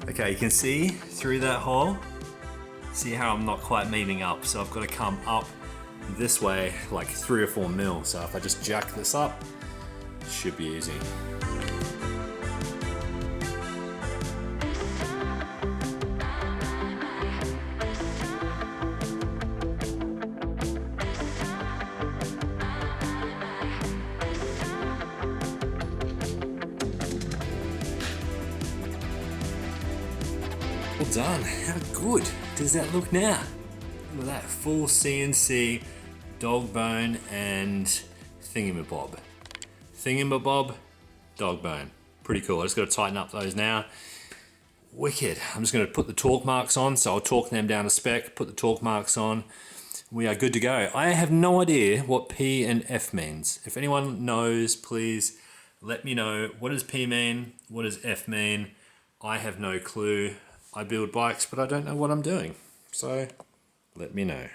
Okay, you can see through that hole. See how I'm not quite meeting up. So I've got to come up this way like 3 or 4 mil. So if I just jack this up, it should be easy. Well done. How good does that look now? Look at that, full CNC dog bone and thingamabob. Thingamabob, dog bone. Pretty cool. I just got to tighten up those now. Wicked. I'm just going to put the torque marks on, so I'll torque them down to spec, put the torque marks on. We are good to go. I have no idea what P and F means. If anyone knows, please let me know. What does P mean? What does F mean? I have no clue. I build bikes, but I don't know what I'm doing. So let me know.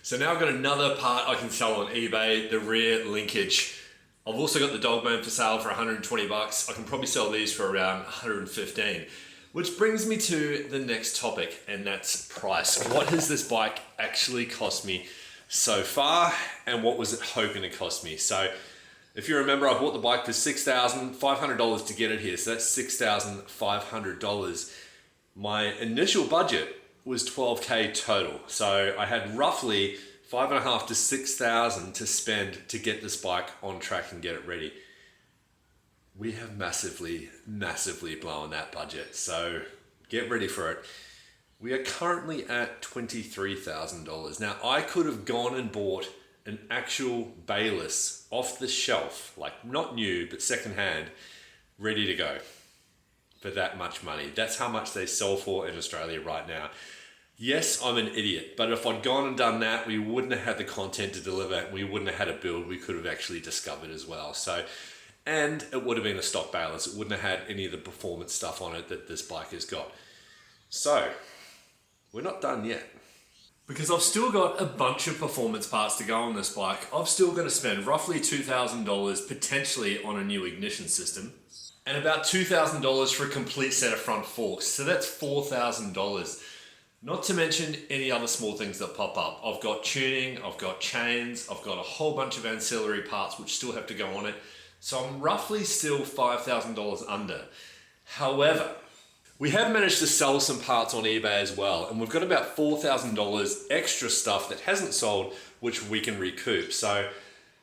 So now I've got another part I can sell on eBay, the rear linkage. I've also got the dog bone for sale for 120 bucks. I can probably sell these for around 115. Which brings me to the next topic, and that's price. What has this bike actually cost me so far, and what was it hoping to cost me? So if you remember, I bought the bike for $6,500 to get it here, so that's $6,500. My initial budget was $12K total, so I had roughly $5,500 to $6,000 to spend to get this bike on track and get it ready. We have massively blown that budget, so get ready for it. We are currently at $23,000. Now, I could have gone and bought an actual Bayless off the shelf, like not new, but secondhand, ready to go for that much money. That's how much they sell for in Australia right now. Yes, I'm an idiot, but if I'd gone and done that, we wouldn't have had the content to deliver, and we wouldn't have had a build we could have actually discovered as well. So, and it would have been a stock Bayless. It wouldn't have had any of the performance stuff on it that this bike has got. So, we're not done yet. Because I've still got a bunch of performance parts to go on this bike. I've still got to spend roughly $2,000 potentially on a new ignition system and about $2,000 for a complete set of front forks. So that's $4,000. Not to mention any other small things that pop up. I've got tuning, I've got chains, I've got a whole bunch of ancillary parts which still have to go on it. So I'm roughly still $5,000 under. However, we have managed to sell some parts on eBay as well, and we've got about $4,000 extra stuff that hasn't sold, which we can recoup. So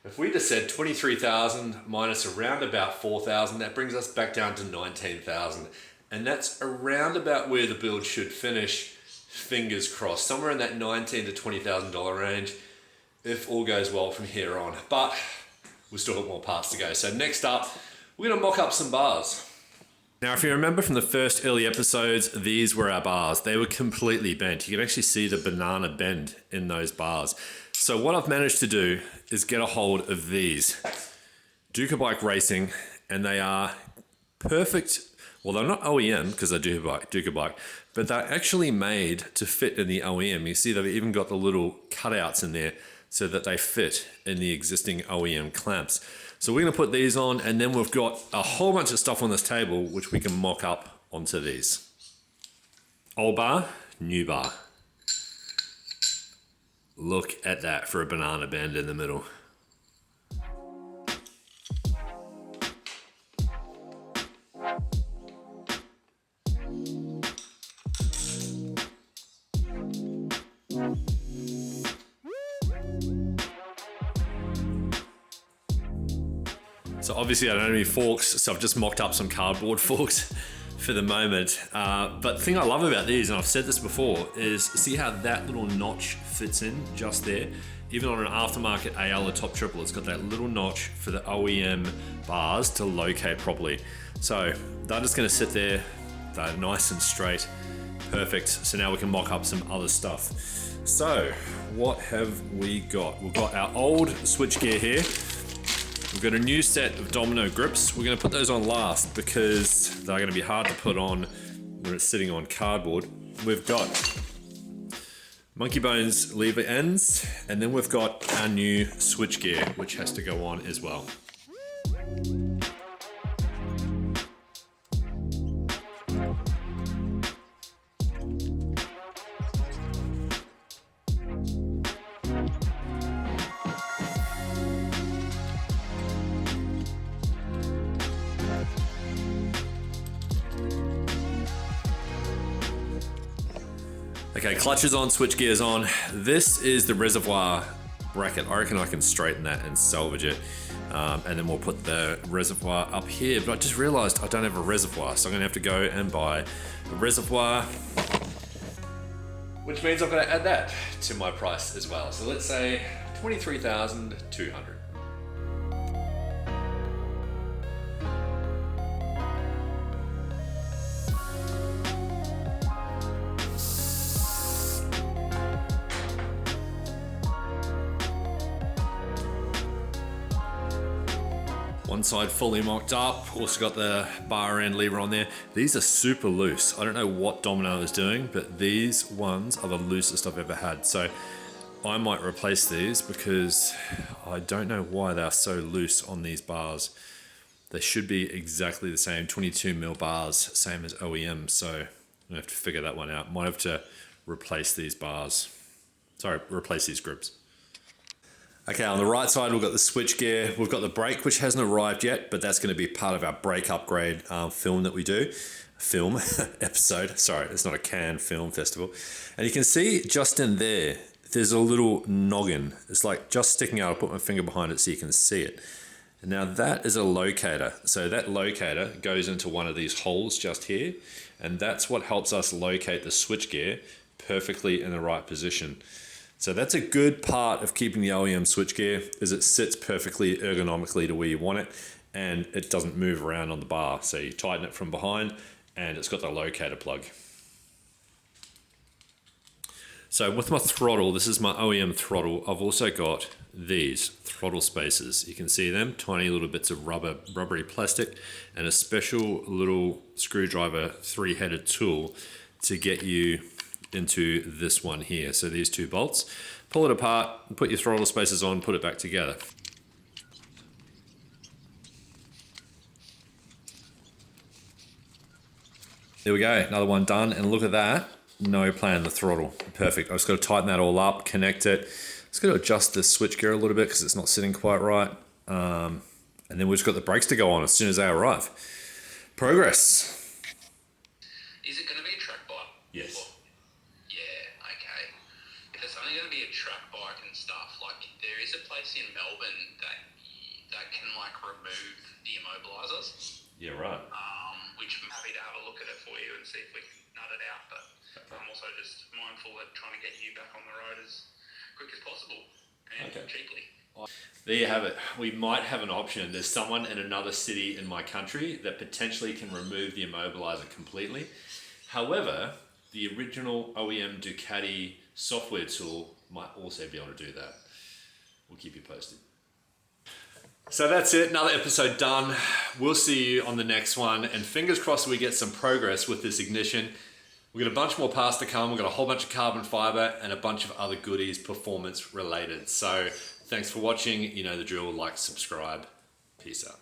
if we just said 23,000 minus around about 4,000, that brings us back down to 19,000. And that's around about where the build should finish, fingers crossed, somewhere in that $19,000 to $20,000 range, if all goes well from here on. But we've still got more parts to go. So next up, we're gonna mock up some bars. Now, if you remember from the first early episodes, these were our bars. They were completely bent. You can actually see the banana bend in those bars. So what I've managed to do is get a hold of these DUCATI Racing, and they are perfect. Well, they're not OEM because they're DUCATI, but they're actually made to fit in the OEM. You see they've even got the little cutouts in there so that they fit in the existing OEM clamps. So we're gonna put these on, and then we've got a whole bunch of stuff on this table which we can mock up onto these. Old bar, new bar. Look at that for a banana bend in the middle. So obviously I don't have any forks, so I've just mocked up some cardboard forks for the moment. But the thing I love about these, and I've said this before, is see how that little notch fits in just there? Even on an aftermarket AL or top triple, it's got that little notch for the OEM bars to locate properly. So they're just gonna sit there, they're nice and straight, perfect. So now we can mock up some other stuff. So what have we got? We've got our old switchgear here. We've got a new set of domino grips. We're gonna put those on last because they're gonna be hard to put on when it's sitting on cardboard. We've got monkey bones lever ends, and then we've got our new switchgear, which has to go on as well. Okay, clutch is on, switch gear's on. This is the reservoir bracket. I reckon I can straighten that and salvage it. And then we'll put the reservoir up here. But I just realized I don't have a reservoir, so I'm gonna have to go and buy a reservoir, which means I've got to add that to my price as well. So let's say 23,200. One side fully mocked up, also got the bar end lever on there. These are super loose. I don't know what Domino is doing, but these ones are the loosest I've ever had. So I might replace these because I don't know why they're so loose on these bars. They should be exactly the same, 22mm bars, same as OEM. So I'm gonna have to figure that one out. Might have to replace these bars. Sorry, replace these grips. Okay, on the right side, we've got the switch gear. We've got the brake, which hasn't arrived yet, but that's going to be part of our brake upgrade film that we do. Film episode. Sorry, it's not a Cannes film festival. And you can see just in there, there's a little noggin. It's like just sticking out. I'll put my finger behind it so you can see it. And now that is a locator. So that locator goes into one of these holes just here, and that's what helps us locate the switch gear perfectly in the right position. So that's a good part of keeping the OEM switchgear, is it sits perfectly ergonomically to where you want it, and it doesn't move around on the bar. So you tighten it from behind, and it's got the locator plug. So with my throttle, this is my OEM throttle, I've also got these throttle spacers. You can see them, tiny little bits of rubbery plastic, and a special little screwdriver 3-headed tool to get you into this one here. So these two bolts, pull it apart, put your throttle spacers on, put it back together. There we go, another one done, and look at that. No play in the throttle, perfect. I've just got to tighten that all up, connect it. Just got to adjust the switch gear a little bit because it's not sitting quite right. And then we've just got the brakes to go on as soon as they arrive. Progress. Is it going to be a track bike? Yes. Yeah, okay. If it's only going to be a track bike and stuff, like there is a place in Melbourne that can like remove the immobilizers. Yeah, right. Which I'm happy to have a look at it for you and see if we can nut it out. But I'm also just mindful that trying to get you back on the road as quick as possible and cheaply. There you have it. We might have an option. There's someone in another city in my country that potentially can remove the immobilizer completely. However, the original OEM Ducati software tool might also be able to do that. We'll keep you posted. So that's it, another episode done. We'll see you on the next one, and fingers crossed we get some progress with this ignition. We've got a bunch more parts to come. We've got a whole bunch of carbon fiber and a bunch of other goodies performance related. So thanks for watching. You know the drill, like, subscribe. Peace out.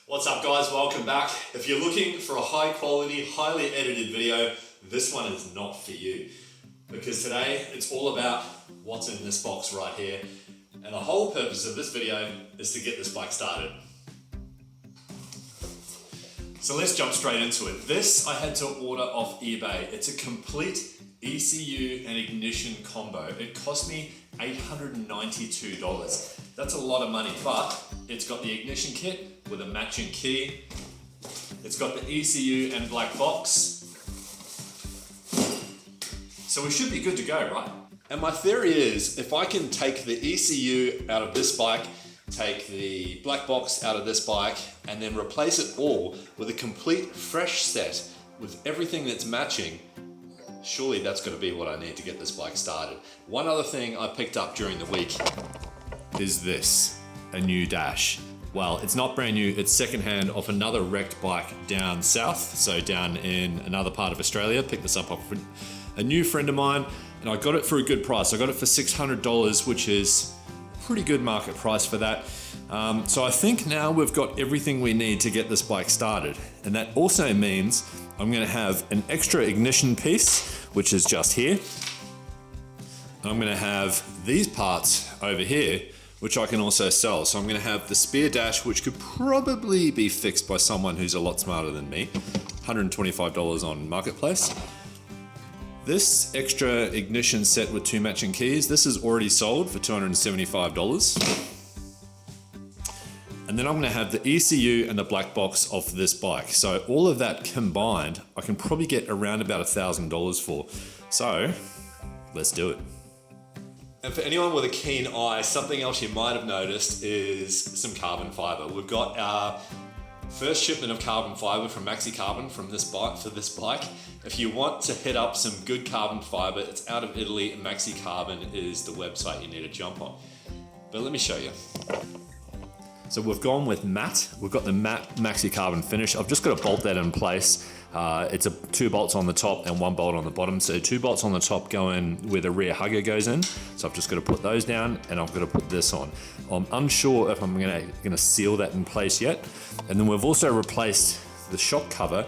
What's up guys, welcome back. If you're looking for a high quality, highly edited video, this one is not for you. Because today it's all about what's in this box right here. And the whole purpose of this video is to get this bike started. So let's jump straight into it. This I had to order off eBay. It's a complete ECU and ignition combo. It cost me $892. That's a lot of money, but it's got the ignition kit with a matching key. It's got the ECU and black box. So we should be good to go, right? And my theory is, if I can take the ECU out of this bike, take the black box out of this bike, and then replace it all with a complete fresh set with everything that's matching, surely that's going to be what I need to get this bike started. One other thing I picked up during the week is this, a new dash. Well, it's not brand new, it's secondhand off another wrecked bike down south, so down in another part of Australia. Picked this up off a new friend of mine, and I got it for a good price. I got it for $600, which is pretty good market price for that. So I think now we've got everything we need to get this bike started. And that also means I'm gonna have an extra ignition piece, which is just here. I'm gonna have these parts over here, which I can also sell. So I'm gonna have the spear dash, which could probably be fixed by someone who's a lot smarter than me. $125 on Marketplace. This extra ignition set with 2 matching keys, this is already sold for $275. And then I'm gonna have the ECU and the black box of this bike. So all of that combined, I can probably get around about $1,000 for. So let's do it. And for anyone with a keen eye, something else you might have noticed is some carbon fiber. We've got our first shipment of carbon fiber from Maxi Carbon from this bike for this bike. If you want to hit up some good carbon fiber, it's out of Italy, and Maxi Carbon is the website you need to jump on. But let me show you. So we've gone with matte. We've got the matte Maxi Carbon finish. I've just got to bolt that in place. It's 2 bolts on the top and 1 bolt on the bottom. So 2 bolts on the top go in where the rear hugger goes in. So I've just got to put those down, and I've got to put this on. I'm unsure if I'm gonna seal that in place yet. And then we've also replaced the shock cover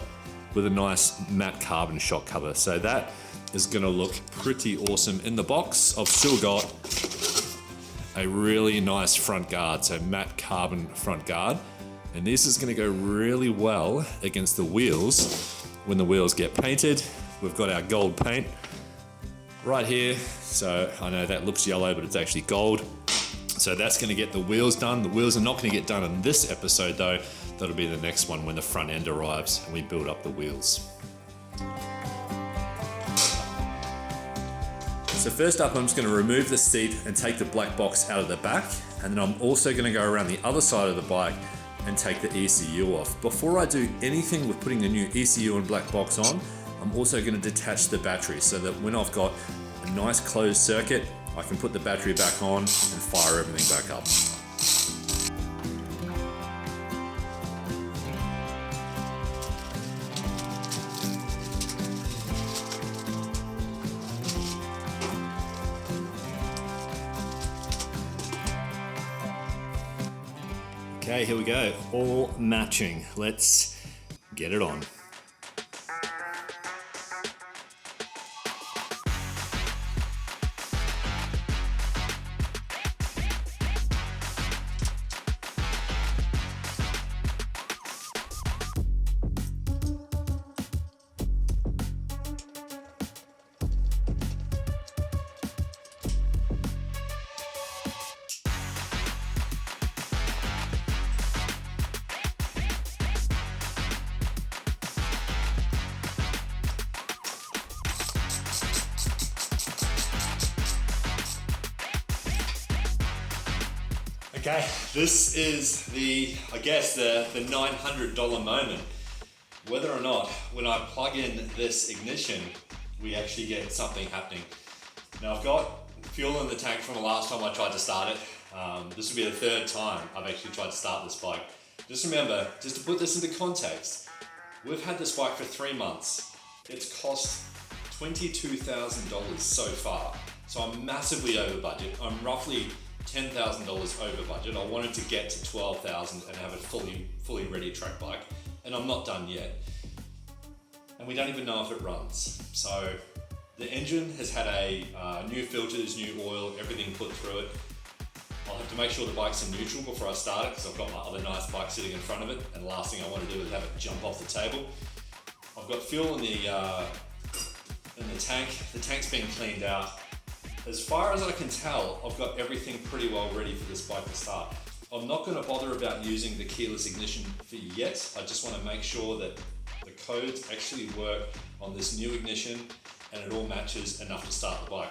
with a nice matte carbon shock cover. So that is gonna look pretty awesome in the box. I've still got a really nice front guard, so matte carbon front guard. And this is gonna go really well against the wheels when the wheels get painted. We've got our gold paint right here. So I know that looks yellow, but it's actually gold. So that's gonna get the wheels done. The wheels are not gonna get done in this episode though. That'll be the next one when the front end arrives and we build up the wheels. So first up, I'm just gonna remove the seat and take the black box out of the back. And then I'm also gonna go around the other side of the bike and take the ECU off. Before I do anything with putting the new ECU and black box on, I'm also gonna detach the battery so that when I've got a nice closed circuit, I can put the battery back on and fire everything back up. Okay, here we go. All matching. Let's get it on. Okay, this is I guess the $900 moment. Whether or not when I plug in this ignition, we actually get something happening. Now I've got fuel in the tank from the last time I tried to start it. This will be the third time I've actually tried to start this bike. Just remember, just to put this into context, we've had this bike for 3 months. It's cost $22,000 so far. So I'm massively over budget. I'm roughly $10,000 over budget. I wanted to get to $12,000 and have a fully ready track bike, and I'm not done yet. And we don't even know if it runs. So the engine has had new filters, new oil, everything put through it. I'll have to make sure the bike's in neutral before I start it, because I've got my other nice bike sitting in front of it, and the last thing I want to do is have it jump off the table. I've got fuel in the tank. The tank's been cleaned out. As far as I can tell, I've got everything pretty well ready for this bike to start. I'm not going to bother about using the keyless ignition for yet. I just want to make sure that the codes actually work on this new ignition and it all matches enough to start the bike.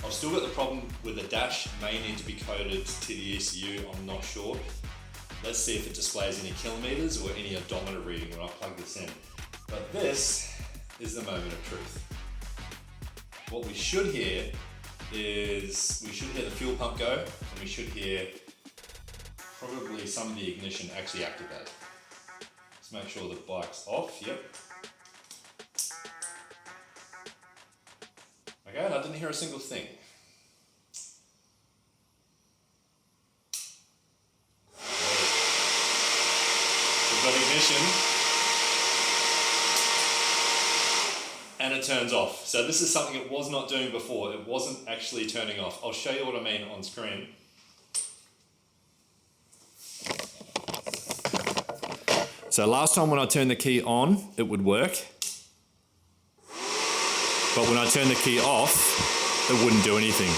I've still got the problem with the dash, may need to be coded to the ECU, I'm not sure. Let's see if it displays any kilometers or any odometer reading when I plug this in. But this is the moment of truth. What we should hear is, we should hear the fuel pump go, and we should hear probably some of the ignition actually activate. Let's make sure the bike's off, yep. Okay, and I didn't hear a single thing. We've got ignition, and it turns off. So this is something it was not doing before. It wasn't actually turning off. I'll show you what I mean on screen. So last time when I turned the key on, it would work. But when I turned the key off, it wouldn't do anything.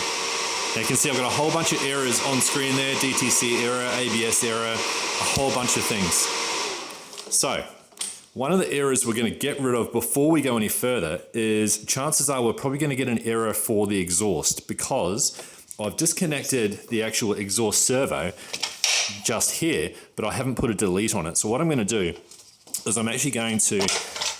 Now you can see I've got a whole bunch of errors on screen there. DTC error, ABS error, a whole bunch of things. So, one of the errors we're going to get rid of before we go any further is, chances are we're probably going to get an error for the exhaust, because I've disconnected the actual exhaust servo just here, but I haven't put a delete on it. So what I'm going to do is I'm actually going to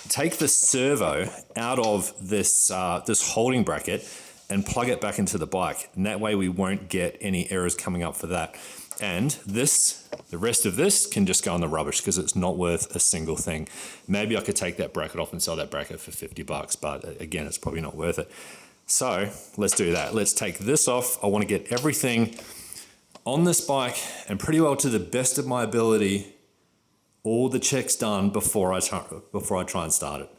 take the servo out of this, this holding bracket and plug it back into the bike. And that way we won't get any errors coming up for that. And this, the rest of this can just go in the rubbish because it's not worth a single thing. Maybe I could take that bracket off and sell that bracket for 50 bucks, but again, it's probably not worth it. So let's do that. Let's take this off. I want to get everything on this bike and pretty well to the best of my ability, all the checks done before I try and start it.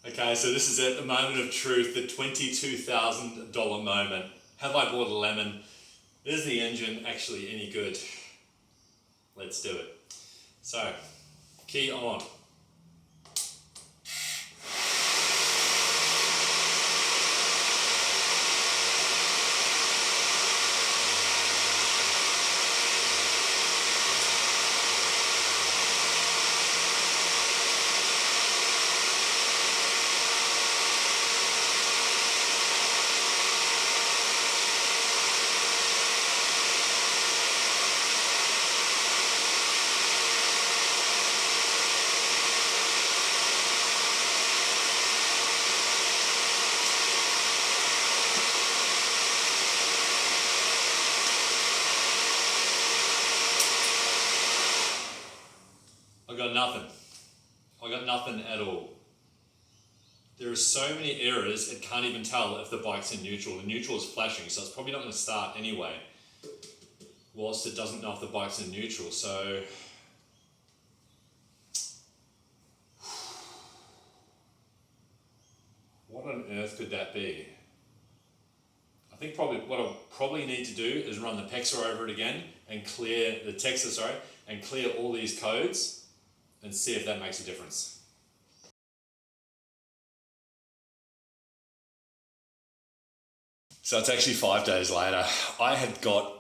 Okay, so this is it, the moment of truth, the $22,000 moment. Have I bought a lemon? Is the engine actually any good? Let's do it. So, key on. I got nothing. I got nothing at all. There are so many errors, it can't even tell if the bike's in neutral. The neutral is flashing, so it's probably not going to start anyway, whilst it doesn't know if the bike's in neutral. So what on earth could that be? I think probably what I'll probably need to do is run the Pexa over it again and clear the Texa, sorry, and clear all these codes and see if that makes a difference. So it's actually 5 days later. I had got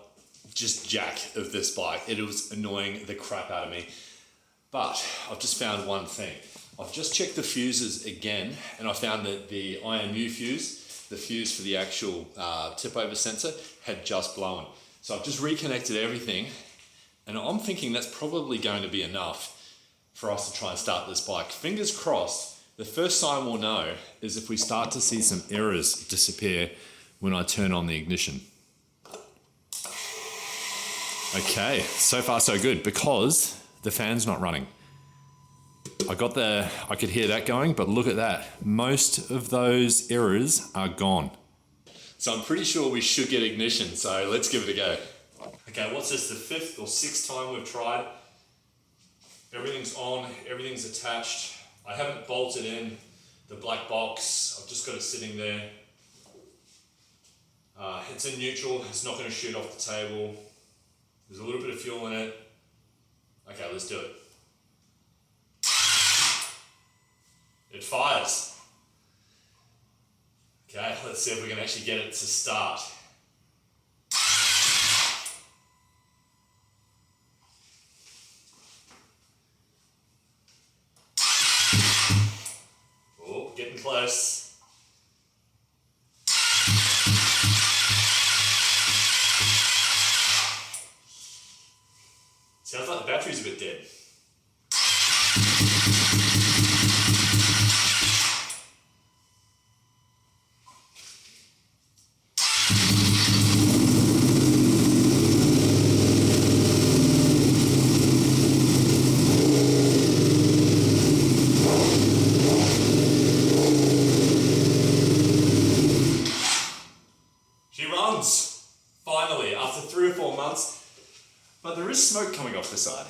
just jack of this bike. It was annoying the crap out of me. But I've just found one thing. I've just checked the fuses again, and I found that the IMU fuse, the fuse for the actual tip over sensor, had just blown. So I've just reconnected everything, and I'm thinking that's probably going to be enough for us to try and start this bike. Fingers crossed, the first sign we'll know is if we start to see some errors disappear when I turn on the ignition. Okay, so far so good, because the fan's not running. I could hear that going, but look at that. Most of those errors are gone. So I'm pretty sure we should get ignition, so let's give it a go. Okay, what's this, the 5th or 6th time we've tried? Everything's on, everything's attached. I haven't bolted in the black box, I've just got it sitting there. It's in neutral, it's not going to shoot off the table. There's a little bit of fuel in it. Okay, let's do it. It fires. Okay, let's see if we can actually get it to start. Oh, getting close. Sounds like the battery's a bit dead. She runs, finally, after 3 or 4 months. But there is smoke coming off the side.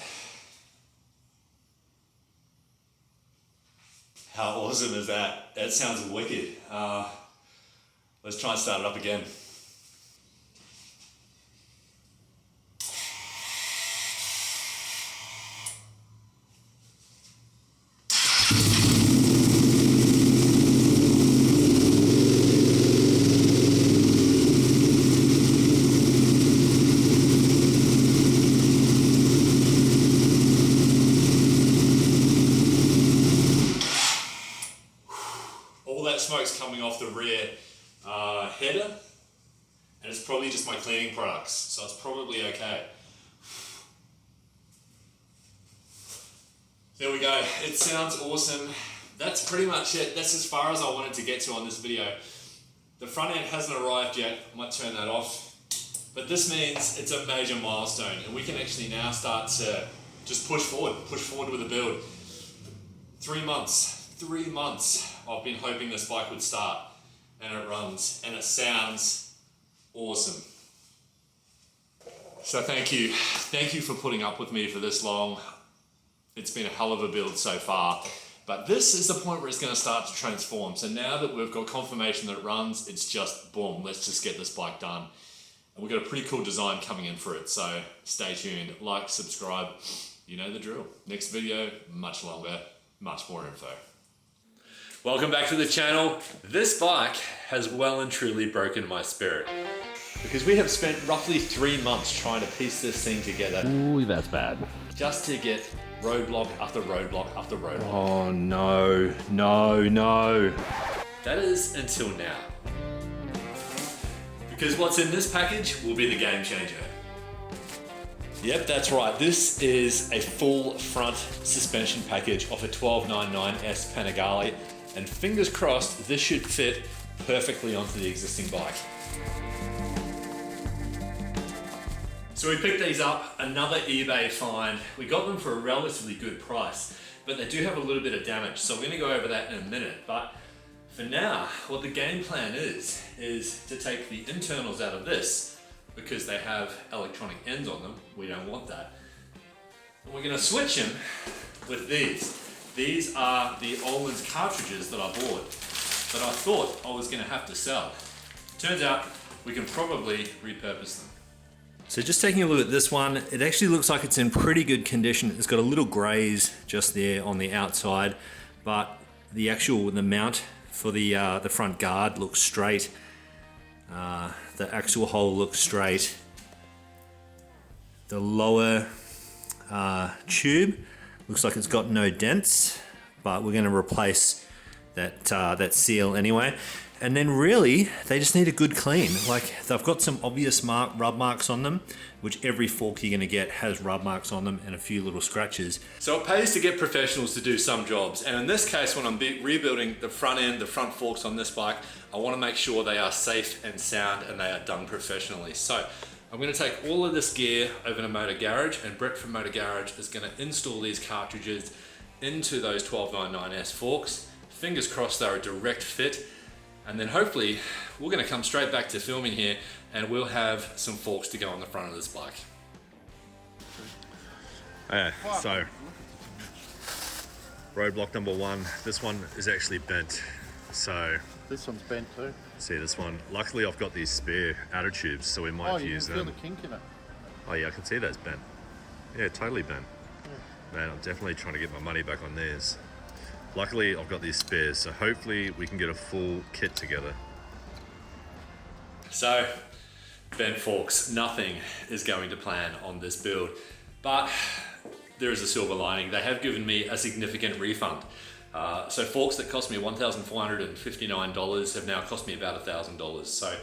How awesome is that? That sounds wicked. Let's try and start it up again. Smoke's coming off the rear header, and it's probably just my cleaning products, so it's probably okay. There we go, it sounds awesome. That's pretty much it. That's as far as I wanted to get to on this video. The front end hasn't arrived yet, I might turn that off, but this means it's a major milestone, and we can actually now start to just push forward with the build. 3 months I've been hoping this bike would start, and it runs, and it sounds awesome. So thank you for putting up with me for this long. It's been a hell of a build so far, but this is the point where it's going to start to transform. So now that we've got confirmation that it runs, it's just boom, let's just get this bike done. And we've got a pretty cool design coming in for it, so stay tuned, like, subscribe, you know the drill. Next video, much longer, much more info. Welcome back to the channel. This bike has well and truly broken my spirit, because we have spent roughly 3 months trying to piece this thing together. Ooh, that's bad. Just to get roadblock after roadblock after roadblock. Oh no, no, no. That is until now. Because what's in this package will be the game changer. Yep, that's right. This is a full front suspension package of a 1299S Panigale. And fingers crossed, this should fit perfectly onto the existing bike. So we picked these up, another eBay find. We got them for a relatively good price, but they do have a little bit of damage. So we're gonna go over that in a minute. But For now, what the game plan is to take the internals out of this because they have electronic ends on them. We don't want that. And we're gonna switch them with these. These are the Olin's cartridges that I bought that I thought I was gonna have to sell. Turns out we can probably repurpose them. So just taking a look at this one, it actually looks like it's in pretty good condition. It's got a little graze just there on the outside, but the mount for the front guard looks straight. The axle hole looks straight. The lower tube looks like it's got no dents, but we're going to replace that seal anyway. And then really, they just need a good clean. Like, they've got some obvious rub marks on them, which every fork you're gonna get has rub marks on them and a few little scratches. So it pays to get professionals to do some jobs. And in this case, when I'm rebuilding the front end, the front forks on this bike, I wanna make sure they are safe and sound and they are done professionally. So I'm gonna take all of this gear over to Motor Garage, and Brett from Motor Garage is gonna install these cartridges into those 1299S forks. Fingers crossed they're a direct fit. And then hopefully we're gonna come straight back to filming here and we'll have some forks to go on the front of this bike. So roadblock number 1, this one is actually bent. So This one's bent too. see this one. Luckily I've got these spare outer tubes, so we might use them. Oh, you can feel the kink in it. Oh yeah, I can see that's bent. Yeah, totally bent. Man, I'm definitely trying to get my money back on theirs. Luckily, I've got these spares, so hopefully we can get a full kit together. So, bent forks, nothing is going to plan on this build, but there is a silver lining. They have given me a significant refund. So forks that cost me $1,459 have now cost me about $1,000. So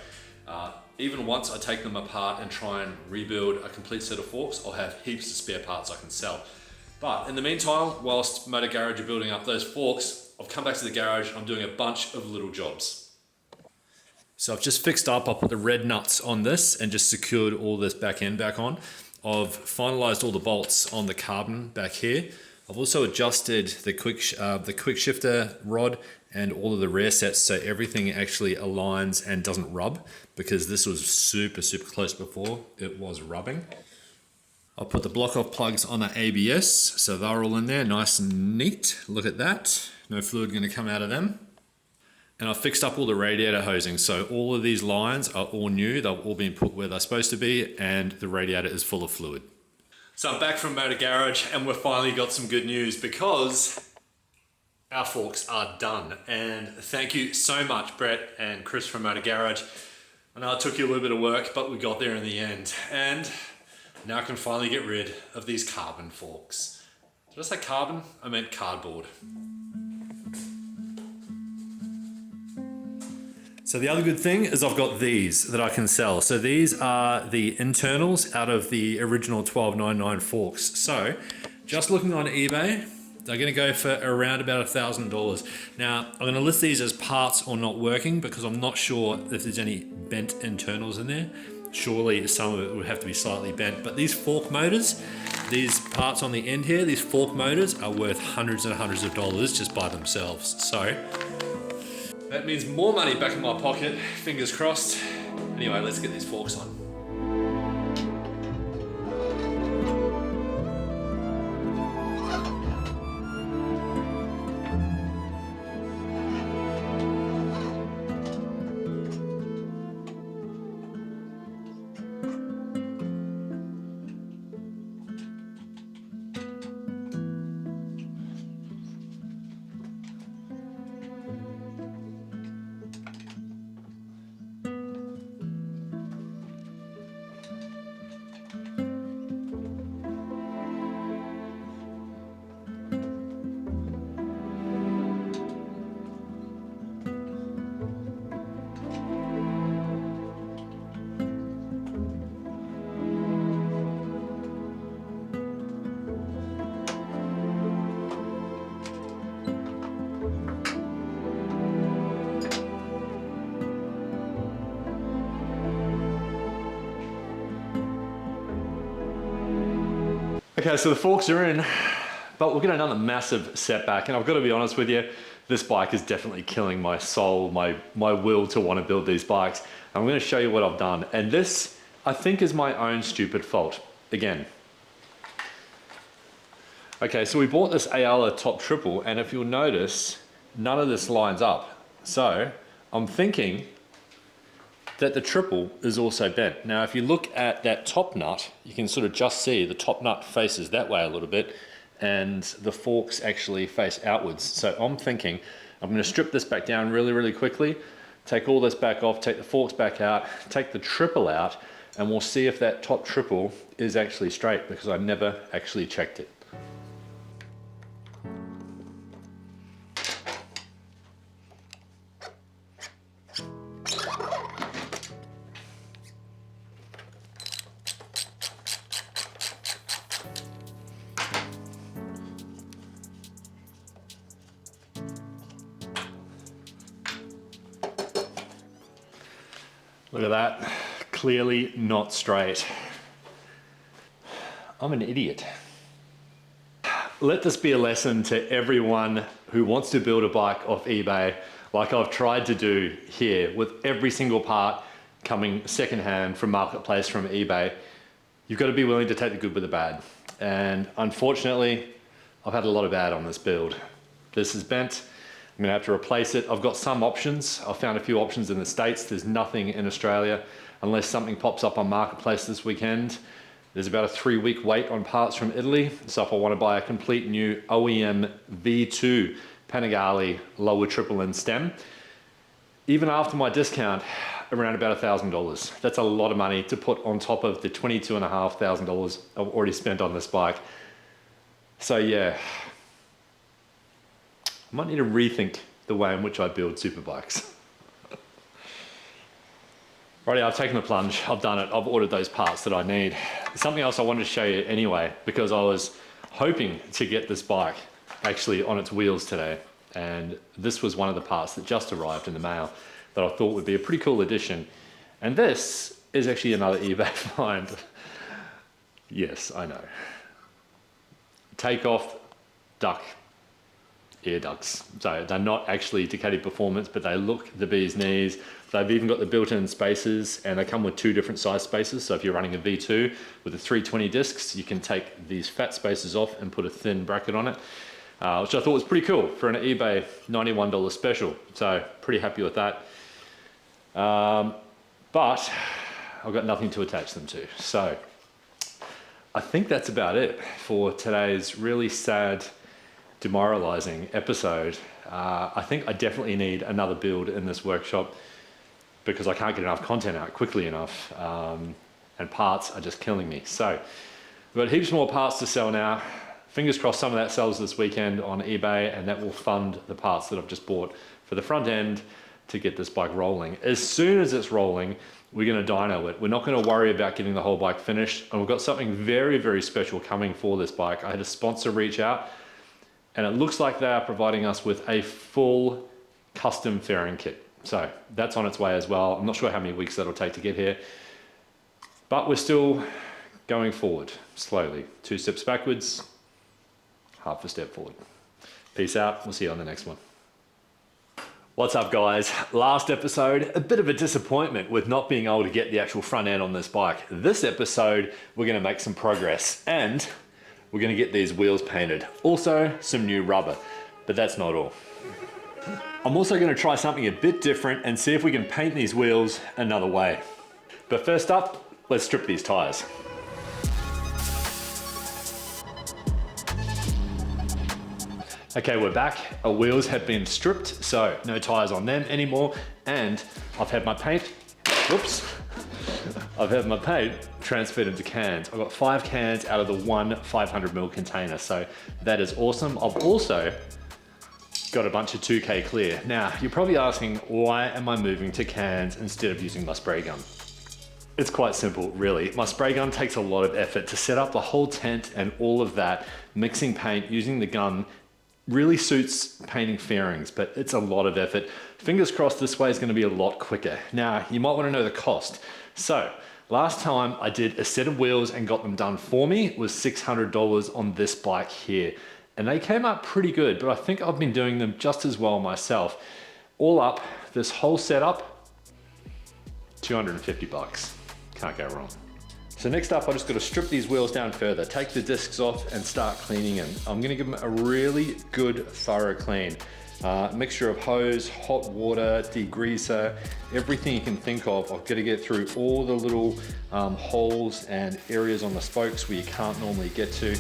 even once I take them apart and try and rebuild a complete set of forks, I'll have heaps of spare parts I can sell. But in the meantime, whilst Motor Garage are building up those forks, I've come back to the garage, I'm doing a bunch of little jobs. So I've just fixed up, I put the red nuts on this and just secured all this back end back on. I've finalized all the bolts on the carbon back here. I've also adjusted the quick shifter rod and all of the rear sets so everything actually aligns and doesn't rub, because this was super close before it was rubbing. I'll put the block off plugs on the ABS, so they're all in there, nice and neat. Look at that, no fluid gonna come out of them. And I've fixed up all the radiator hosing, so all of these lines are all new, they've all been put where they're supposed to be, and the radiator is full of fluid. So I'm back from Motor Garage, and we've finally got some good news because our forks are done. And thank you so much, Brett and Chris from Motor Garage. I know it took you a little bit of work, but we got there in the end. And now I can finally get rid of these carbon forks. Did I say carbon? I meant cardboard. So the other good thing is I've got these that I can sell. So these are the internals out of the original 1299 forks. So just looking on eBay, they're gonna go for around about $1,000. Now, I'm gonna list these as parts or not working because I'm not sure if there's any bent internals in there. Surely some of it would have to be slightly bent, but these fork motors, these parts on the end here, these fork motors are worth hundreds and hundreds of dollars just by themselves. So that means more money back in my pocket, fingers crossed. Anyway, let's get these forks on. Okay, so the forks are in, but we're getting another massive setback, and I've got to be honest with you, this bike is definitely killing my soul, my will to want to build these bikes. I'm going to show you what I've done. And this, I think, is my own stupid fault. Again. Okay, so we bought this Ayala Top Triple, and if you'll notice, none of this lines up. So I'm thinking that the triple is also bent. Now, if you look at that top nut, you can sort of just see the top nut faces that way a little bit, and the forks actually face outwards. So I'm thinking I'm going to strip this back down really, really quickly, take all this back off, take the forks back out, take the triple out, and we'll see if that top triple is actually straight, because I never actually checked it. Look at that, clearly not straight. I'm an idiot. Let this be a lesson to everyone who wants to build a bike off eBay, like I've tried to do here, with every single part coming secondhand from Marketplace, from eBay. You've got to be willing to take the good with the bad. And unfortunately, I've had a lot of bad on this build. This is bent. I'm gonna have to replace it. I've got some options. I've found a few options in the States. There's nothing in Australia unless something pops up on Marketplace this weekend. There's about a 3-week wait on parts from Italy. So if I want to buy a complete new OEM V2 Panigale lower triple end stem, even after my discount, around about $1,000. That's a lot of money to put on top of the $22,500 I've already spent on this bike. So yeah, I might need to rethink the way in which I build superbikes. Righty, I've taken the plunge, I've done it, I've ordered those parts that I need. Something else I wanted to show you anyway, because I was hoping to get this bike actually on its wheels today, and this was one of the parts that just arrived in the mail that I thought would be a pretty cool addition. And this is actually another eBay find. Yes, I know. Takeoff duck ear ducts. So they're not actually DUCATI Performance, but they look the bee's knees. They've even got the built-in spacers, and they come with 2 different size spacers. So if you're running a V2 with the 320 discs, you can take these fat spacers off and put a thin bracket on it, which I thought was pretty cool for an eBay $91 special. So pretty happy with that. But I've got nothing to attach them to. So I think that's about it for today's really sad, demoralizing episode. I think I definitely need another build in this workshop, because I can't get enough content out quickly enough, and parts are just killing me. So we've got heaps more parts to sell now. Fingers crossed some of that sells this weekend on eBay, and that will fund the parts that I've just bought for the front end to get this bike rolling. As soon as it's rolling, we're going to dyno it. We're not going to worry about getting the whole bike finished, and we've got something very, very special coming for this bike. I had a sponsor reach out, and it looks like they are providing us with a full custom fairing kit. So that's on its way as well. I'm not sure how many weeks that'll take to get here, but we're still going forward slowly. 2 steps backwards, half a step forward. Peace out. We'll see you on the next one. What's up, guys? Last episode, a bit of a disappointment with not being able to get the actual front end on this bike. This episode, we're going to make some progress, and we're going to get these wheels painted. Also, some new rubber, but that's not all. I'm also going to try something a bit different and see if we can paint these wheels another way. But first up, let's strip these tires. Okay, we're back. Our wheels have been stripped, so no tires on them anymore. And I've had my paint, whoops. I've had my paint transferred into cans. I've got 5 cans out of the one 500ml container, so that is awesome. I've also got a bunch of 2K clear. Now, you're probably asking, why am I moving to cans instead of using my spray gun? It's quite simple, really. My spray gun takes a lot of effort to set up the whole tent and all of that. Mixing paint, using the gun really suits painting fairings, but it's a lot of effort. Fingers crossed this way is going to be a lot quicker. Now, you might want to know the cost. So, last time I did a set of wheels and got them done for me was $600 on this bike here. and they came out pretty good, but I think I've been doing them just as well myself. All up, this whole setup, 250 bucks. Can't go wrong. So next up, I just got to strip these wheels down further, take the discs off and start cleaning them. I'm gonna give them a really good thorough clean. Mixture of hose, hot water, degreaser, everything you can think of. I've got to get through all the little holes and areas on the spokes where you can't normally get to.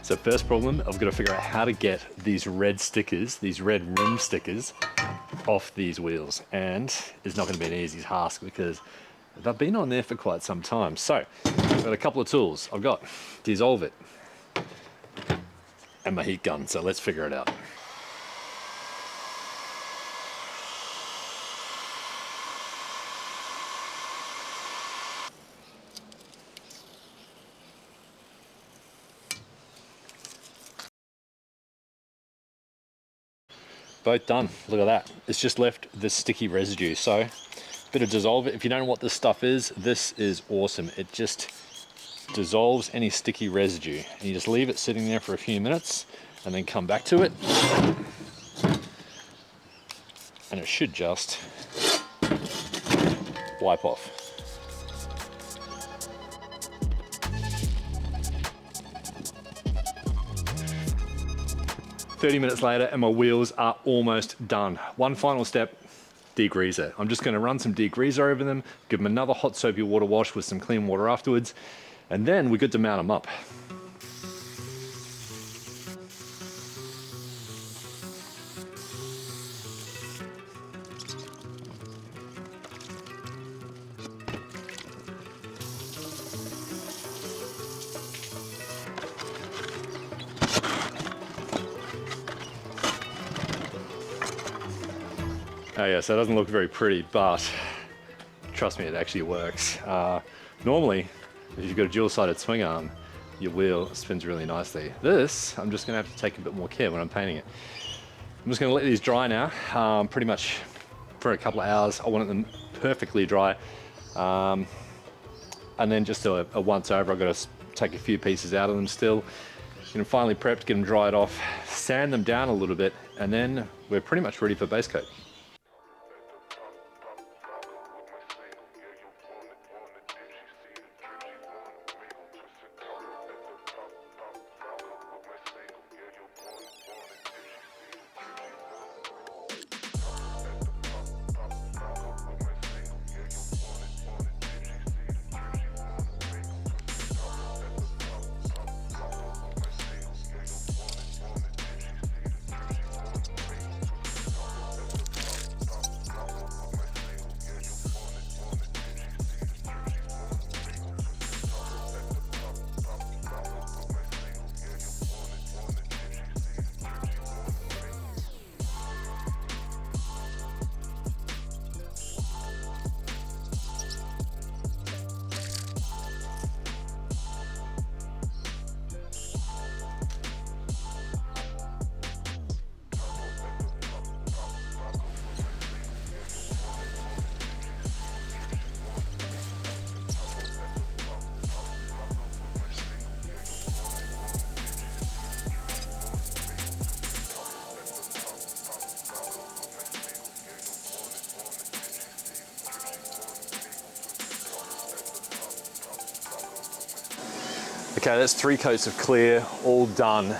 So first problem, I've got to figure out how to get these red stickers, these red rim stickers, off these wheels. And it's not going to be an easy task because they've been on there for quite some time. So I've got a couple of tools. I've got Dissolve It and my heat gun. So let's figure it out. Both done. Look at that. It's just left this sticky residue. So a bit of Dissolve It. If you don't know what this stuff is, this is awesome. It just dissolves any sticky residue. And you just leave it sitting there for a few minutes and then come back to it. And it should just wipe off. "30 minutes later and my wheels are almost done. One final step, degreaser. I'm just gonna run some degreaser over them, give them another hot soapy water wash with some clean water afterwards, and then we're good to mount them up. Oh yeah, so it doesn't look very pretty, but trust me, it actually works. Normally, if you've got a dual-sided swing arm, your wheel spins really nicely. This, I'm just gonna have to take a bit more care when I'm painting it. I'm just gonna let these dry now, pretty much for a couple of hours. I want them perfectly dry. And then just a once over, I've got to take a few pieces out of them still. And finally prepped, get them dried off, sand them down a little bit, and then we're pretty much ready for base coat. Okay, that's 3 coats of clear, all done.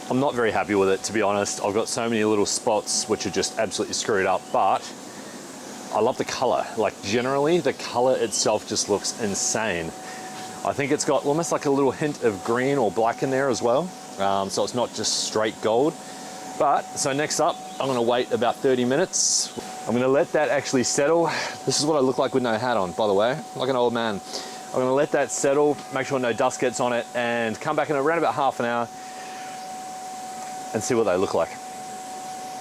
I'm not very happy with it, to be honest. I've got so many little spots which are just absolutely screwed up, but I love the color. Like generally, the color itself just looks insane. I think it's got almost like a little hint of green or black in there as well. So it's not just straight gold. But, so next up, I'm gonna wait about 30 minutes. I'm gonna let that actually settle. This is what I look like with no hat on, by the way, like an old man. I'm gonna let that settle, make sure no dust gets on it, and come back in around about half an hour and see what they look like.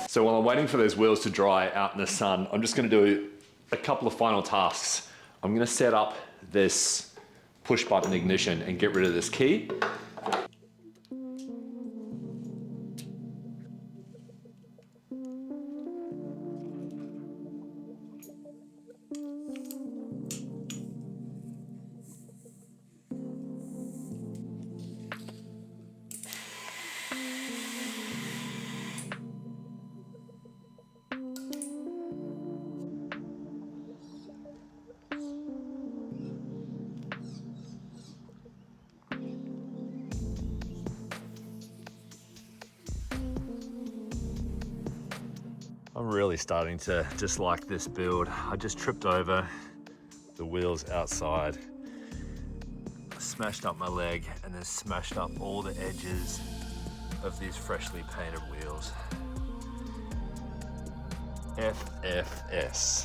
So while I'm waiting for those wheels to dry out in the sun, I'm just gonna do a couple of final tasks. I'm gonna set up this push button ignition and get rid of this key. I'm really starting to dislike this build. I just tripped over the wheels outside, smashed up my leg, and then smashed up all the edges of these freshly painted wheels. FFS.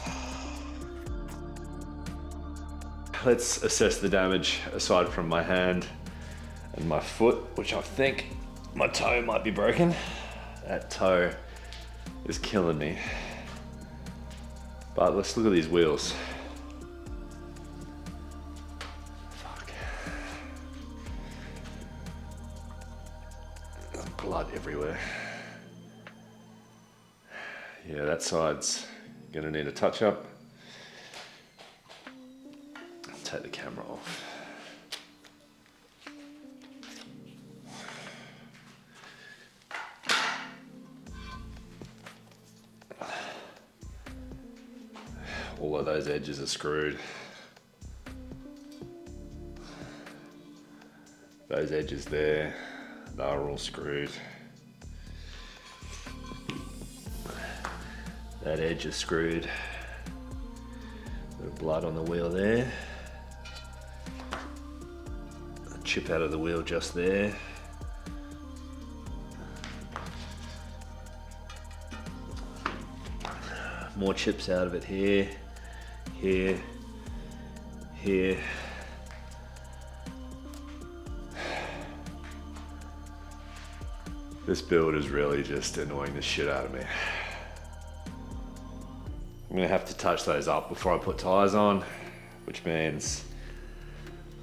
Let's assess the damage aside from my hand and my foot, which I think my toe might be broken. That toe is killing me. But let's look at these wheels. Fuck. There's blood everywhere. Yeah, that side's gonna need a touch up. Take the camera off. All of those edges are screwed. Those edges there, they're all screwed. That edge is screwed. Bit of blood on the wheel there. A chip out of the wheel just there. More chips out of it here, here, here. This build is really just annoying the shit out of me. I'm gonna have to touch those up before I put tires on, which means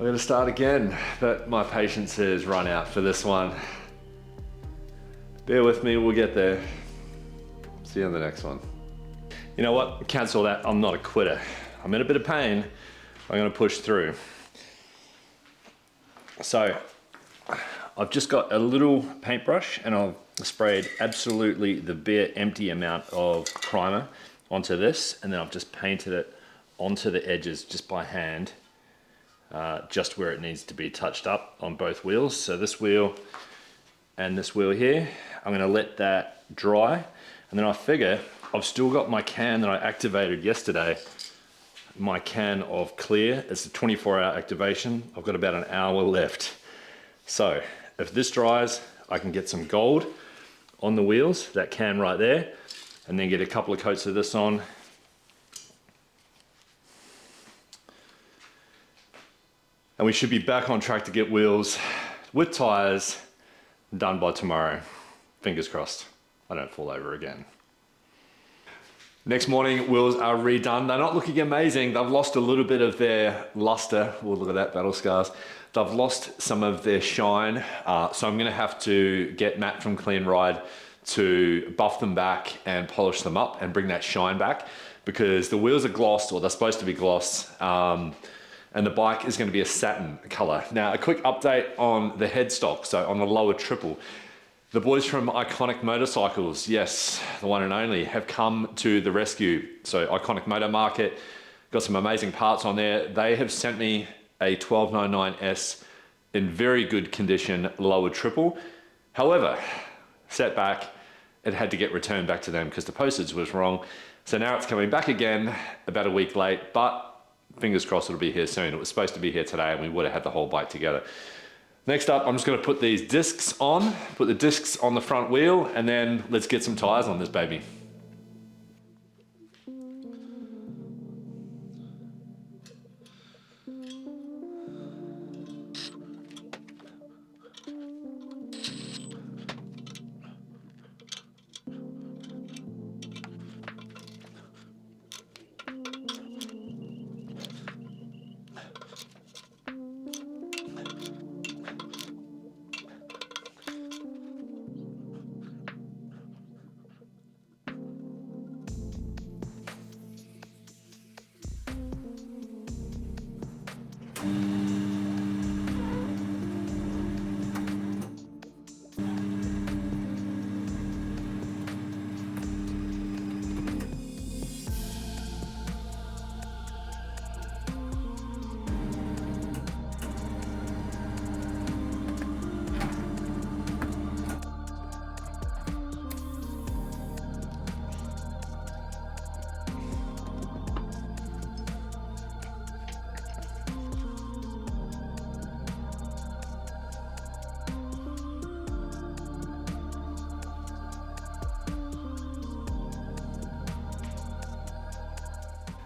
I'm gonna start again, but my patience has run out for this one. Bear with me, we'll get there. See you on the next one. You know what, cancel that, I'm not a quitter. I'm in a bit of pain, I'm gonna push through. So, I've just got a little paintbrush and I've sprayed absolutely the bare empty amount of primer onto this, and then I've just painted it onto the edges just by hand, just where it needs to be touched up on both wheels. So this wheel and this wheel here, I'm gonna let that dry, and then I figure I've still got my can that I activated yesterday, my can of clear. It's a 24-hour activation. I've got about an hour left. So if this dries, I can get some gold on the wheels, that can right there, and then get a couple of coats of this on. And we should be back on track to get wheels with tires done by tomorrow. Fingers crossed, I don't fall over again. Next morning, wheels are redone. They're not looking amazing. They've lost a little bit of their luster. Oh, look at that, battle scars. They've lost some of their shine. So I'm gonna have to get Matt from Clean Ride to buff them back and polish them up and bring that shine back, because the wheels are glossed, or they're supposed to be glossed, and the bike is gonna be a satin color. Now, a quick update on the headstock. So on the lower triple, the boys from Iconic Motorcycles, yes, the one and only, have come to the rescue. So Iconic Motor Market, got some amazing parts on there. They have sent me a 1299S in very good condition, lower triple. However, setback, it had to get returned back to them because the postage was wrong. So now it's coming back again, about a week late, but fingers crossed it'll be here soon. It was supposed to be here today and we would have had the whole bike together. Next up, I'm just gonna put these discs on, put the discs on the front wheel, and then let's get some tires on this baby.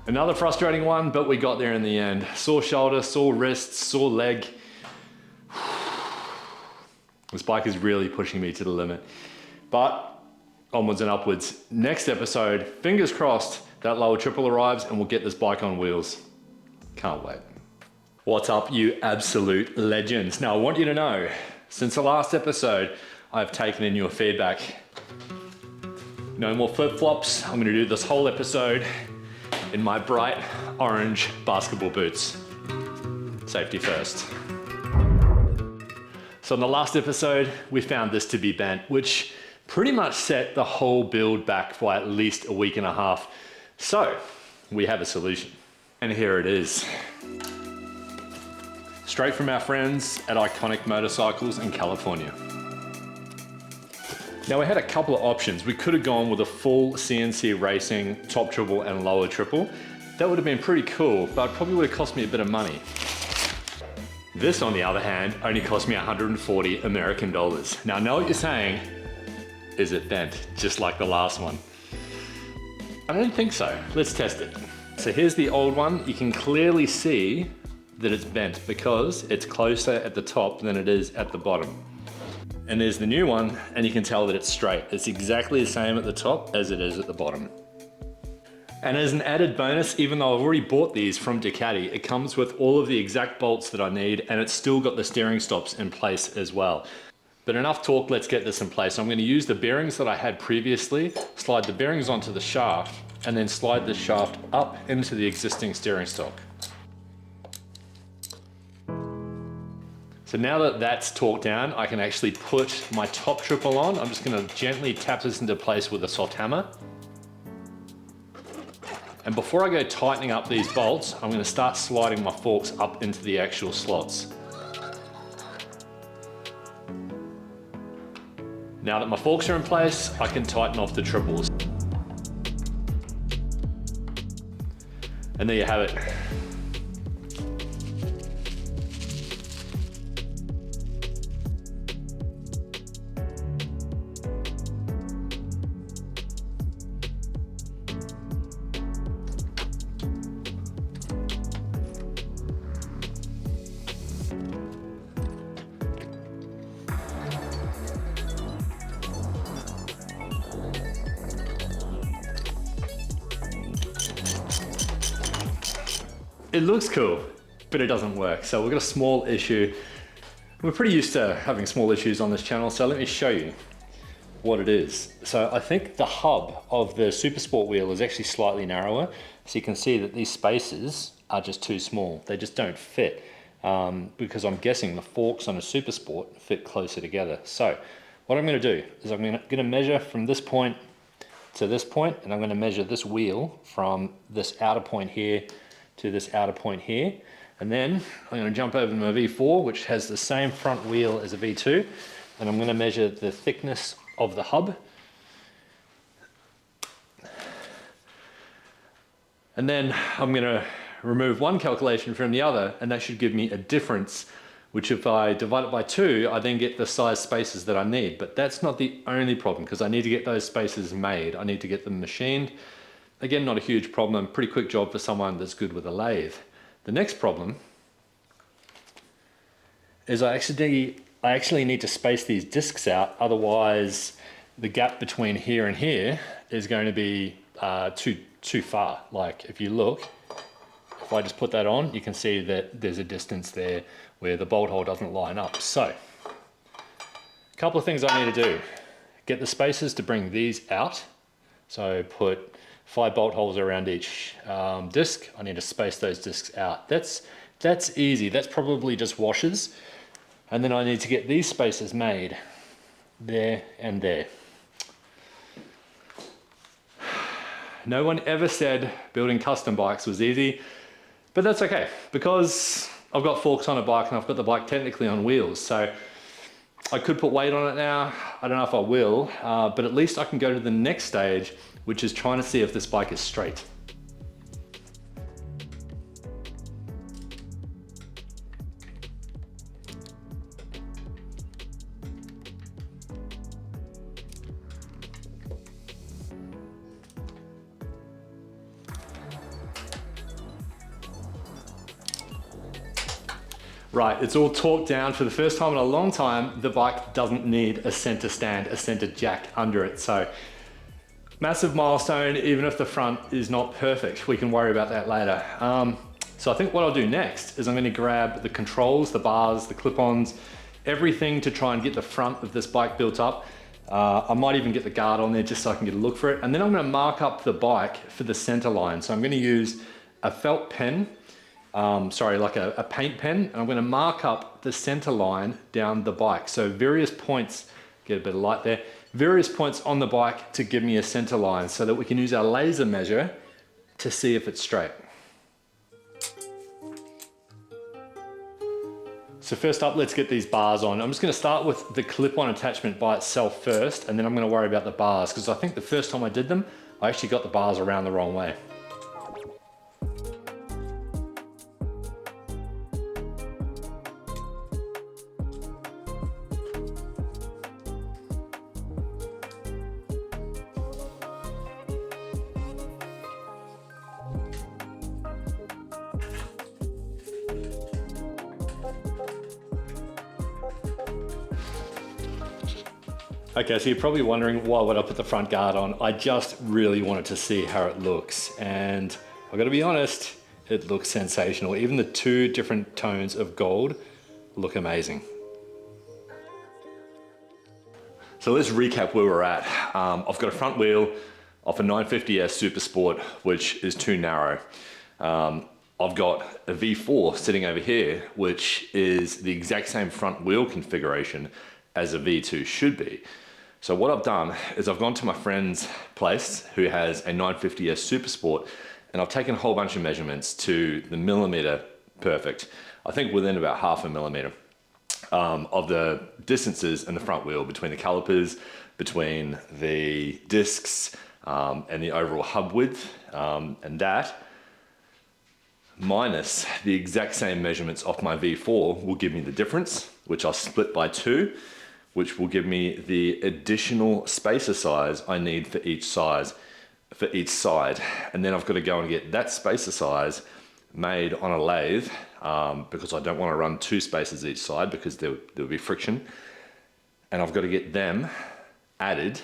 Another frustrating one, but we got there in the end. Sore shoulder, sore wrist, sore leg. This bike is really pushing me to the limit. But onwards and upwards. Next episode, fingers crossed, that lower triple arrives and we'll get this bike on wheels. Can't wait. What's up, you absolute legends? Now, I want you to know, since the last episode, I've taken in your feedback. No more flip-flops. I'm gonna do this whole episode in my bright orange basketball boots. Safety first. So in the last episode, we found this to be bent, which pretty much set the whole build back by at least a week and a half. So we have a solution. And here it is. Straight from our friends at Iconic Motorcycles in California. Now we had a couple of options. We could have gone with a full CNC racing top triple and lower triple. That would have been pretty cool, but it probably would have cost me a bit of money. This, on the other hand, only cost me 140 American dollars. Now I know what you're saying, is it bent, just like the last one? I don't think so. Let's test it. So here's the old one. You can clearly see that it's bent because it's closer at the top than it is at the bottom. And there's the new one, and you can tell that it's straight. It's exactly the same at the top as it is at the bottom. And as an added bonus, even though I've already bought these from Ducati, it comes with all of the exact bolts that I need, and it's still got the steering stops in place as well. But enough talk, let's get this in place. So I'm gonna use the bearings that I had previously, slide the bearings onto the shaft, and then slide the shaft up into the existing steering stock. So now that that's torqued down, I can actually put my top triple on. I'm just gonna gently tap this into place with a soft hammer. And before I go tightening up these bolts, I'm gonna start sliding my forks up into the actual slots. Now that my forks are in place, I can tighten off the triples. And there you have it. It looks cool, but it doesn't work. So we've got a small issue. We're pretty used to having small issues on this channel, so let me show you what it is. So I think the hub of the Super Sport wheel is actually slightly narrower. So you can see that these spaces are just too small. They just don't fit because I'm guessing the forks on a Super Sport fit closer together. So what I'm gonna do is I'm gonna measure from this point to this point, and I'm gonna measure this wheel from this outer point here to this outer point here. And then I'm gonna jump over to my V4, which has the same front wheel as a V2, and I'm gonna measure the thickness of the hub. And then I'm gonna remove one calculation from the other, and that should give me a difference, which if I divide it by 2, I then get the size spaces that I need. But that's not the only problem, because I need to get those spaces made. I need to get them machined. Again, not a huge problem, pretty quick job for someone that's good with a lathe. The next problem is I actually need to space these discs out, otherwise the gap between here and here is going to be too far. Like if you look, if I just put that on, you can see that there's a distance there where the bolt hole doesn't line up. So, a couple of things I need to do. Get the spacers to bring these out. So put 5 bolt holes around each disc. I need to space those discs out. That's easy. That's probably just washers. And then I need to get these spacers made there and there. No one ever said building custom bikes was easy, but that's okay because I've got forks on a bike and I've got the bike technically on wheels. So I could put weight on it now. I don't know if I will, but at least I can go to the next stage, which is trying to see if this bike is straight. Right, it's all torqued down. For the first time in a long time, the bike doesn't need a center stand, a center jack under it. So massive milestone, even if the front is not perfect. We can worry about that later. So I think what I'll do next is I'm gonna grab the controls, the bars, the clip-ons, everything to try and get the front of this bike built up. I might even get the guard on there just so I can get a look for it. And then I'm gonna mark up the bike for the center line. So I'm gonna use a felt pen, like a paint pen, and I'm gonna mark up the center line down the bike. So various points, get a bit of light there, various points on the bike to give me a center line so that we can use our laser measure to see if it's straight. So first up, let's get these bars on. I'm just gonna start with the clip-on attachment by itself first, and then I'm gonna worry about the bars, because I think the first time I did them, I actually got the bars around the wrong way. Okay, so you're probably wondering why would I put the front guard on? I just really wanted to see how it looks. And I've got to be honest, it looks sensational. Even the two different tones of gold look amazing. So let's recap where we're at. I've got a front wheel off a 950S Super Sport, which is too narrow. I've got a V4 sitting over here, which is the exact same front wheel configuration as a V2 should be. So what I've done is I've gone to my friend's place who has a 950S Super Sport, and I've taken a whole bunch of measurements to the millimeter perfect. I think within about 0.5 millimeter of the distances in the front wheel between the calipers, between the discs, and the overall hub width, and that, minus the exact same measurements off my V4 will give me the difference, which I'll split by 2, which will give me the additional spacer size I need for each side. And then I've got to go and get that spacer size made on a lathe, because I don't want to run 2 spacers each side because there will be friction. And I've got to get them added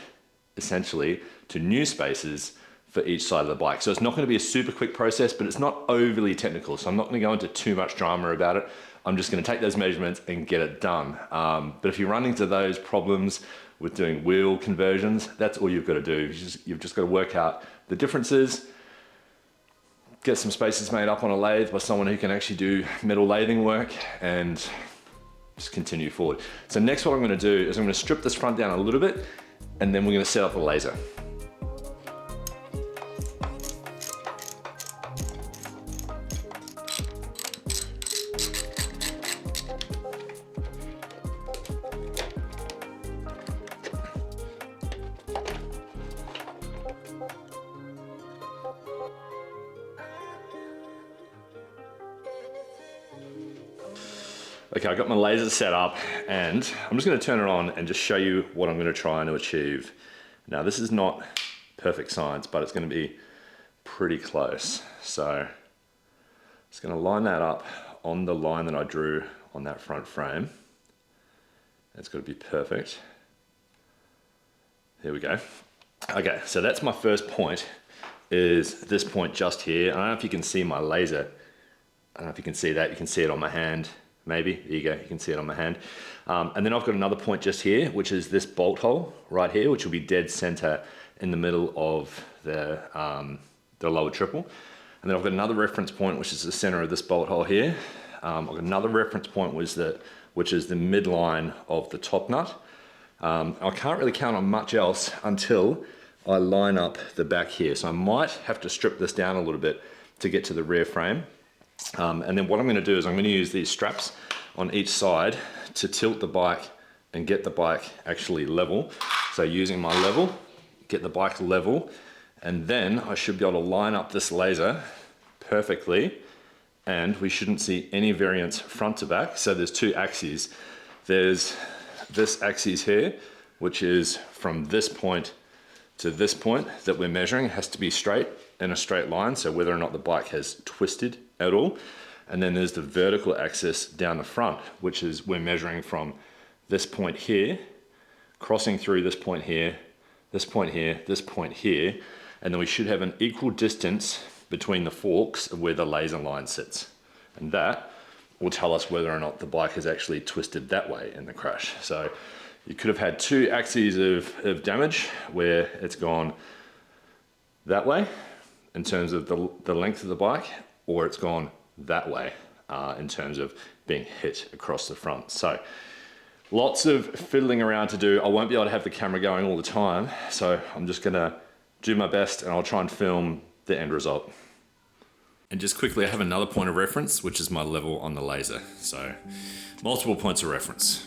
essentially to new spacers for each side of the bike. So it's not going to be a super quick process, but it's not overly technical. So I'm not going to go into too much drama about it. I'm just going to take those measurements and get it done. But if you run into those problems with doing wheel conversions, that's all you've got to do. You've just got to work out the differences, get some spacers made up on a lathe by someone who can actually do metal lathing work, and just continue forward. So next what I'm going to do is I'm going to strip this front down a little bit, and then we're going to set up a laser. Okay, I got my laser set up, and I'm just going to turn it on and just show you what I'm going to try to achieve. Now, this is not perfect science, but it's going to be pretty close. So, just going to line that up on the line that I drew on that front frame. It's got to be perfect. Here we go. Okay, so that's my first point, is this point just here. I don't know if you can see my laser. I don't know if you can see that. You can see it on my hand. Maybe, there you go, you can see it on my hand. And then I've got another point just here, which is this bolt hole right here, which will be dead center in the middle of the lower triple. And then I've got another reference point, which is the center of this bolt hole here. I've got another reference point, which is the midline of the top nut. I can't really count on much else until I line up the back here. So I might have to strip this down a little bit to get to the rear frame. And then what I'm going to do is I'm going to use these straps on each side to tilt the bike and get the bike actually level. So using my level, get the bike level, and then I should be able to line up this laser perfectly, and we shouldn't see any variance front to back. So there's 2 axes. There's this axis here, which is from this point to this point that we're measuring. It has to be straight in a straight line, so whether or not the bike has twisted at all. And then there's the vertical axis down the front, which is we're measuring from this point here, crossing through this point here, this point here, this point here, and then we should have an equal distance between the forks of where the laser line sits. And that will tell us whether or not the bike has actually twisted that way in the crash. So you could have had two axes of damage where it's gone that way in terms of the length of the bike, or it's gone that way in terms of being hit across the front. So lots of fiddling around to do. I won't be able to have the camera going all the time, so I'm just gonna do my best and I'll try and film the end result. And just quickly, I have another point of reference, which is my level on the laser. So multiple points of reference.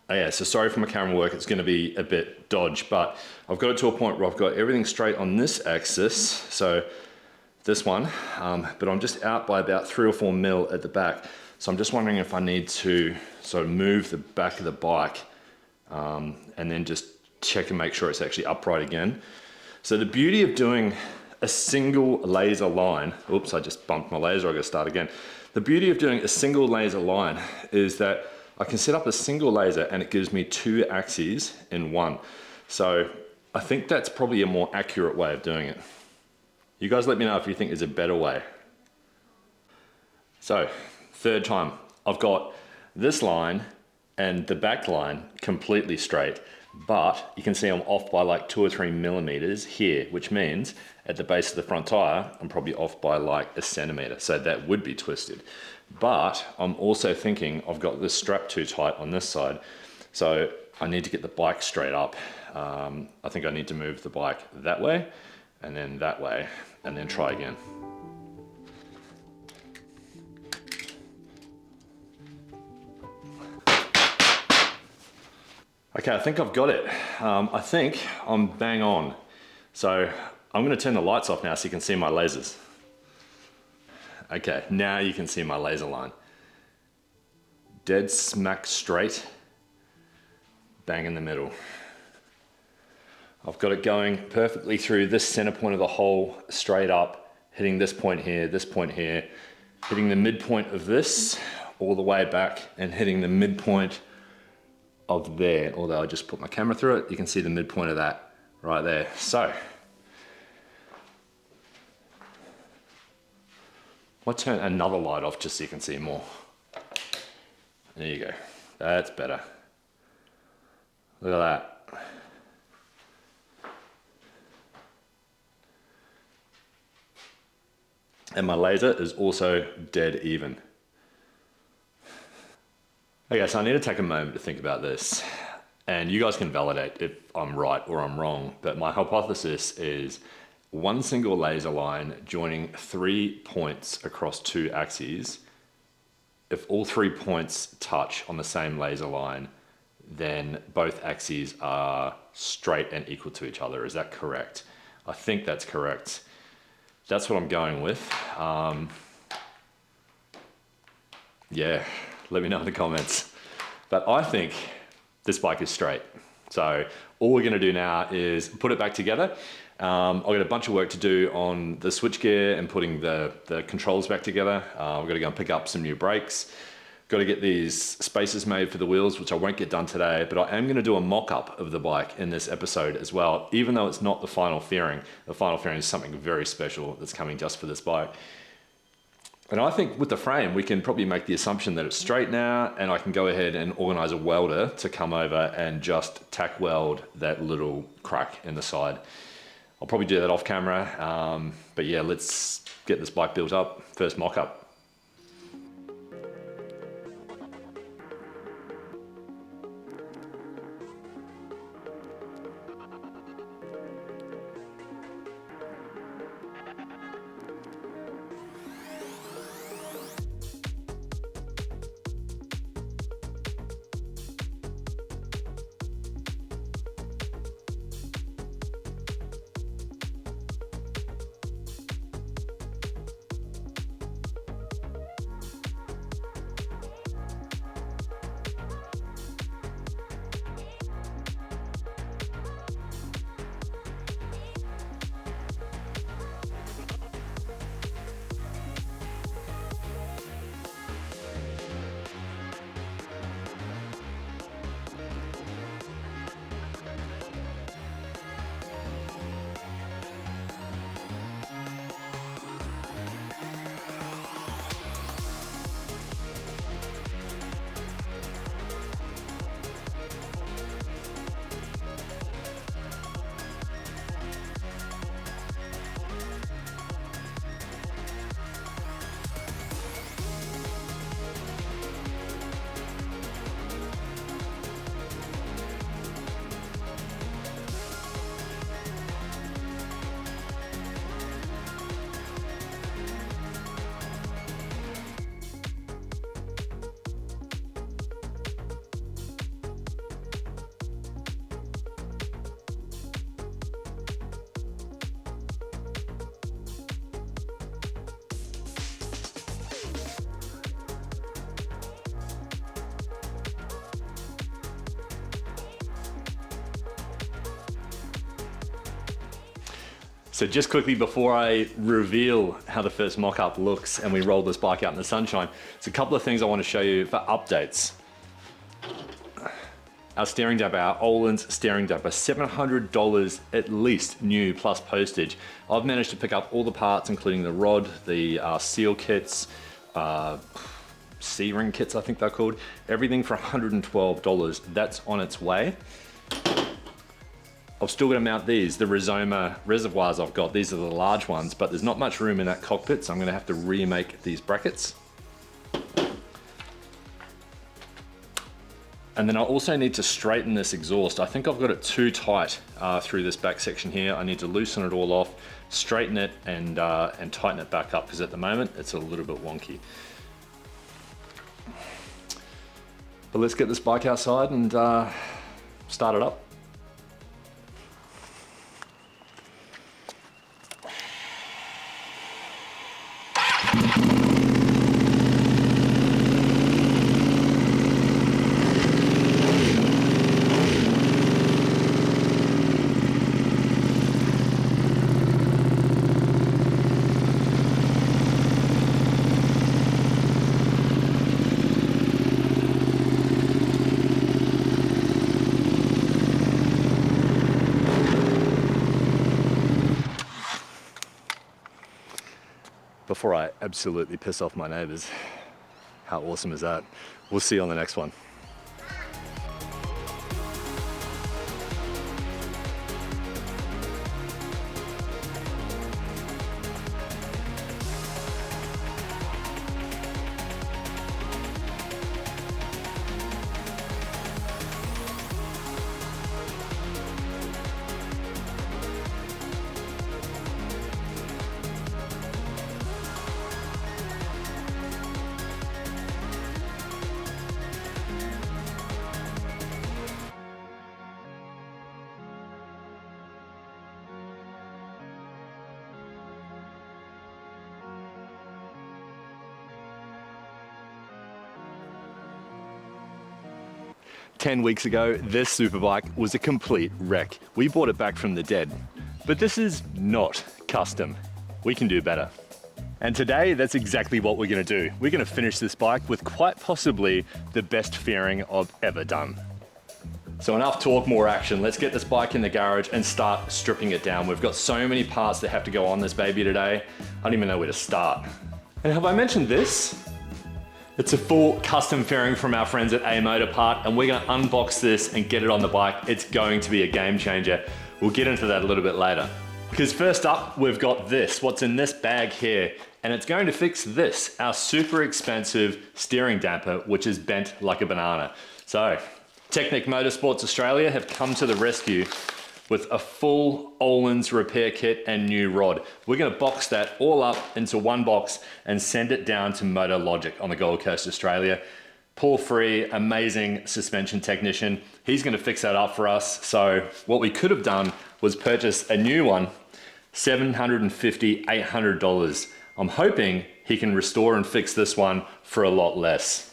Oh yeah, so sorry for my camera work, it's gonna be a bit dodge, but I've got it to a point where I've got everything straight on this axis, so this one, but I'm just out by about 3 or 4 mil at the back. So I'm just wondering if I need to sort of move the back of the bike and then just check and make sure it's actually upright again. So the beauty of doing a single laser line, oops, I just bumped my laser, I gotta start again. The beauty of doing a single laser line is that I can set up a single laser and it gives me 2 axes in one. So I think that's probably a more accurate way of doing it. You guys let me know if you think there's a better way. So, third time, I've got this line and the back line completely straight, but you can see I'm off by like 2 or 3 millimeters here, which means at the base of the front tire, I'm probably off by like 1 centimeter. So that would be twisted. But I'm also thinking I've got this strap too tight on this side. So I need to get the bike straight up. I think I need to move the bike that way and then that way and then try again. Okay, I think I've got it. I think I'm bang on. So I'm gonna turn the lights off now so you can see my lasers. Okay, now you can see my laser line. Dead smack straight, bang in the middle. I've got it going perfectly through this center point of the hole, straight up, hitting this point here, hitting the midpoint of this, all the way back, and hitting the midpoint of there. Although I just put my camera through it, you can see the midpoint of that right there. So, I'll turn another light off just so you can see more. There you go. That's better. Look at that. And my laser is also dead even. Okay, so I need to take a moment to think about this. And you guys can validate if I'm right or I'm wrong, but my hypothesis is one single laser line joining 3 points across 2 axes. If all 3 points touch on the same laser line, then both axes are straight and equal to each other. Is that correct? I think that's correct. That's what I'm going with. Yeah, let me know in the comments. But I think this bike is straight. So all we're gonna do now is put it back together. I've got a bunch of work to do on the switchgear and putting the controls back together. I've got to go and pick up some new brakes. Got to get these spacers made for the wheels, which I won't get done today, but I am going to do a mock-up of the bike in this episode as well, even though it's not the final fairing. The final fairing is something very special that's coming just for this bike. And I think with the frame, we can probably make the assumption that it's straight now, and I can go ahead and organize a welder to come over and just tack weld that little crack in the side. I'll probably do that off camera, but yeah, let's get this bike built up. First mock-up. So just quickly before I reveal how the first mock-up looks and we roll this bike out in the sunshine, there's a couple of things I want to show you for updates. Our steering damper, our Olin's steering damper, $700 at least new plus postage. I've managed to pick up all the parts, including the rod, the seal kits, C-ring kits I think they're called, everything for $112. That's on its way. I've still got to mount these, the Rizoma reservoirs I've got. These are the large ones, but there's not much room in that cockpit, so I'm going to have to remake these brackets. And then I also need to straighten this exhaust. I think I've got it too tight through this back section here. I need to loosen it all off, straighten it, and tighten it back up, because at the moment it's a little bit wonky. But let's get this bike outside and start it up. Before I absolutely piss off my neighbors. How awesome is that? We'll see you on the next one. "10 weeks ago, this superbike was a complete wreck. We bought it back from the dead. But this is not custom. We can do better." And today, that's exactly what we're gonna do. We're gonna finish this bike with quite possibly the best fairing I've ever done. So enough talk, more action. Let's get this bike in the garage and start stripping it down. We've got so many parts that have to go on this baby today. I don't even know where to start. And have I mentioned this? It's a full custom fairing from our friends at A Motor Part, and we're gonna unbox this and get it on the bike. It's going to be a game changer. We'll get into that a little bit later. Because first up, we've got this, what's in this bag here, and it's going to fix this, our super expensive steering damper, which is bent like a banana. So, Technic Motorsports Australia have come to the rescue with a full Olin's repair kit and new rod. We're gonna box that all up into one box and send it down to Motor Logic on the Gold Coast, Australia. Paul Free, amazing suspension technician. He's gonna fix that up for us. So what we could have done was purchase a new one, $750, $800. I'm hoping he can restore and fix this one for a lot less.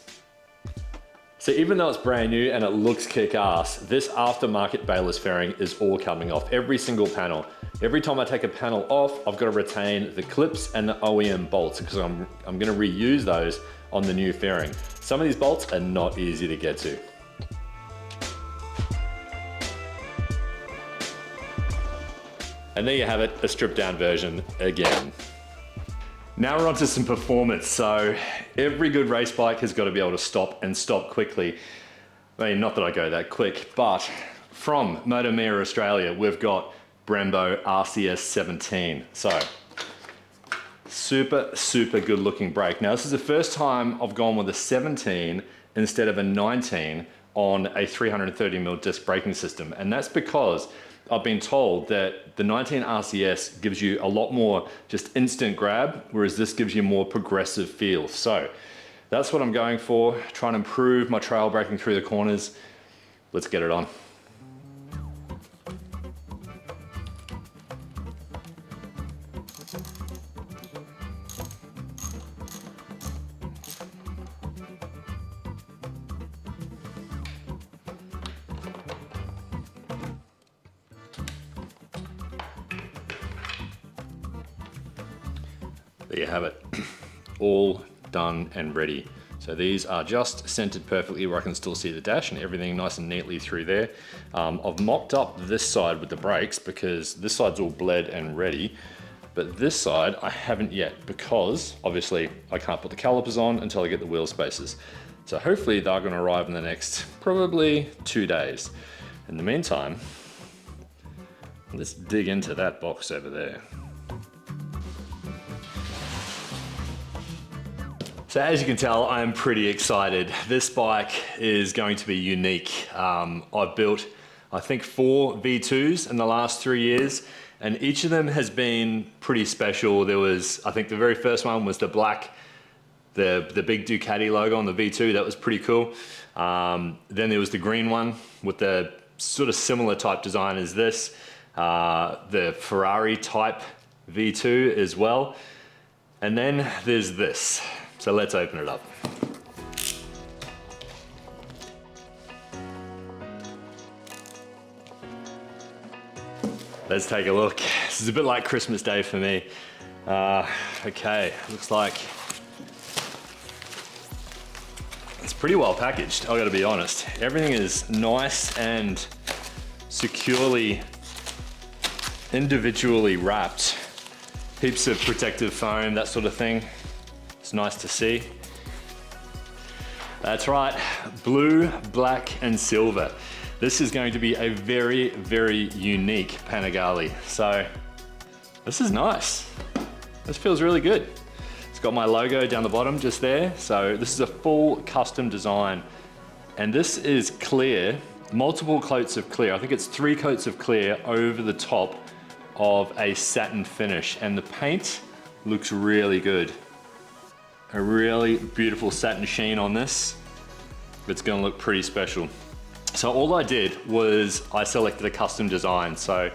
So even though it's brand new and it looks kick-ass, this aftermarket Bayless fairing is all coming off, every single panel. Every time I take a panel off, I've got to retain the clips and the OEM bolts, because I'm gonna reuse those on the new fairing. Some of these bolts are not easy to get to. And there you have it, a stripped down version again. Now we're on to some performance. So every good race bike has got to be able to stop and stop quickly. I mean, not that I go that quick, but from Motor Mia Australia, we've got Brembo RCS 17. So super, super good looking brake. Now this is the first time I've gone with a 17 instead of a 19 on a 330mm disc braking system. And that's because I've been told that the 19 RCS gives you a lot more just instant grab, whereas this gives you more progressive feel. So that's what I'm going for, trying to improve my trail braking through the corners. Let's get it on. there you have it. All done and ready. So these are just centered perfectly where I can still see the dash and everything nice and neatly through there. I've mocked up this side with the brakes because this side's all bled and ready, but this side I haven't yet because obviously I can't put the calipers on until I get the wheel spaces. So hopefully they're gonna arrive in the next probably 2 days. In the meantime, let's dig into that box over there. So as you can tell, I'm pretty excited. This bike is going to be unique. I've built, I think, 4 V2s in the last 3 years, and each of them has been pretty special. There was, I think the very first one was the black, the big Ducati logo on the V2, that was pretty cool. Then there was the green one with the sort of similar type design as this, the Ferrari type V2 as well. And then there's this. So let's open it up. Let's take a look. This is a bit like Christmas Day for me. Okay, looks like it's pretty well packaged, I gotta be honest. Everything is nice and securely, individually wrapped. Heaps of protective foam, that sort of thing. It's nice to see. That's right, blue, black, and silver. This is going to be a very, very unique Panigale. So this is nice. This feels really good. It's got my logo down the bottom just there. So this is a full custom design. And this is clear, multiple coats of clear. I think it's 3 coats of clear over the top of a satin finish. And the paint looks really good. A really beautiful satin sheen on this. It's gonna look pretty special. So all I did was I selected a custom design. So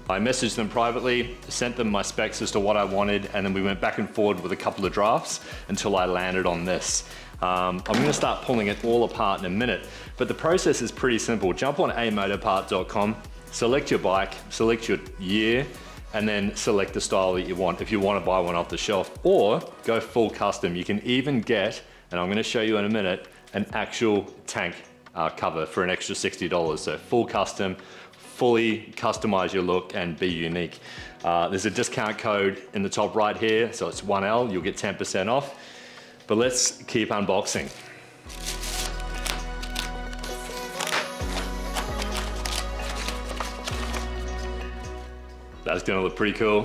I messaged them privately, sent them my specs as to what I wanted, and then we went back and forward with a couple of drafts until I landed on this. I'm gonna start pulling it all apart in a minute, but the process is pretty simple. Jump on amotorpart.com, select your bike, select your year, and then select the style that you want if you want to buy one off the shelf, or go full custom. You can even get, and I'm going to show you in a minute, an actual tank cover for an extra $60. So full custom, fully customize your look and be unique. There's a discount code in the top right here, so it's oneL, you'll get 10% off. But let's keep unboxing. That's gonna look pretty cool.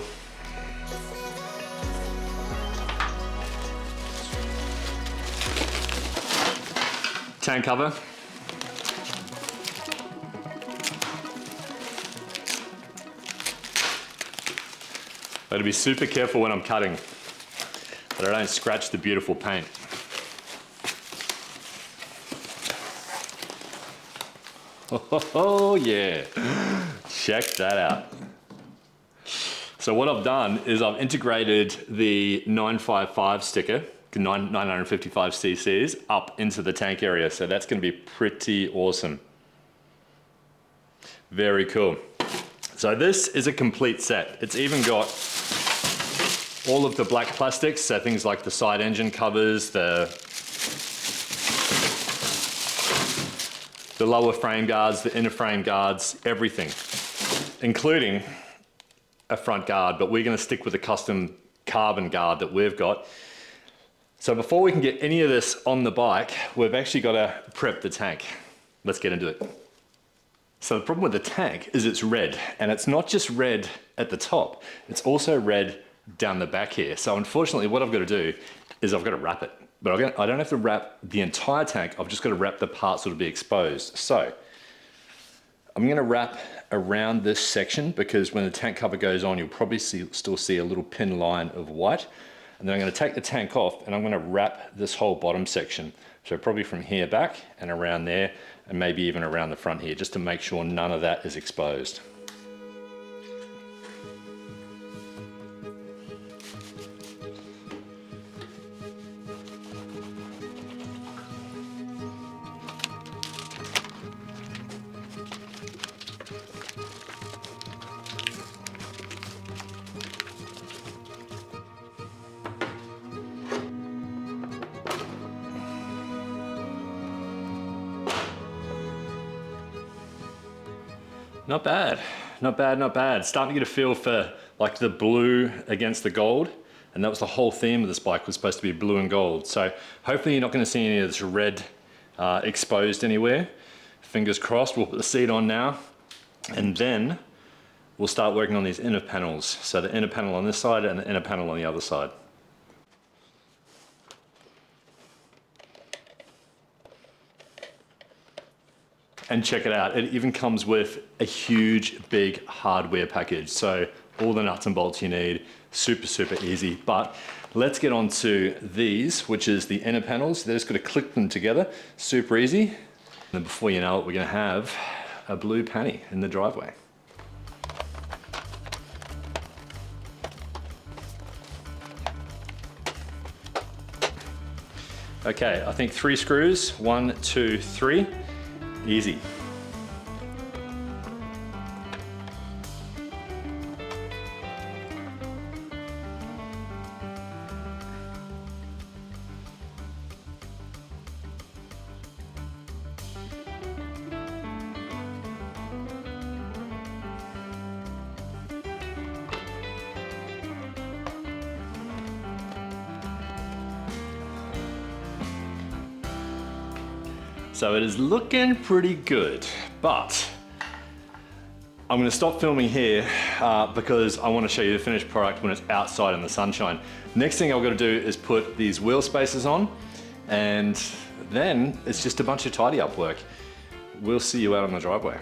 Tank cover. Gotta be super careful when I'm cutting, that I don't scratch the beautiful paint. Oh yeah, check that out. So what I've done is I've integrated the 955 sticker, 955 cc's, up into the tank area. So that's gonna be pretty awesome. Very cool. So this is a complete set. It's even got all of the black plastics, so things like the side engine covers, the lower frame guards, the inner frame guards, everything, including a front guard, but we're gonna stick with the custom carbon guard that we've got. So before we can get any of this on the bike, we've actually gotta prep the tank. Let's get into it. So the problem with the tank is it's red, and it's not just red at the top, it's also red down the back here. So unfortunately what I've gotta do is I've gotta wrap it, but I don't have to wrap the entire tank, I've just gotta wrap the parts that'll be exposed. So I'm gonna wrap around this section because when the tank cover goes on, you'll probably still see a little pin line of white. And then I'm gonna take the tank off and I'm gonna wrap this whole bottom section. So probably from here back and around there, and maybe even around the front here, just to make sure none of that is exposed. Not bad, not bad, not bad. Starting to get a feel for like the blue against the gold. And that was the whole theme of this bike, was supposed to be blue and gold. So hopefully you're not gonna see any of this red exposed anywhere. Fingers crossed. We'll put the seat on now, and then we'll start working on these inner panels. So the inner panel on this side and the inner panel on the other side. And check it out, it even comes with a huge, big hardware package. So all the nuts and bolts you need, super, super easy. But let's get on to these, which is the inner panels. They're just gonna click them together, super easy. And then before you know it, we're gonna have a blue panny in the driveway. Okay, I think 3 screws, 1, 2, 3, easy. So it is looking pretty good, but I'm gonna stop filming here because I wanna show you the finished product when it's outside in the sunshine. Next thing I've gotta do is put these wheel spacers on, and then it's just a bunch of tidy up work. We'll see you out on the driveway.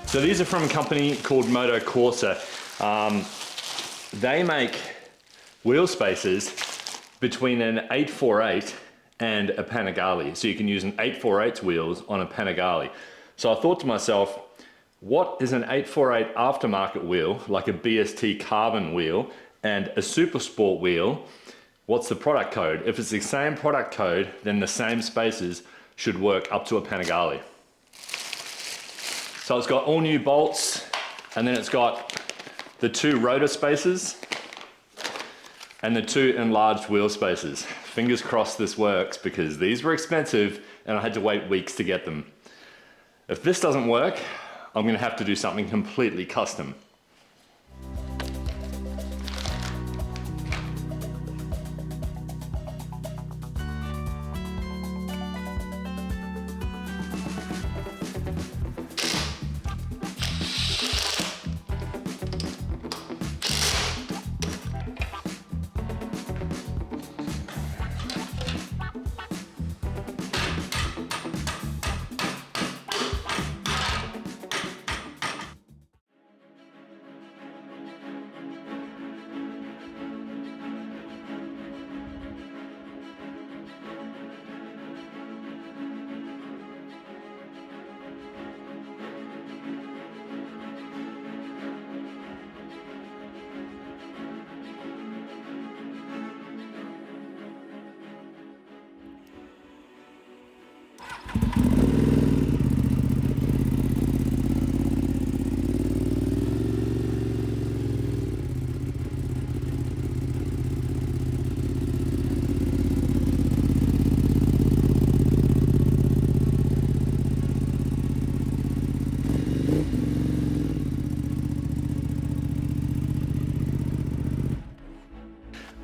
So these are from a company called Moto Corsa. They make wheel spacers between an 848 and a Panigale. So you can use an 848 wheels on a Panigale. So I thought to myself, what is an 848 aftermarket wheel, like a BST carbon wheel, and a Super Sport wheel? What's the product code? If it's the same product code, then the same spacers should work up to a Panigale. So it's got all new bolts, and then it's got the 2 rotor spacers and the 2 enlarged wheel spacers. Fingers crossed this works, because these were expensive and I had to wait weeks to get them. If this doesn't work, I'm gonna have to do something completely custom.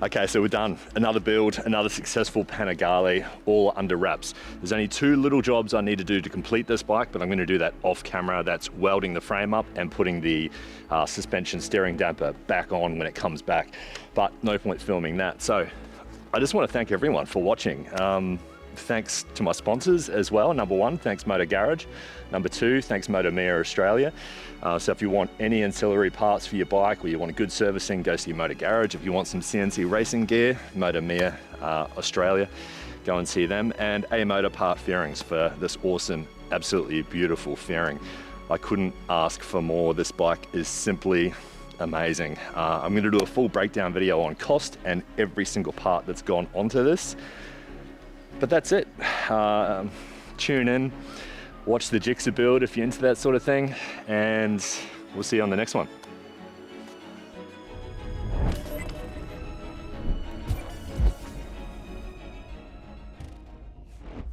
Okay, so we're done. Another build, another successful Panigale, all under wraps. There's only 2 little jobs I need to do to complete this bike, but I'm gonna do that off camera. That's welding the frame up and putting the suspension steering damper back on when it comes back. But no point filming that. So I just wanna thank everyone for watching. Thanks to my sponsors as well. Number 1, thanks Motor Garage. Number 2, thanks Moto Mia Australia. So if you want any ancillary parts for your bike, or you want a good servicing, go see Motor Garage. If you want some CNC racing gear, Moto Mia Australia, go and see them. And A Motor Part Fairings for this awesome, absolutely beautiful fairing. I couldn't ask for more. This bike is simply amazing. I'm gonna do a full breakdown video on cost and every single part that's gone onto this. But that's it. Tune in. Watch the Jigsaw build if you're into that sort of thing, and we'll see you on the next one.